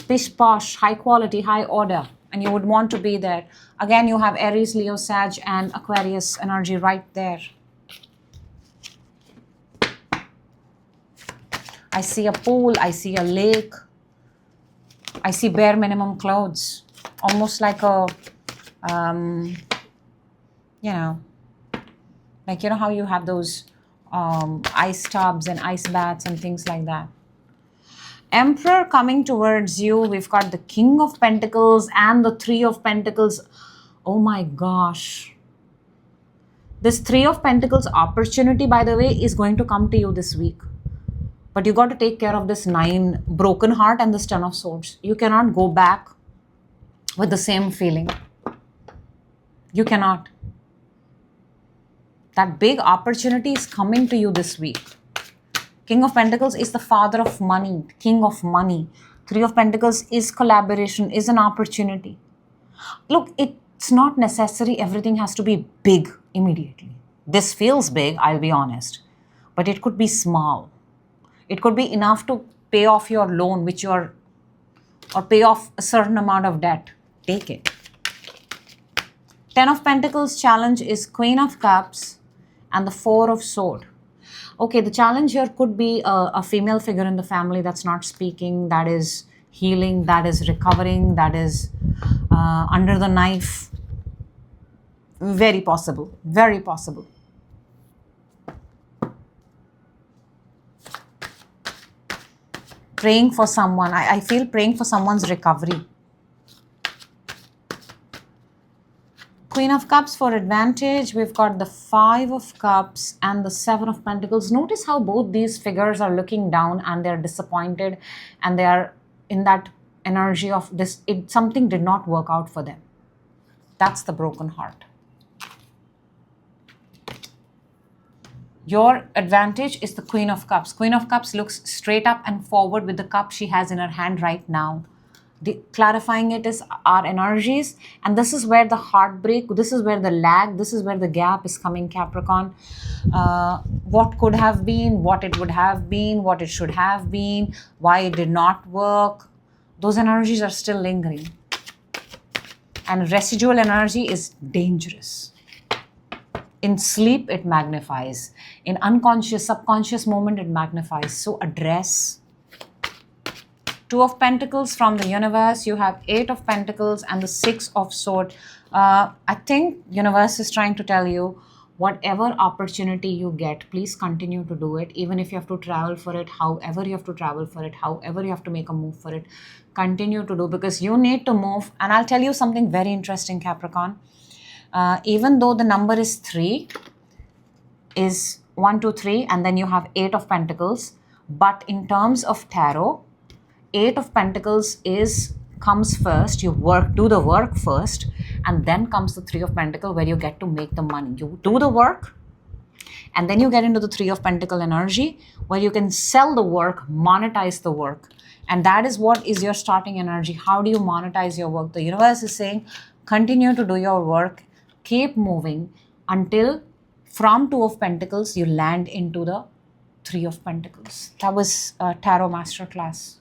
Pish posh, high quality, high order. And you would want to be there. Again, you have Aries, Leo, Sag, and Aquarius energy right there. I see a pool. I see a lake. I see bare minimum clothes. Almost like a, you know how you have those ice tubs and ice baths and things like that. Emperor coming towards you. We've got the King of Pentacles and the 3 of Pentacles. Oh my gosh. This 3 of Pentacles opportunity, by the way, is going to come to you this week. But you got to take care of this 9 broken heart and this 10 of Swords. You cannot go back with the same feeling. You cannot. That big opportunity is coming to you this week. King of Pentacles is the father of money, king of money. Three of Pentacles is collaboration, is an opportunity. Look, it's not necessary everything has to be big immediately. This feels big, I'll be honest, but it could be small. It could be enough to pay off your loan, or pay off a certain amount of debt. Take it. Ten of Pentacles challenge is Queen of Cups and the Four of Swords. Okay, the challenge here could be a female figure in the family that's not speaking, that is healing, that is recovering, that is under the knife. Very possible. Very possible. Praying for someone. I feel praying for someone's recovery. Queen of Cups for advantage. We've got the Five of Cups and the Seven of Pentacles. Notice how both these figures are looking down and they're disappointed and they are in that energy of this. Something did not work out for them. That's the broken heart. Your advantage is the Queen of Cups. Queen of Cups looks straight up and forward with the cup she has in her hand right now. Clarifying it is our energies, and this is where the heartbreak, this is where the lag, this is where the gap is coming, Capricorn. What could have been, what it would have been, what it should have been, why it did not work. Those energies are still lingering. And residual energy is dangerous. In sleep, it magnifies. In unconscious, subconscious moment, it magnifies. So address. Two of Pentacles from the universe. You have Eight of Pentacles and the Six of Swords. I think universe is trying to tell you, whatever opportunity you get, please continue to do it. Even if you have to travel for it, however you have to travel for it, however you have to make a move for it, continue to do, because you need to move. And I'll tell you something very interesting, Capricorn. Even though the number is 3, is 1, 2, 3, and then you have Eight of Pentacles. But in terms of tarot, Eight of Pentacles comes first. You do the work first, and then comes the Three of Pentacles, where you get to make the money. You do the work, and then you get into the Three of Pentacles energy, where you can sell the work, monetize the work. And that is what is your starting energy. How do you monetize your work? The universe is saying, continue to do your work, keep moving until from Two of Pentacles, you land into the Three of Pentacles. That was a Tarot Masterclass.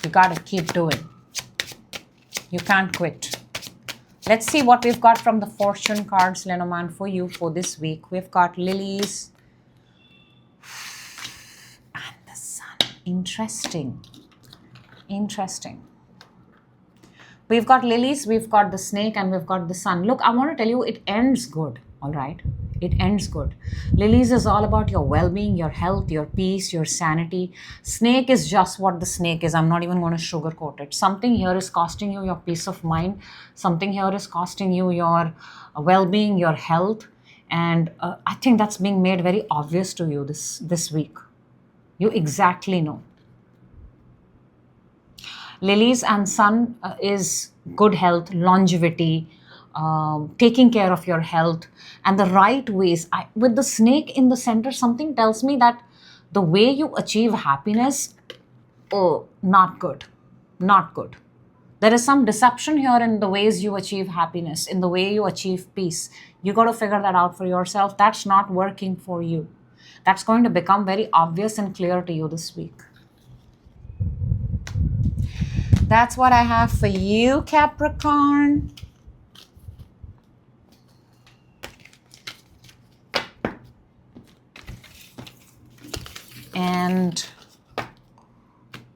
You gotta keep doing. You can't quit. Let's see what we've got from the fortune cards, Lenormand, for you for this week. We've got lilies and the sun. Interesting. Interesting. We've got lilies, we've got the snake, and we've got the sun. Look, I want to tell you, it ends good, all right? It ends good. Lilies is all about your well-being, your health, your peace, your sanity. Snake is just what the snake is. I'm not even going to sugarcoat it. Something here is costing you your peace of mind. Something here is costing you your well-being, your health. And I think that's being made very obvious to you this week. You exactly know. Lilies and sun is good health, longevity, taking care of your health, and the right ways. With the snake in the center, something tells me that the way you achieve happiness, not good. Not good. There is some deception here in the ways you achieve happiness, in the way you achieve peace. You got to figure that out for yourself. That's not working for you. That's going to become very obvious and clear to you this week. That's what I have for you, Capricorn. And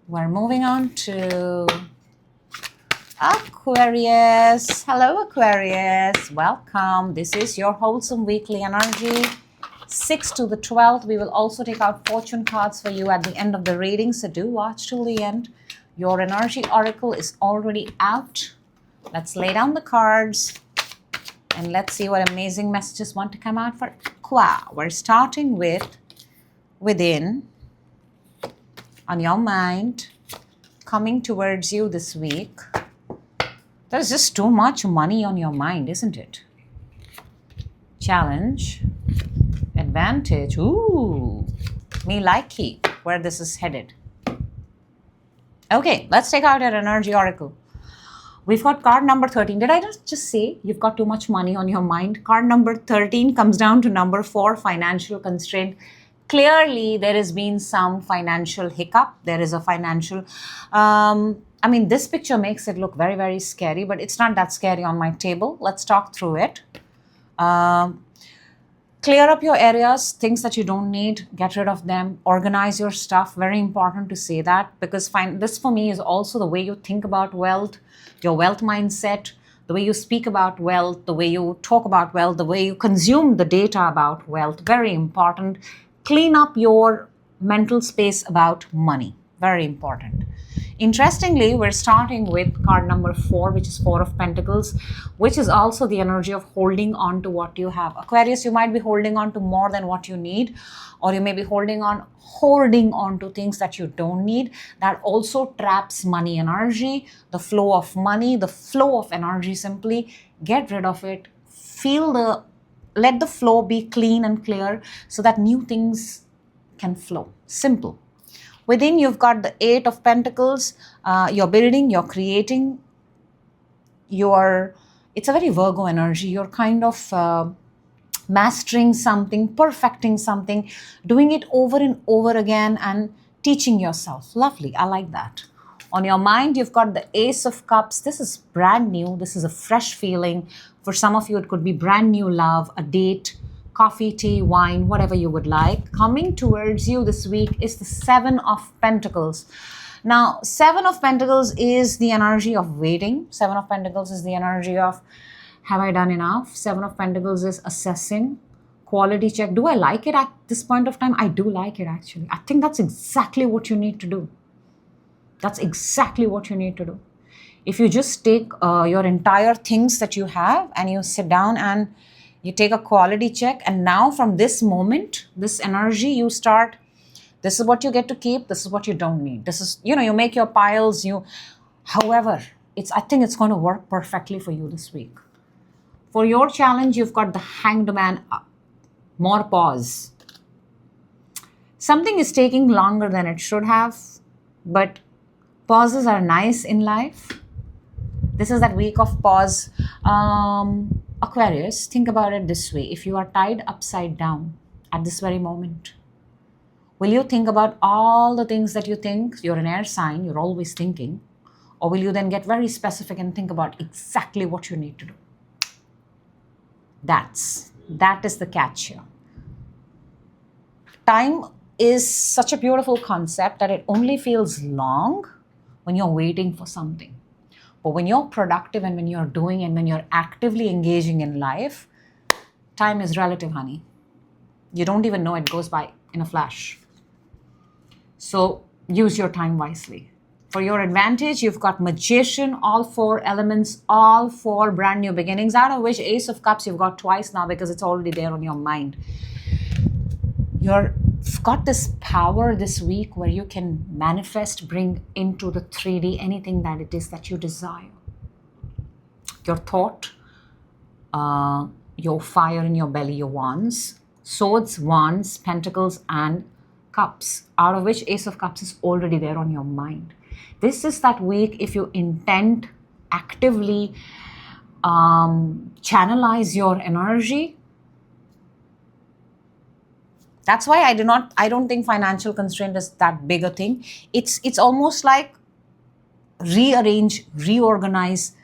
we're moving on to Aquarius. Hello, Aquarius. Welcome. This is your wholesome weekly energy. 6 to the 12th. We will also take out fortune cards for you at the end of the reading, so do watch till the end. Your energy oracle is already out. Let's lay down the cards and let's see what amazing messages want to come out for Aqua. We're starting with within, on your mind, coming towards you this week. There's just too much money on your mind, isn't it? challenge, advantage. Ooh, me likey where this is headed. Okay, let's take out your energy oracle. We've got card number 13. Did I just say you've got too much money on your mind? Card number 13 comes down to number 4, financial constraint. Clearly, there has been some financial hiccup. There is a financial... I mean, this picture makes it look very, very scary, but it's not that scary on my table. Let's talk through it. Clear up your areas, things that you don't need, get rid of them, organize your stuff. Very important to say that, because this for me is also the way you think about wealth, your wealth mindset, the way you speak about wealth, the way you talk about wealth, the way you consume the data about wealth. Very important. Clean up your mental space about money. Very important. Interestingly, we're starting with card number 4, which is 4 of Pentacles, which is also the energy of holding on to what you have. Aquarius, you might be holding on to more than what you need, or you may be holding on to things that you don't need. That also traps money energy, the flow of money, the flow of energy. Simply get rid of it. Let the flow be clean and clear so that new things can flow. Simple. Within, you've got the 8 of Pentacles. You're building, you're creating. It's a very Virgo energy. You're kind of mastering something, perfecting something, doing it over and over again and teaching yourself. Lovely. I like that. On your mind, you've got the Ace of Cups. This is brand new. This is a fresh feeling. For some of you, it could be brand new love, a date, coffee, tea, wine, whatever you would like. Coming towards you this week is the 7 of Pentacles. Now, 7 of Pentacles is the energy of waiting. 7 of Pentacles is the energy of, have I done enough? 7 of Pentacles is assessing, quality check. Do I like it at this point of time? I do like it, actually. I think that's exactly what you need to do. That's exactly what you need to do. If you just take your entire things that you have and you sit down and you take a quality check, and now from this moment, this energy, you start, this is what you get to keep, this is what you don't need. This is, you make your piles, however, I think it's going to work perfectly for you this week. For your challenge, you've got the Hanged Man up. More pause. Something is taking longer than it should have, but pauses are nice in life. This is that week of pause. Aquarius, think about it this way. If you are tied upside down at this very moment, will you think about all the things that you think? You're an air sign, you're always thinking. Or will you then get very specific and think about exactly what you need to do? That is the catch here. Time is such a beautiful concept that it only feels long when you're waiting for something. But when you're productive and when you're doing and when you're actively engaging in life, time is relative, honey. You don't even know it goes by in a flash. So use your time wisely. For your advantage, you've got Magician, all 4 elements, all 4 brand new beginnings, out of which Ace of Cups you've got twice now because it's already there on your mind. You've got this power this week where you can manifest, bring into the 3D anything that it is that you desire. Your thought, your fire in your belly, your wands, swords, wands, pentacles, and cups, out of which Ace of Cups is already there on your mind. This is that week if you intend actively channelize your energy. That's why I don't think financial constraint is that big a thing. It's almost like rearrange, reorganize,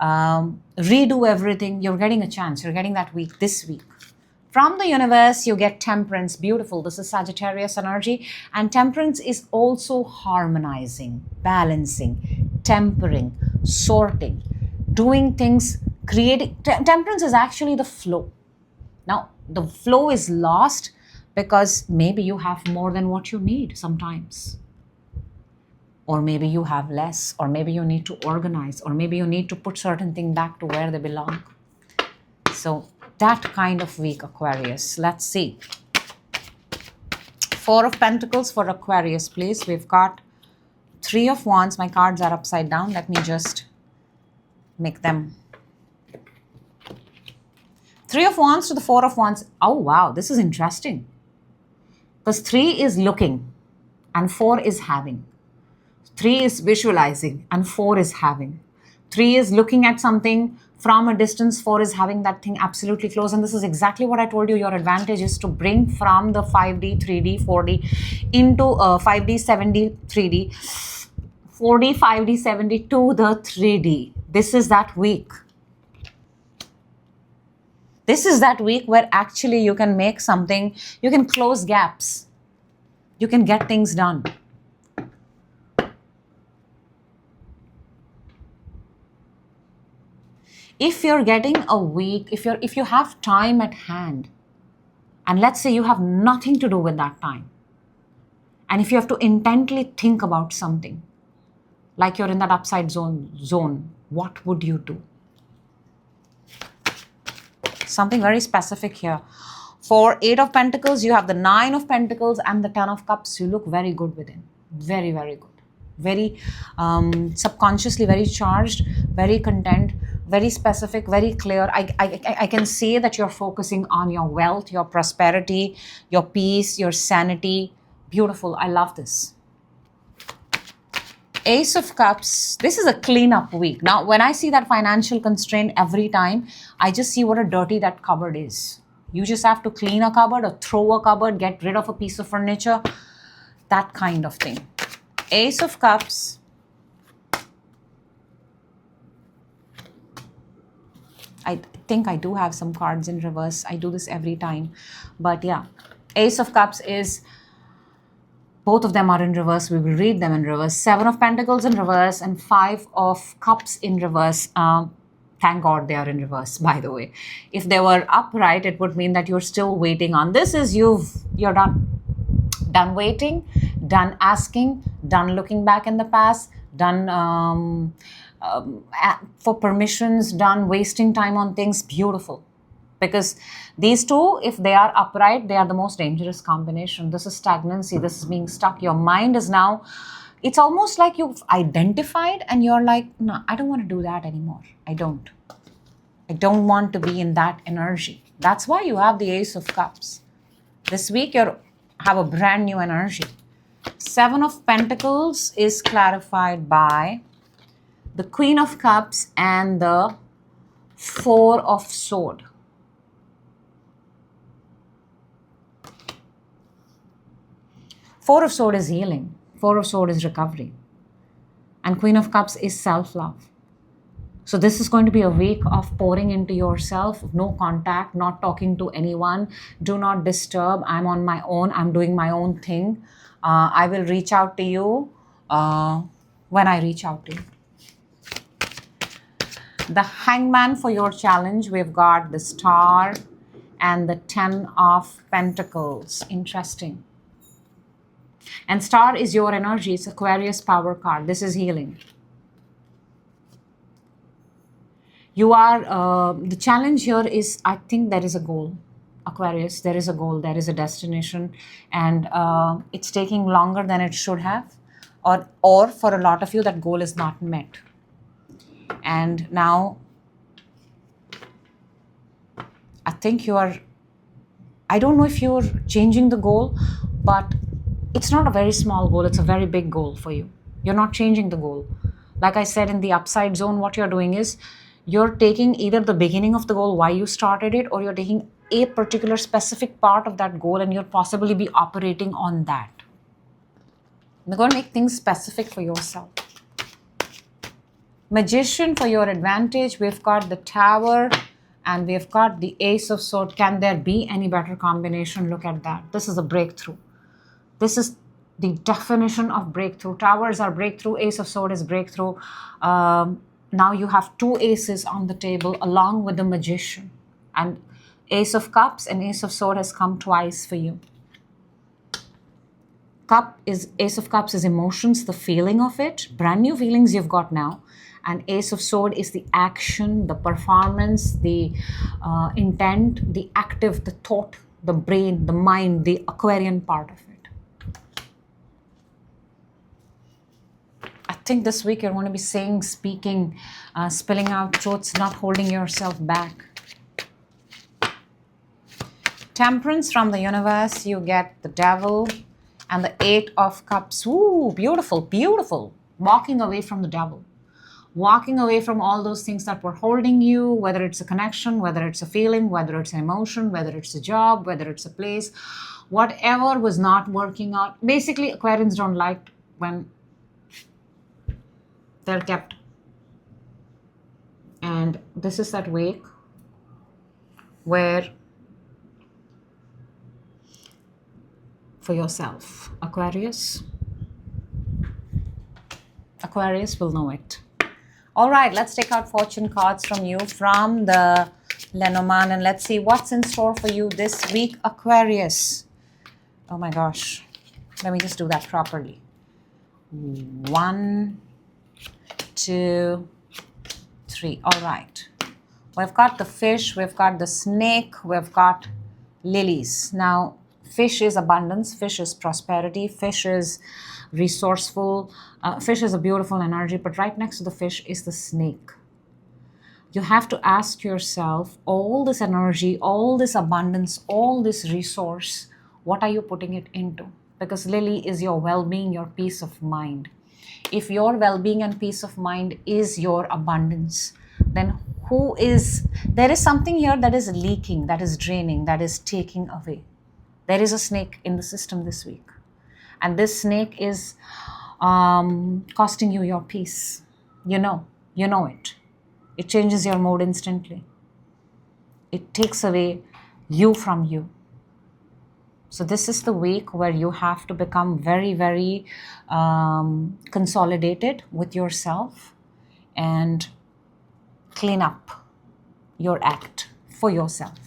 redo everything. You're getting a chance. You're getting that week, this week. From the universe, you get Temperance. Beautiful. This is Sagittarius energy. And Temperance is also harmonizing, balancing, tempering, sorting, doing things, creating. Temperance is actually the flow. Now, the flow is lost because maybe you have more than what you need sometimes. Or maybe you have less, or maybe you need to organize, or maybe you need to put certain things back to where they belong. So that kind of week, Aquarius. Let's see. 4 of Pentacles for Aquarius, please. We've got 3 of Wands. My cards are upside down. Let me just make them. Three of Wands to the Four of Wands. Oh, wow, this is interesting. Because 3 is looking and 4 is having. 3 is visualizing and 4 is having. 3 is looking at something from a distance, 4 is having that thing absolutely close. And this is exactly what I told you. Your advantage is to bring from the 5D, 3D, 4D into 5D, 7D, 3D, 4D, 5D, 7D to the 3D. This is that week. This is that week where actually you can make something, you can close gaps. You can get things done. If you're getting a week, if you have time at hand, and let's say you have nothing to do with that time, and if you have to intently think about something, like you're in that upside zone, what would you do? Something very specific here. For 8 of Pentacles, you have the 9 of Pentacles and the 10 of Cups. You look very good within. Very, very good. Very subconsciously very charged, very content, very specific, very clear. I can say that you're focusing on your wealth, your prosperity, your peace, your sanity. Beautiful. I love this. Ace of Cups. This is a cleanup week. Now, when I see that financial constraint every time, I just see what a dirty that cupboard is. You just have to clean a cupboard or throw a cupboard, get rid of a piece of furniture, that kind of thing. Ace of Cups. I think I do have some cards in reverse. I do this every time. But yeah, Ace of Cups is, both of them are in reverse. We will read them in reverse. 7 of Pentacles in reverse and 5 of Cups in reverse. Thank God they are in reverse, by the way. If they were upright, it would mean that you're still waiting on. This is you're done. Done waiting, done asking, done looking back in the past, done for permissions, done wasting time on things. Beautiful. Because these two, if they are upright, they are the most dangerous combination. This is stagnancy. This is being stuck. Your mind is now, it's almost like you've identified and you're like, no, I don't want to do that anymore. I don't want to be in that energy. That's why you have the Ace of Cups. This week, you have a brand new energy. 7 of Pentacles is clarified by the Queen of Cups and the 4 of Swords. Four of Swords is healing. 4 of Swords is recovery. And Queen of Cups is self-love. So this is going to be a week of pouring into yourself. No contact, not talking to anyone. Do not disturb. I'm on my own. I'm doing my own thing. I will reach out to you when I reach out to you. The Hangman for your challenge. We've got the Star and the 10 of Pentacles. Interesting. And Star is your energy. It's Aquarius power card. This is healing. You are, the challenge here is, I think there is a goal. Aquarius, there is a goal, there is a destination, and it's taking longer than it should have. Or for a lot of you, that goal is not met. And now, I think I don't know if you're changing the goal, but it's not a very small goal. It's a very big goal for you. You're not changing the goal. Like I said, in the upside zone, what you're doing is you're taking either the beginning of the goal, why you started it, or you're taking a particular specific part of that goal and you'll possibly be operating on that. You're going to make things specific for yourself. Magician for your advantage. We've got the Tower and we've got the Ace of Swords. Can there be any better combination? Look at that. This is a breakthrough. This is the definition of breakthrough. Towers are breakthrough. Ace of Swords is breakthrough. Now you have 2 aces on the table along with the Magician. And Ace of Cups and Ace of Swords has come twice for you. Ace of Cups is emotions, the feeling of it. Brand new feelings you've got now. And Ace of Swords is the action, the performance, the intent, the active, the thought, the brain, the mind, the Aquarian part of it. I think this week you're going to be saying, speaking, spilling out truths, not holding yourself back. Temperance from the universe, you get the devil and the 8 of cups. Ooh, beautiful, beautiful. Walking away from the devil. Walking away from all those things that were holding you, whether it's a connection, whether it's a feeling, whether it's an emotion, whether it's a job, whether it's a place, whatever was not working out. Basically, Aquarians don't like when they're kept. And this is that week where for yourself, Aquarius will know it. All right, let's take out fortune cards from you from the Lenormand, and let's see what's in store for you this week, Aquarius. Oh my gosh, let me just do that properly. 1, 2, 3. All right, we've got the fish, we've got the snake, we've got lilies. Now, fish is abundance, fish is prosperity, fish is resourceful, fish is a beautiful energy, but right next to the fish is the snake. You have to ask yourself, all this energy, all this abundance, all this resource, what are you putting it into? Because lily is your well-being, your peace of mind. If your well-being and peace of mind is your abundance, then there is something here that is leaking, that is draining, that is taking away. There is a snake in the system this week. And this snake is costing you your peace. You know it. It changes your mood instantly. It takes away you from you. So this is the week where you have to become very, very consolidated with yourself and clean up your act for yourself.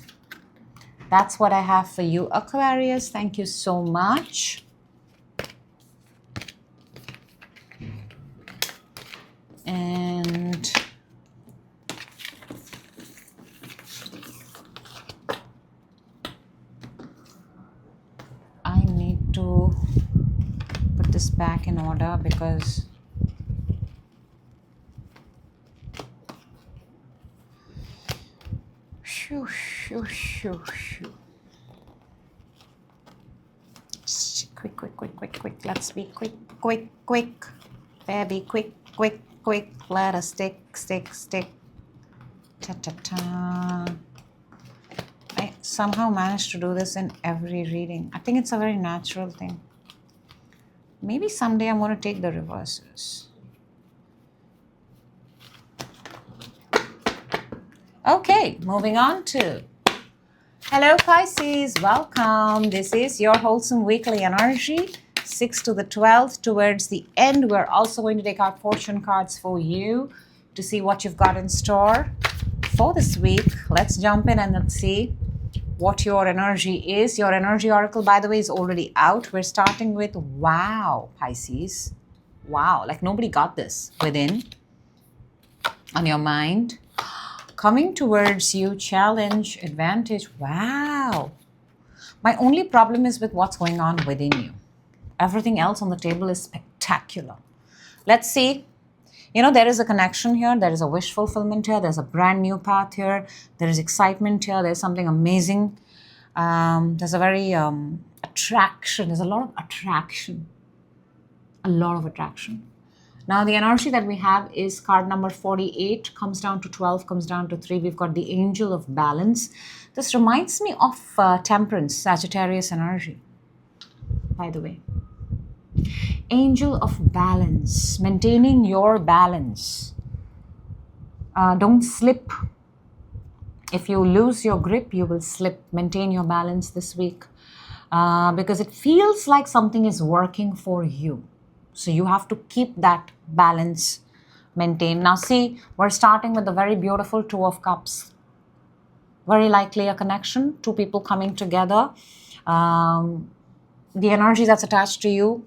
That's what I have for you, Aquarius. Thank you so much. And I need to put this back in order because quick. Let's be quick. Baby, quick. Let us stick. Ta. I somehow managed to do this in every reading. I think it's a very natural thing. Maybe someday I'm going to take the reverses. Okay, moving on to hello Pisces, welcome. This is your wholesome weekly energy, 6 to the 12th. Towards the end, we're also going to take out fortune cards for you to see what you've got in store for this week. Let's jump in and let's see what your energy is. Your energy oracle, by the way, is already out. We're starting with wow, Pisces. Wow, like nobody got this within on your mind. Coming towards you, challenge, advantage. Wow. My only problem is with what's going on within you. Everything else on the table is spectacular. Let's see. There is a connection here. There is a wish fulfillment here. There's a brand new path here. There is excitement here. There's something amazing. There's a very attraction. There's a lot of attraction. Now, the energy that we have is card number 48, comes down to 12, comes down to 3. We've got the angel of balance. This reminds me of temperance, Sagittarius energy, by the way. Angel of balance, maintaining your balance. Don't slip. If you lose your grip, you will slip. Maintain your balance this week because it feels like something is working for you. So you have to keep that balance maintained. Now see, we're starting with the very beautiful 2 of Cups. Very likely a connection, 2 people coming together. The energy that's attached to you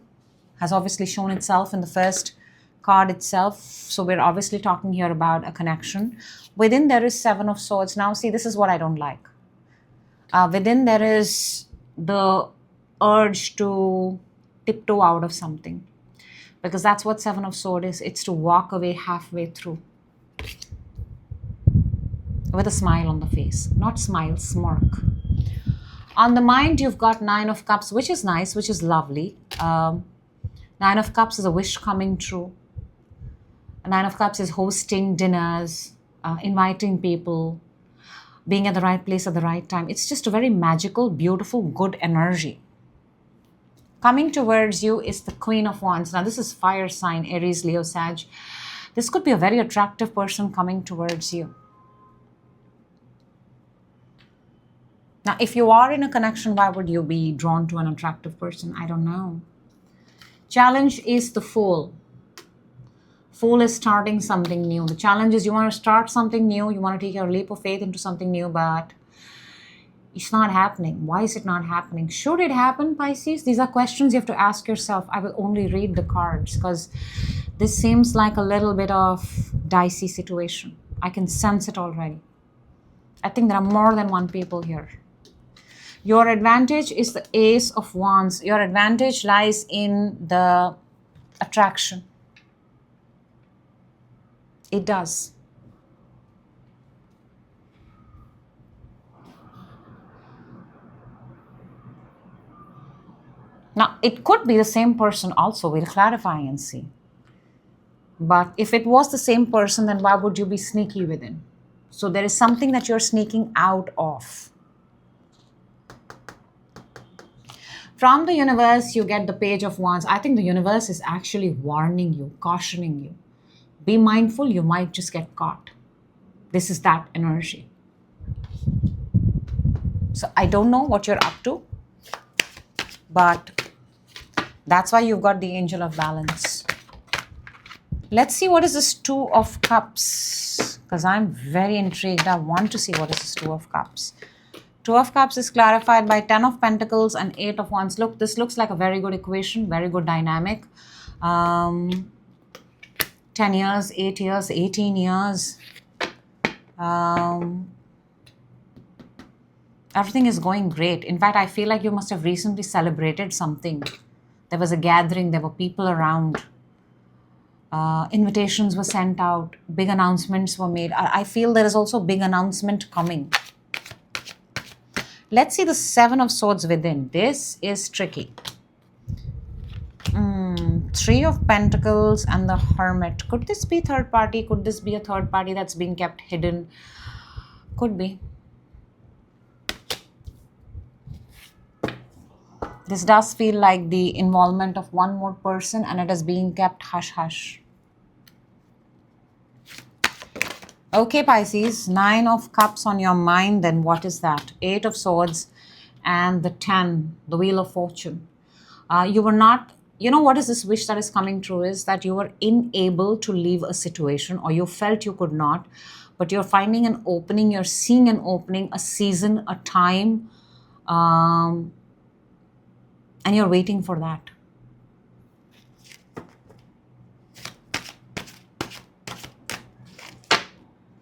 has obviously shown itself in the first card itself. So we're obviously talking here about a connection. Within there is 7 of Swords. Now see, this is what I don't like. Within there is the urge to tiptoe out of something. Because that's what 7 of Swords is. It's to walk away halfway through. With a smile on the face. Not smile, smirk. On the mind, you've got Nine of Cups, which is nice, which is lovely. Nine of Cups is a wish coming true. Nine of Cups is hosting dinners, inviting people, being at the right place at the right time. It's just a very magical, beautiful, good energy. Coming towards you is the Queen of Wands. Now, this is fire sign, Aries, Leo, Sag. This could be a very attractive person coming towards you. Now, if you are in a connection, why would you be drawn to an attractive person? I don't know. Challenge is the Fool. Fool is starting something new. The challenge is you want to start something new. You want to take your leap of faith into something new, but it's not happening. Why is it not happening? Should it happen, Pisces? These are questions you have to ask yourself. I will only read the cards because this seems like a little bit of dicey situation. I can sense it already. I think there are more than one people here. Your advantage is the Ace of Wands. Your advantage lies in the attraction. It does. Now, it could be the same person also. We'll clarify and see. But if it was the same person, then why would you be sneaky within? So there is something that you're sneaking out of. From the universe, you get the Page of Wands. I think the universe is actually warning you, cautioning you. Be mindful, you might just get caught. This is that energy. So I don't know what you're up to, but that's why you've got the Angel of Balance. Let's see what is this Two of Cups, because I'm very intrigued. I want to see what is this Two of Cups. Two of Cups is clarified by 10 of Pentacles and 8 of Wands. Look, this looks like a very good equation, very good dynamic. 10 years, 8 years, 18 years. Everything is going great. In fact, I feel like you must have recently celebrated something. There was a gathering, there were people around. Invitations were sent out, big announcements were made. I feel there is also a big announcement coming. Let's see the Seven of Swords within. This is tricky. Three of Pentacles and the Hermit. Could this be third party? Could this be a third party that's being kept hidden? Could be. This does feel like the involvement of one more person and it is being kept hush-hush. Okay, Pisces, 9 of Cups on your mind, then what is that? 8 of Swords and the 10, the Wheel of Fortune. You were not, you know what is this wish that is coming true is that you were unable to leave a situation or you felt you could not, but you're finding an opening, you're seeing an opening, a season, a time, and you're waiting for that.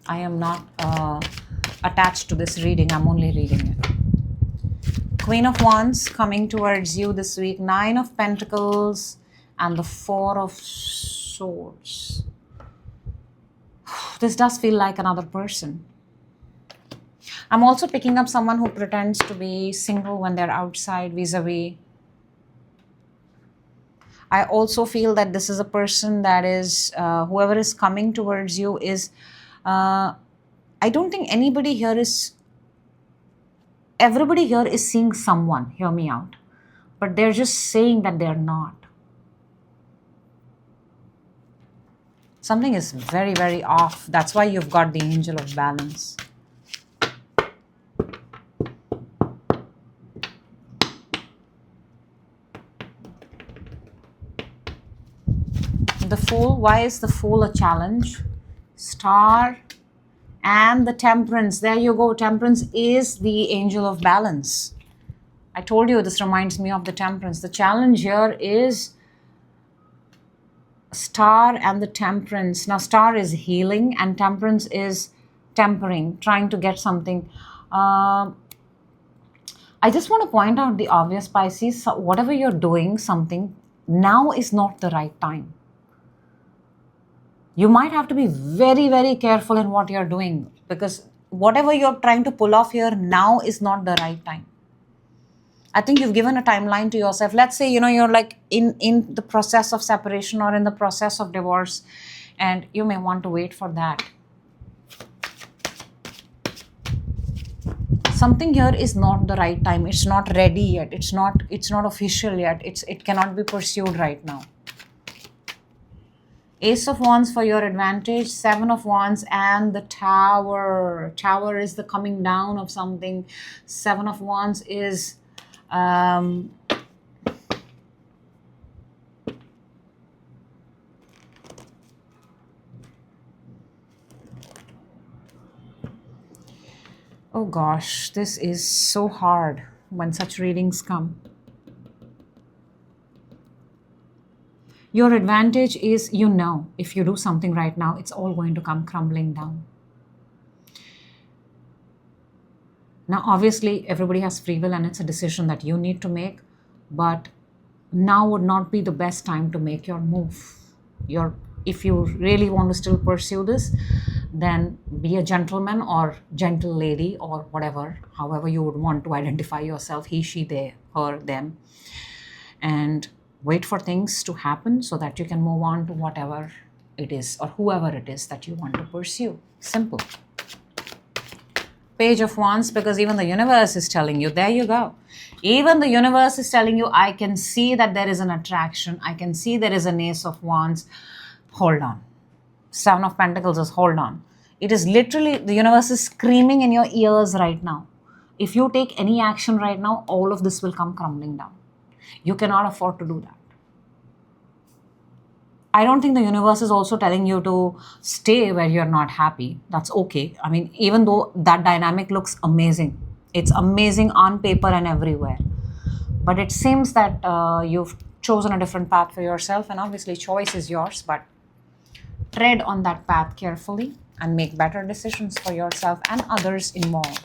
I am not attached to this reading. I'm only reading it. Queen of Wands coming towards you this week. 9 of Pentacles and the 4 of Swords. This does feel like another person. I'm also picking up someone who pretends to be single when they're outside vis-a-vis. I also feel that this is a person that is, whoever is coming towards you is, I don't think anybody here is, everybody here is seeing someone, hear me out, but they're just saying that they're not. Something is very, very off. That's why you've got the Angel of Balance. The Fool, why is the Fool a challenge? Star and the Temperance. There you go. Temperance is the Angel of Balance. I told you this reminds me of the Temperance. The challenge here is Star and the Temperance. Now, Star is healing and Temperance is tempering, trying to get something. I just want to point out the obvious, Pisces. So whatever you're doing, something, now is not the right time. You might have to be very, very careful in what you're doing because whatever you're trying to pull off here now is not the right time. I think you've given a timeline to yourself. Let's say, you're like in the process of separation or in the process of divorce, and you may want to wait for that. Something here is not the right time. It's not ready yet. It's not official yet. It cannot be pursued right now. Ace of Wands for your advantage, 7 of Wands, and the Tower. Tower is the coming down of something. 7 of Wands is oh gosh, this is so hard when such readings come. Your advantage is, if you do something right now, it's all going to come crumbling down. Now, obviously, everybody has free will and it's a decision that you need to make. But now would not be the best time to make your move. If you really want to still pursue this, then be a gentleman or gentle lady or whatever, however you would want to identify yourself, he, she, they, her, them. And wait for things to happen so that you can move on to whatever it is or whoever it is that you want to pursue. Simple. Page of Wands, because even the universe is telling you, there you go. Even the universe is telling you, I can see that there is an attraction. I can see there is an Ace of Wands. Hold on. 7 of Pentacles is hold on. It is literally, the universe is screaming in your ears right now. If you take any action right now, all of this will come crumbling down. You cannot afford to do that. I don't think the universe is also telling you to stay where you're not happy. That's okay. I mean, even though that dynamic looks amazing, it's amazing on paper and everywhere. But it seems that you've chosen a different path for yourself, and obviously choice is yours, but tread on that path carefully and make better decisions for yourself and others involved.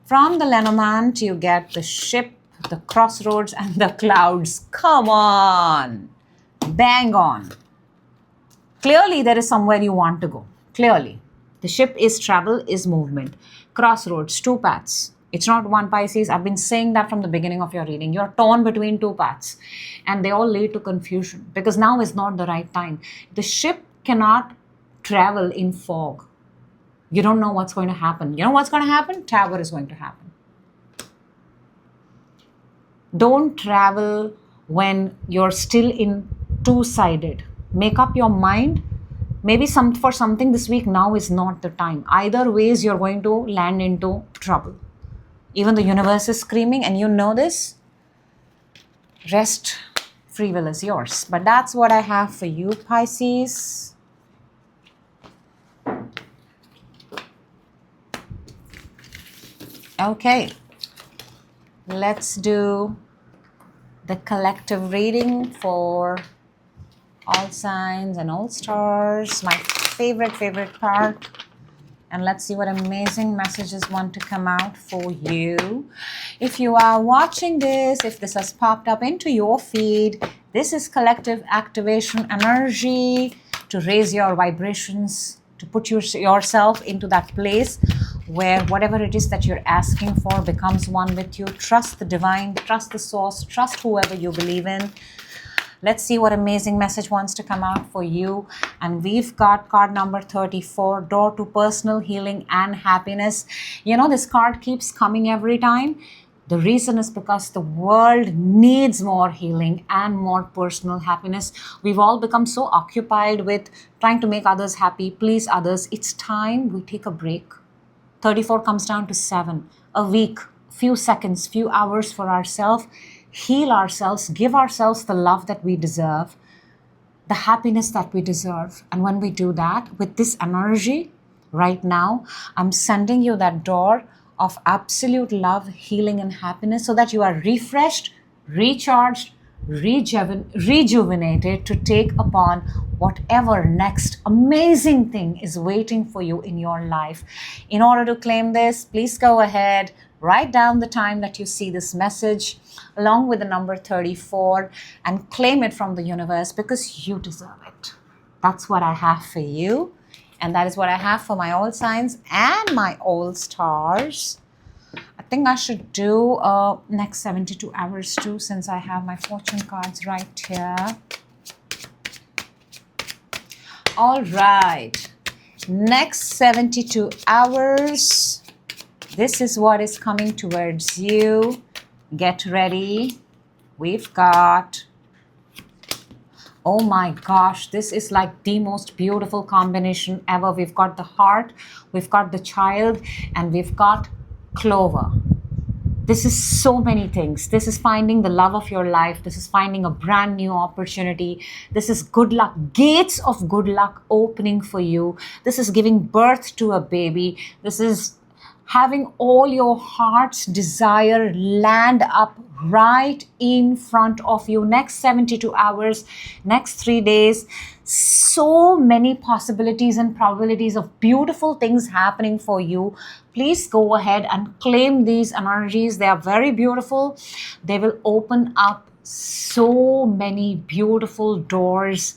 From the Lenormand, you get the Ship, the Crossroads, and the Clouds. Come on! Bang on! Clearly, there is somewhere you want to go. Clearly. The Ship is travel, is movement. Crossroads, 2 paths. It's not one, Pisces. I've been saying that from the beginning of your reading. You're torn between 2 paths. And they all lead to confusion. Because now is not the right time. The ship cannot travel in fog. You don't know what's going to happen. You know what's going to happen? Tower is going to happen. Don't travel when you're still in two-sided. Make up your mind. Maybe for something this week, now is not the time. Either ways, you're going to land into trouble. Even the universe is screaming, and you know this. Rest, free will is yours. But that's what I have for you, Pisces. Okay, let's do the collective reading for all signs and all stars. My favorite part. And let's see what amazing messages want to come out for you. If you are watching this, if this has popped up into your feed, this is collective activation energy to raise your vibrations, to put yourself into that place where whatever it is that you're asking for becomes one with you. Trust the divine, trust the source, trust whoever you believe in. Let's see what amazing message wants to come out for you. And we've got card number 34, Door to Personal Healing and Happiness. You know, this card keeps coming every time. The reason is because the world needs more healing and more personal happiness. We've all become so occupied with trying to make others happy, please others. It's time we take a break. 34 comes down to 7. A week, few seconds, few hours for ourselves. Heal ourselves, give ourselves the love that we deserve, the happiness that we deserve. And when we do that with this energy right now, I'm sending you that door of absolute love, healing, and happiness so that you are refreshed, recharged, rejuvenated to take upon whatever next amazing thing is waiting for you in your life. In order to claim this, please go ahead, write down the time that you see this message along with the number 34 and claim it from the universe because you deserve it. That's what I have for you. And that is what I have for my all signs and my all stars. think I should do next 72 hours too, since I have my fortune cards right here. All right. Next 72 hours. This is what is coming towards you. Get ready. We've got... oh my gosh, this is like the most beautiful combination ever. We've got the heart, we've got the child, and we've got Clover. This is so many things. This is finding the love of your life. This is finding a brand new opportunity. This is good luck, gates of good luck opening for you. This is giving birth to a baby. This is having all your heart's desire land up right in front of you. Next 72 hours, next 3 days, so many possibilities and probabilities of beautiful things happening for you. Please go ahead and claim these energies. They are very beautiful. They will open up so many beautiful doors,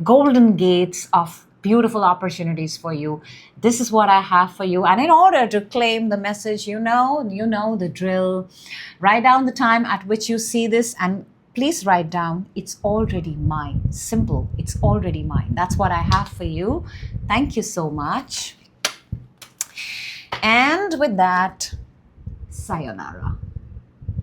golden gates of beautiful opportunities for you. This is what I have for you. And in order to claim the message, you know the drill. Write down the time at which you see this, and please write down, it's already mine. Simple, it's already mine. That's what I have for you. Thank you so much. And with that, sayonara.